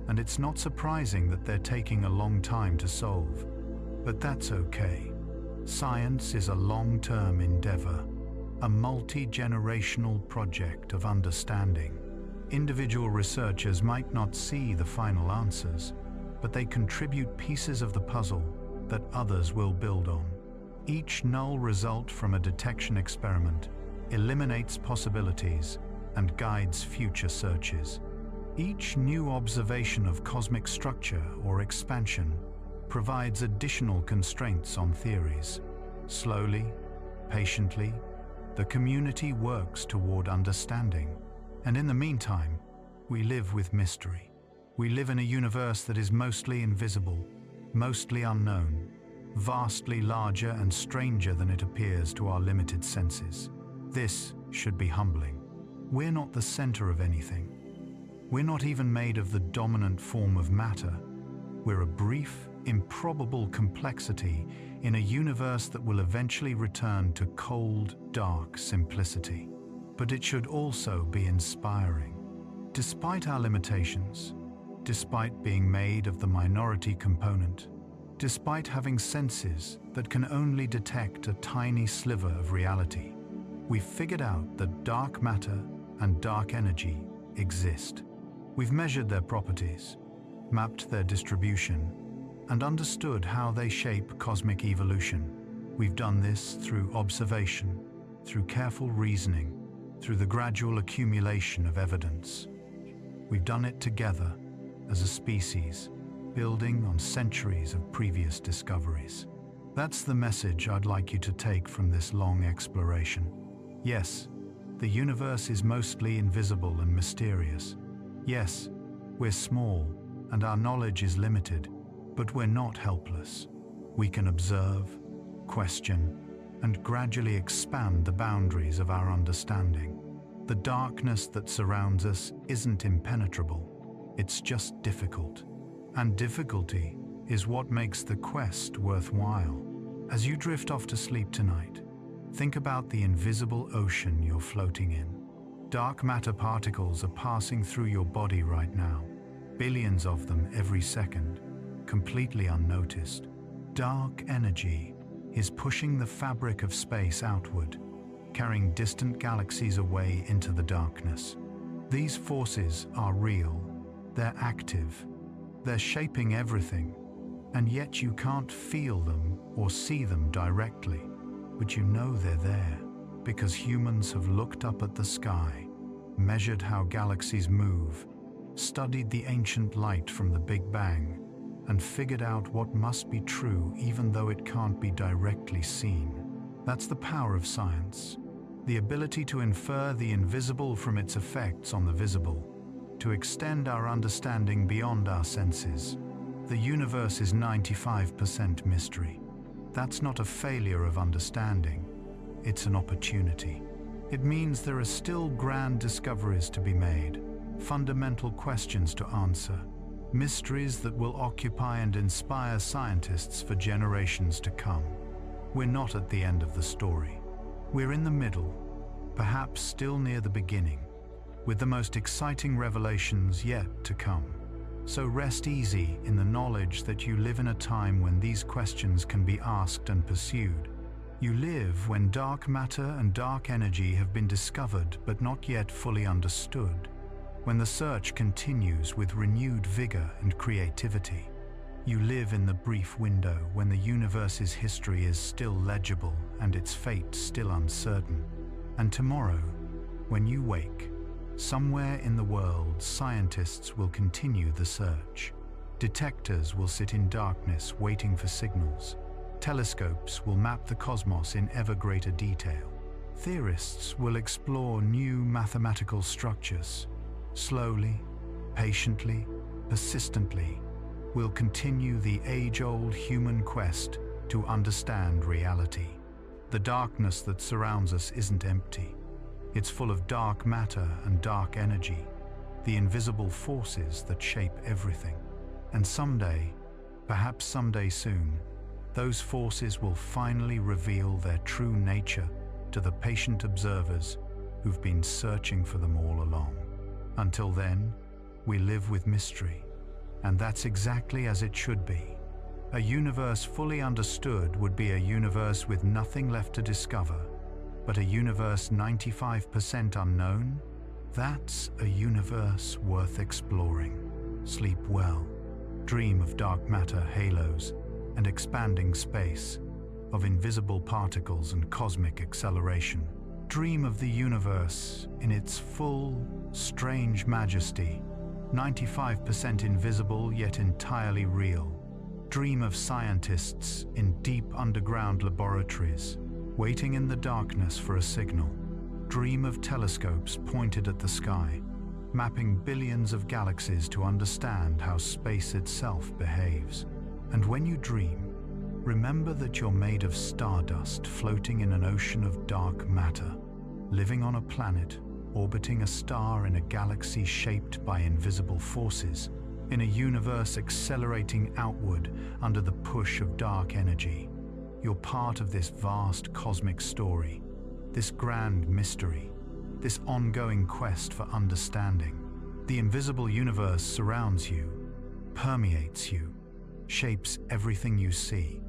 and it's not surprising that they're taking a long time to solve. But that's okay. Science is a long-term endeavor, a multi-generational project of understanding. Individual researchers might not see the final answers, but they contribute pieces of the puzzle that others will build on. Each null result from a detection experiment eliminates possibilities and guides future searches. Each new observation of cosmic structure or expansion provides additional constraints on theories. Slowly, patiently, the community works toward understanding. And in the meantime, we live with mystery. We live in a universe that is mostly invisible, mostly unknown, vastly larger and stranger than it appears to our limited senses. This should be humbling. We're not the center of anything. We're not even made of the dominant form of matter. We're a brief, improbable complexity in a universe that will eventually return to cold, dark simplicity. But it should also be inspiring. Despite our limitations, despite being made of the minority component, despite having senses that can only detect a tiny sliver of reality, we've figured out that dark matter and dark energy exist. We've measured their properties, mapped their distribution, and understood how they shape cosmic evolution. We've done this through observation, through careful reasoning, through the gradual accumulation of evidence. We've done it together as a species, building on centuries of previous discoveries. That's the message I'd like you to take from this long exploration. Yes, the universe is mostly invisible and mysterious. Yes, we're small and our knowledge is limited, but we're not helpless. We can observe, question, and gradually expand the boundaries of our understanding. The darkness that surrounds us isn't impenetrable, it's just difficult. And difficulty is what makes the quest worthwhile. As you drift off to sleep tonight, think about the invisible ocean you're floating in. Dark matter particles are passing through your body right now, billions of them every second, completely unnoticed. Dark energy is pushing the fabric of space outward, carrying distant galaxies away into the darkness. These forces are real, they're active, they're shaping everything, and yet you can't feel them or see them directly, but you know they're there, because humans have looked up at the sky, measured how galaxies move, studied the ancient light from the Big Bang, and figured out what must be true even though it can't be directly seen. That's the power of science, the ability to infer the invisible from its effects on the visible, to extend our understanding beyond our senses. The universe is 95% mystery. That's not a failure of understanding, it's an opportunity. It means there are still grand discoveries to be made, fundamental questions to answer, mysteries that will occupy and inspire scientists for generations to come. We're not at the end of the story. We're in the middle, perhaps still near the beginning, with the most exciting revelations yet to come. So rest easy in the knowledge that you live in a time when these questions can be asked and pursued. You live when dark matter and dark energy have been discovered but not yet fully understood, when the search continues with renewed vigor and creativity. You live in the brief window when the universe's history is still legible and its fate still uncertain. And tomorrow, when you wake, somewhere in the world, scientists will continue the search. Detectors will sit in darkness waiting for signals. Telescopes will map the cosmos in ever greater detail. Theorists will explore new mathematical structures. Slowly, patiently, persistently, we'll continue the age-old human quest to understand reality. The darkness that surrounds us isn't empty. It's full of dark matter and dark energy, the invisible forces that shape everything. And someday, perhaps someday soon, those forces will finally reveal their true nature to the patient observers who've been searching for them all along. Until then, we live with mystery, and that's exactly as it should be. A universe fully understood would be a universe with nothing left to discover, but a universe 95% unknown, that's a universe worth exploring. Sleep well. Dream of dark matter halos and expanding space, of invisible particles and cosmic acceleration. Dream of the universe in its full, strange majesty, 95% invisible yet entirely real. Dream of scientists in deep underground laboratories, waiting in the darkness for a signal. Dream of telescopes pointed at the sky, mapping billions of galaxies to understand how space itself behaves. And when you dream, remember that you're made of stardust floating in an ocean of dark matter, living on a planet, orbiting a star in a galaxy shaped by invisible forces, in a universe accelerating outward under the push of dark energy. You're part of this vast cosmic story, this grand mystery, this ongoing quest for understanding. The invisible universe surrounds you, permeates you, shapes everything you see.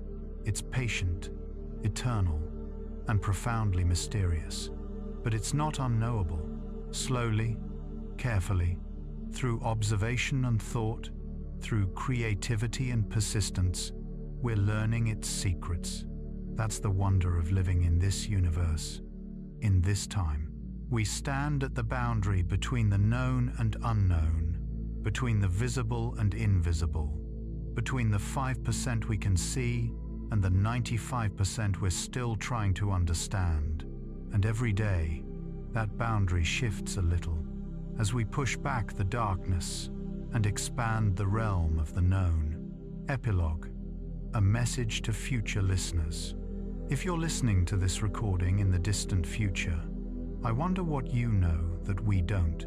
It's patient, eternal, and profoundly mysterious. But it's not unknowable. Slowly, carefully, through observation and thought, through creativity and persistence, we're learning its secrets. That's the wonder of living in this universe, in this time. We stand at the boundary between the known and unknown, between the visible and invisible, between the 5% we can see and the 95% we're still trying to understand. And every day, that boundary shifts a little as we push back the darkness and expand the realm of the known. Epilogue, a message to future listeners. If you're listening to this recording in the distant future, I wonder what you know that we don't.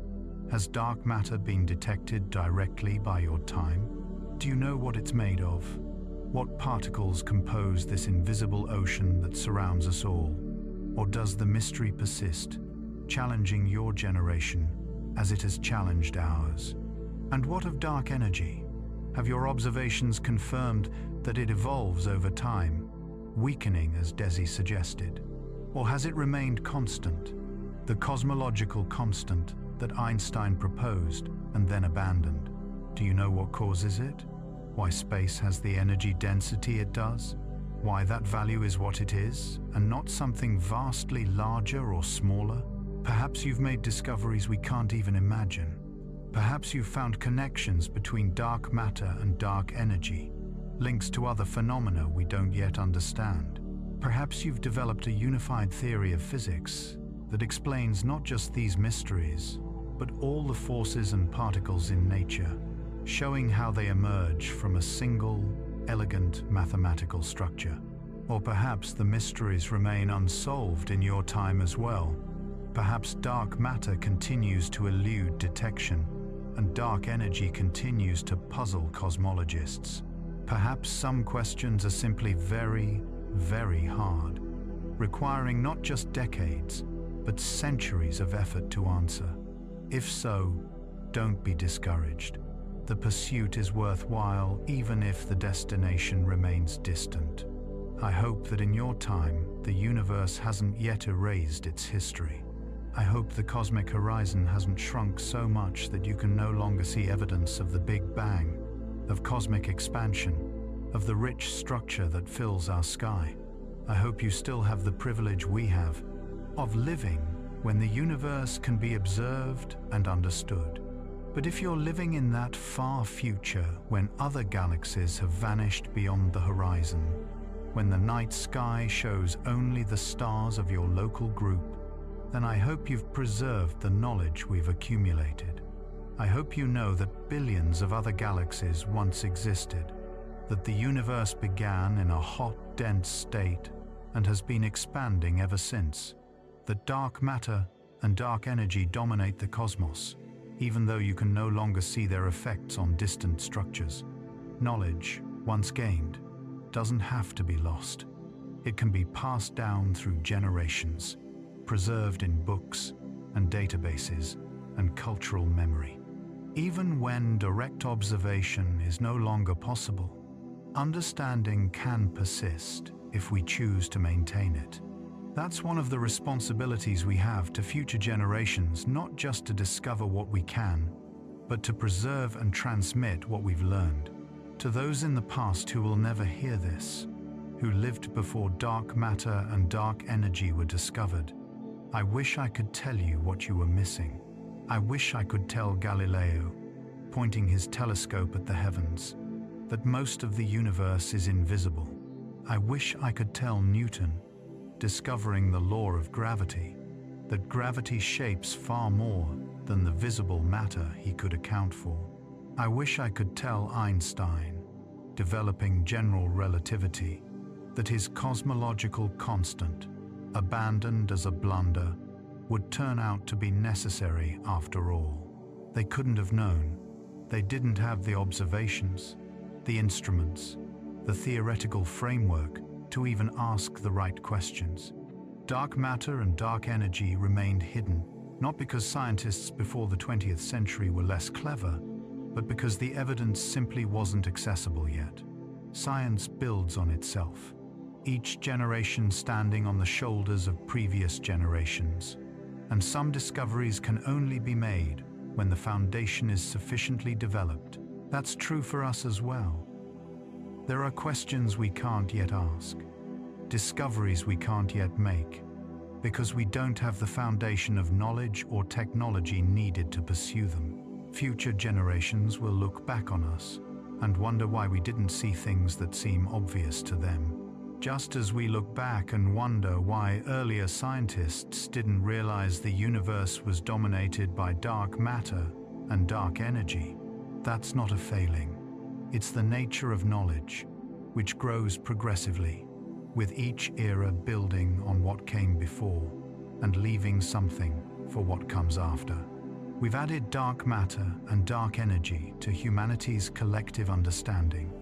Has dark matter been detected directly by your time? Do you know what it's made of? What particles compose this invisible ocean that surrounds us all? Or does the mystery persist, challenging your generation as it has challenged ours? And what of dark energy? Have your observations confirmed that it evolves over time, weakening as Desi suggested? Or has it remained constant, the cosmological constant that Einstein proposed and then abandoned? Do you know what causes it? Why space has the energy density it does? Why that value is what it is, and not something vastly larger or smaller? Perhaps you've made discoveries we can't even imagine. Perhaps you've found connections between dark matter and dark energy, links to other phenomena we don't yet understand. Perhaps you've developed a unified theory of physics that explains not just these mysteries, but all the forces and particles in nature, showing how they emerge from a single, elegant mathematical structure. Or perhaps the mysteries remain unsolved in your time as well. Perhaps dark matter continues to elude detection, and dark energy continues to puzzle cosmologists. Perhaps some questions are simply very, very hard, requiring not just decades, but centuries of effort to answer. If so, don't be discouraged. The pursuit is worthwhile even if the destination remains distant. I hope that in your time, the universe hasn't yet erased its history. I hope the cosmic horizon hasn't shrunk so much that you can no longer see evidence of the Big Bang, of cosmic expansion, of the rich structure that fills our sky. I hope you still have the privilege we have of living when the universe can be observed and understood. But if you're living in that far future when other galaxies have vanished beyond the horizon, when the night sky shows only the stars of your local group, then I hope you've preserved the knowledge we've accumulated. I hope you know that billions of other galaxies once existed, that the universe began in a hot, dense state and has been expanding ever since, that dark matter and dark energy dominate the cosmos, even though you can no longer see their effects on distant structures. Knowledge, once gained, doesn't have to be lost. It can be passed down through generations, preserved in books and databases and cultural memory. Even when direct observation is no longer possible, understanding can persist if we choose to maintain it. That's one of the responsibilities we have to future generations, not just to discover what we can, but to preserve and transmit what we've learned. To those in the past who will never hear this, who lived before dark matter and dark energy were discovered, I wish I could tell you what you were missing. I wish I could tell Galileo, pointing his telescope at the heavens, that most of the universe is invisible. I wish I could tell Newton, discovering the law of gravity, that gravity shapes far more than the visible matter he could account for. I wish I could tell Einstein, developing general relativity, that his cosmological constant, abandoned as a blunder, would turn out to be necessary after all. They couldn't have known. They didn't have the observations, the instruments, the theoretical framework to even ask the right questions. Dark matter and dark energy remained hidden, not because scientists before the 20th century were less clever, but because the evidence simply wasn't accessible yet. Science builds on itself, each generation standing on the shoulders of previous generations, and some discoveries can only be made when the foundation is sufficiently developed. That's true for us as well. There are questions we can't yet ask, discoveries we can't yet make, because we don't have the foundation of knowledge or technology needed to pursue them. Future generations will look back on us and wonder why we didn't see things that seem obvious to them, just as we look back and wonder why earlier scientists didn't realize the universe was dominated by dark matter and dark energy. That's not a failing. It's the nature of knowledge, which grows progressively, with each era building on what came before and leaving something for what comes after. We've added dark matter and dark energy to humanity's collective understanding.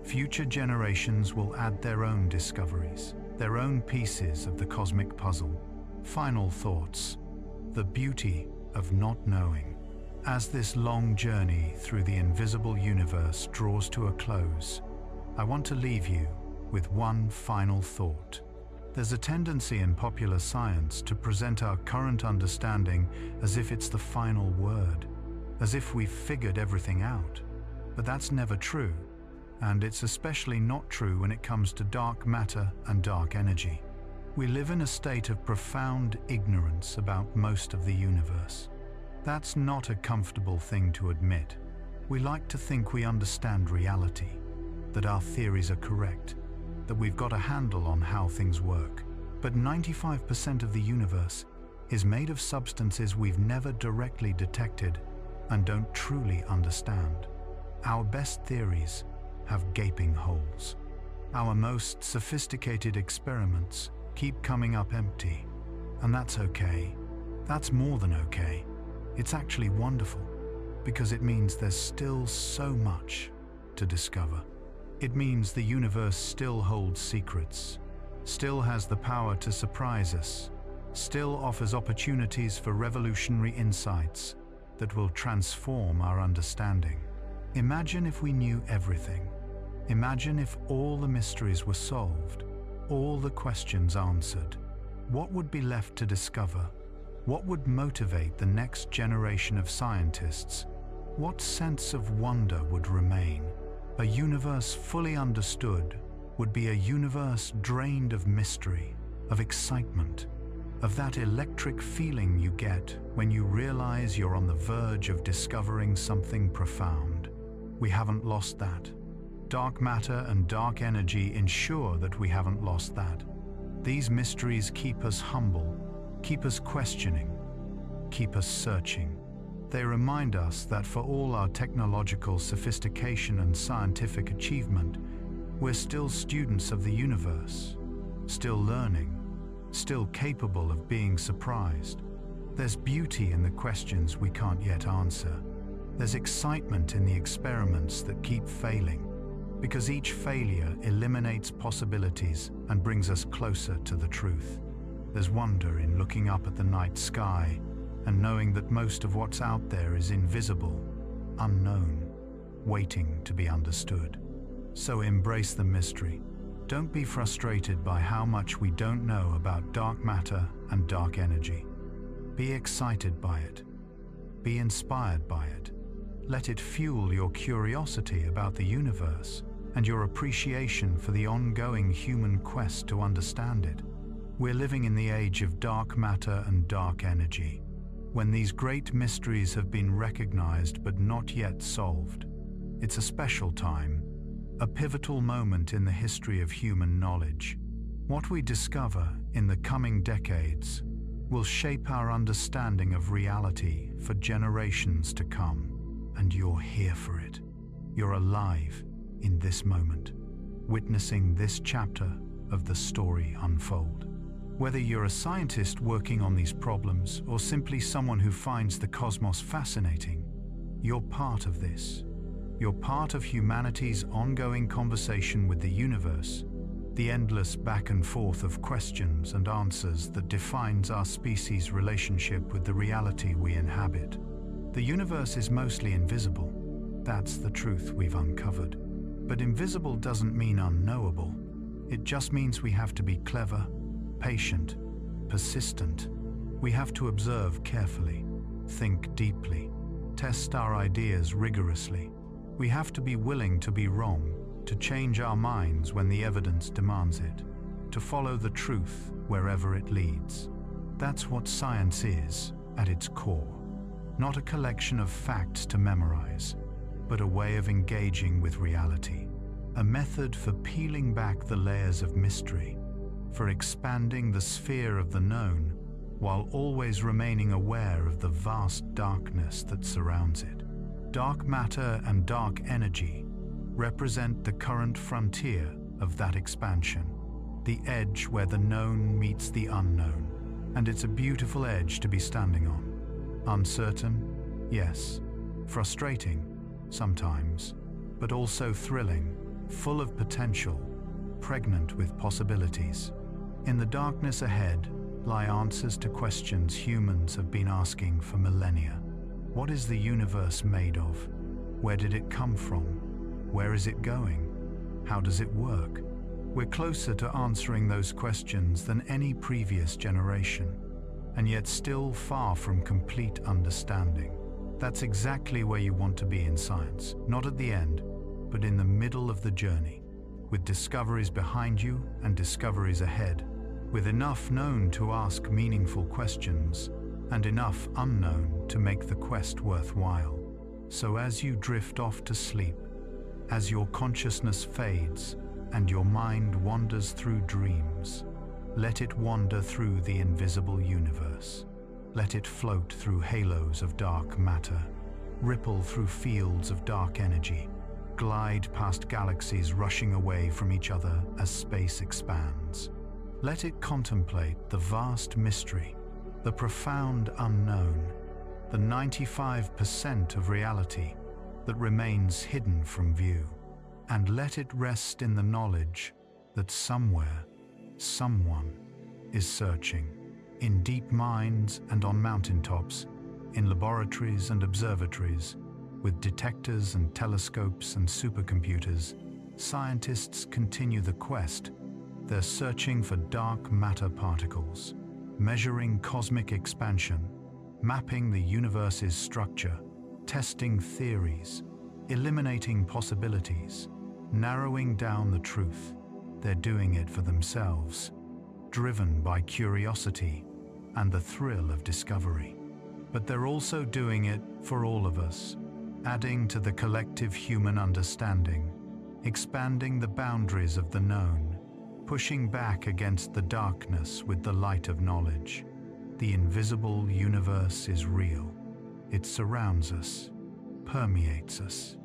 Future generations will add their own discoveries, their own pieces of the cosmic puzzle. Final thoughts: the beauty of not knowing. As this long journey through the invisible universe draws to a close, I want to leave you with one final thought. There's a tendency in popular science to present our current understanding as if it's the final word, as if we've figured everything out. But that's never true, and it's especially not true when it comes to dark matter and dark energy. We live in a state of profound ignorance about most of the universe. That's not a comfortable thing to admit. We like to think we understand reality, that our theories are correct, that we've got a handle on how things work. But 95% of the universe is made of substances we've never directly detected and don't truly understand. Our best theories have gaping holes. Our most sophisticated experiments keep coming up empty. And that's okay. That's more than okay. It's actually wonderful, because it means there's still so much to discover. It means the universe still holds secrets, still has the power to surprise us, still offers opportunities for revolutionary insights that will transform our understanding. Imagine if we knew everything. Imagine if all the mysteries were solved, all the questions answered. What would be left to discover? What would motivate the next generation of scientists? What sense of wonder would remain? A universe fully understood would be a universe drained of mystery, of excitement, of that electric feeling you get when you realize you're on the verge of discovering something profound. We haven't lost that. Dark matter and dark energy ensure that we haven't lost that. These mysteries keep us humble, keep us questioning, keep us searching. They remind us that for all our technological sophistication and scientific achievement, we're still students of the universe, still learning, still capable of being surprised. There's beauty in the questions we can't yet answer. There's excitement in the experiments that keep failing, because each failure eliminates possibilities and brings us closer to the truth. There's wonder in looking up at the night sky and knowing that most of what's out there is invisible, unknown, waiting to be understood. So embrace the mystery. Don't be frustrated by how much we don't know about dark matter and dark energy. Be excited by it. Be inspired by it. Let it fuel your curiosity about the universe and your appreciation for the ongoing human quest to understand it. We're living in the age of dark matter and dark energy, when these great mysteries have been recognized but not yet solved. It's a special time, a pivotal moment in the history of human knowledge. What we discover in the coming decades will shape our understanding of reality for generations to come, and you're here for it. You're alive in this moment, witnessing this chapter of the story unfold. Whether you're a scientist working on these problems or simply someone who finds the cosmos fascinating, you're part of this. You're part of humanity's ongoing conversation with the universe, the endless back and forth of questions and answers that defines our species' relationship with the reality we inhabit. The universe is mostly invisible. That's the truth we've uncovered. But invisible doesn't mean unknowable. It just means we have to be clever, patient, persistent. We have to observe carefully, think deeply, test our ideas rigorously. We have to be willing to be wrong, to change our minds when the evidence demands it, to follow the truth wherever it leads. That's what science is at its core. Not a collection of facts to memorize, but a way of engaging with reality. A method for peeling back the layers of mystery, for expanding the sphere of the known, while always remaining aware of the vast darkness that surrounds it. Dark matter and dark energy represent the current frontier of that expansion, the edge where the known meets the unknown, and it's a beautiful edge to be standing on. Uncertain, yes. Frustrating, sometimes, but also thrilling, full of potential, pregnant with possibilities. In the darkness ahead lie answers to questions humans have been asking for millennia. What is the universe made of? Where did it come from? Where is it going? How does it work? We're closer to answering those questions than any previous generation, and yet still far from complete understanding. That's exactly where you want to be in science, not at the end, but in the middle of the journey, with discoveries behind you and discoveries ahead, with enough known to ask meaningful questions and enough unknown to make the quest worthwhile. So as you drift off to sleep, as your consciousness fades and your mind wanders through dreams, let it wander through the invisible universe. Let it float through halos of dark matter, ripple through fields of dark energy, glide past galaxies rushing away from each other as space expands. Let it contemplate the vast mystery, the profound unknown, the 95% of reality that remains hidden from view. And let it rest in the knowledge that somewhere, someone is searching, in deep mines and on mountaintops, in laboratories and observatories, with detectors and telescopes and supercomputers. Scientists continue the quest. They're searching for dark matter particles, measuring cosmic expansion, mapping the universe's structure, testing theories, eliminating possibilities, narrowing down the truth. They're doing it for themselves, driven by curiosity and the thrill of discovery. But they're also doing it for all of us, adding to the collective human understanding, expanding the boundaries of the known, pushing back against the darkness with the light of knowledge. The invisible universe is real. It surrounds us, permeates us,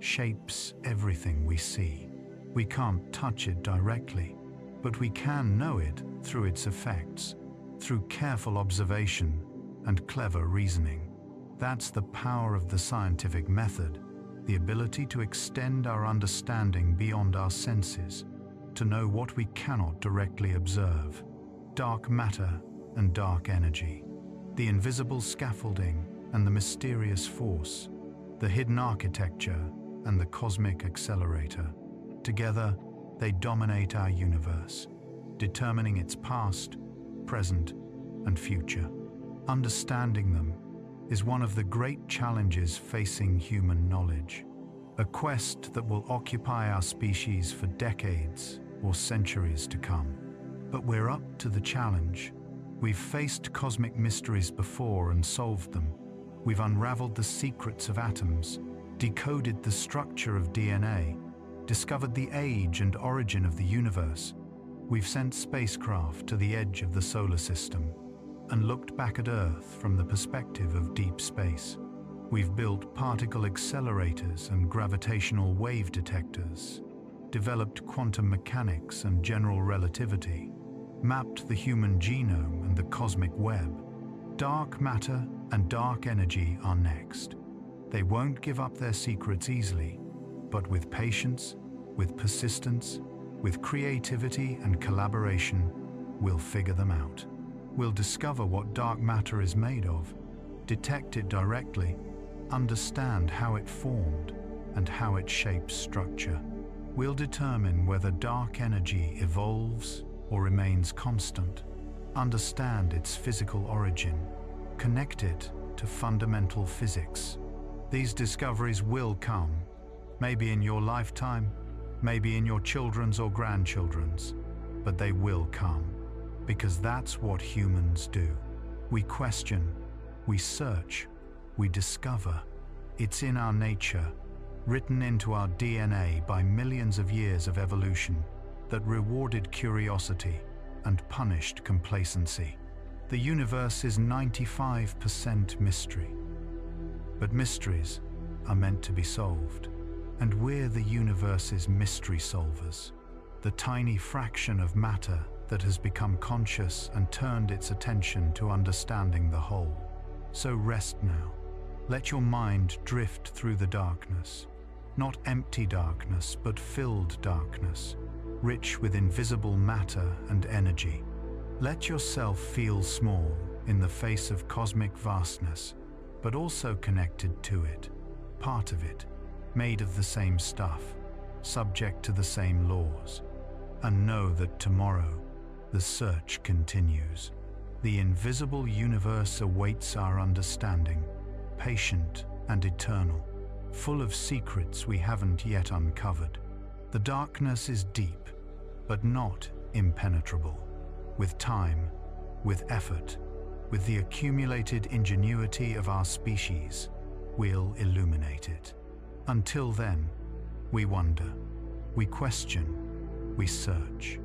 shapes everything we see. We can't touch it directly, but we can know it through its effects, through careful observation and clever reasoning. That's the power of the scientific method, the ability to extend our understanding beyond our senses, to know what we cannot directly observe. Dark matter and dark energy, the invisible scaffolding and the mysterious force, the hidden architecture and the cosmic accelerator. Together, they dominate our universe, determining its past, present, and future. Understanding them is one of the great challenges facing human knowledge, a quest that will occupy our species for decades or centuries to come. But we're up to the challenge. We've faced cosmic mysteries before and solved them. We've unraveled the secrets of atoms, decoded the structure of DNA, discovered the age and origin of the universe. We've sent spacecraft to the edge of the solar system and looked back at Earth from the perspective of deep space. We've built particle accelerators and gravitational wave detectors, developed quantum mechanics and general relativity, mapped the human genome and the cosmic web. Dark matter and dark energy are next. They won't give up their secrets easily, but with patience, with persistence, with creativity and collaboration, we'll figure them out. We'll discover what dark matter is made of, detect it directly, understand how it formed and how it shapes structure. We'll determine whether dark energy evolves or remains constant, understand its physical origin, connect it to fundamental physics. These discoveries will come, maybe in your lifetime, maybe in your children's or grandchildren's, but they will come, because that's what humans do. We question, we search, we discover. It's in our nature, written into our DNA by millions of years of evolution, that rewarded curiosity and punished complacency. The universe is 95% mystery, but mysteries are meant to be solved, and we're the universe's mystery solvers, the tiny fraction of matter that has become conscious and turned its attention to understanding the whole. So rest now. Let your mind drift through the darkness, not empty darkness, but filled darkness, rich with invisible matter and energy. Let yourself feel small in the face of cosmic vastness, but also connected to it, part of it, made of the same stuff, subject to the same laws. And know that tomorrow, the search continues. The invisible universe awaits our understanding, patient and eternal, full of secrets we haven't yet uncovered. The darkness is deep, but not impenetrable. With time, with effort, with the accumulated ingenuity of our species, we'll illuminate it. Until then, we wonder, we question, we search,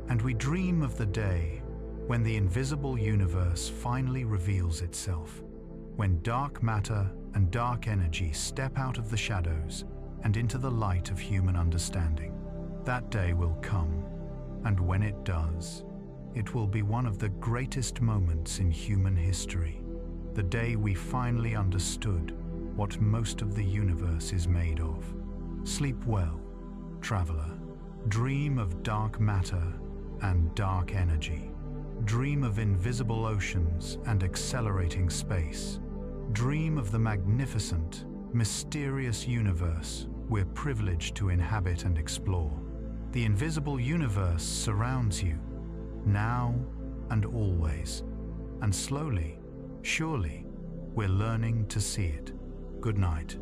and we dream of the day when the invisible universe finally reveals itself, when dark matter and dark energy step out of the shadows and into the light of human understanding. That day will come, and when it does, it will be one of the greatest moments in human history, the day we finally understood what most of the universe is made of. Sleep well, traveler. Dream of dark matter and dark energy. Dream of invisible oceans and accelerating space. Dream of the magnificent, mysterious universe we're privileged to inhabit and explore. The invisible universe surrounds you, now and always, and slowly, surely, we're learning to see it. Good night.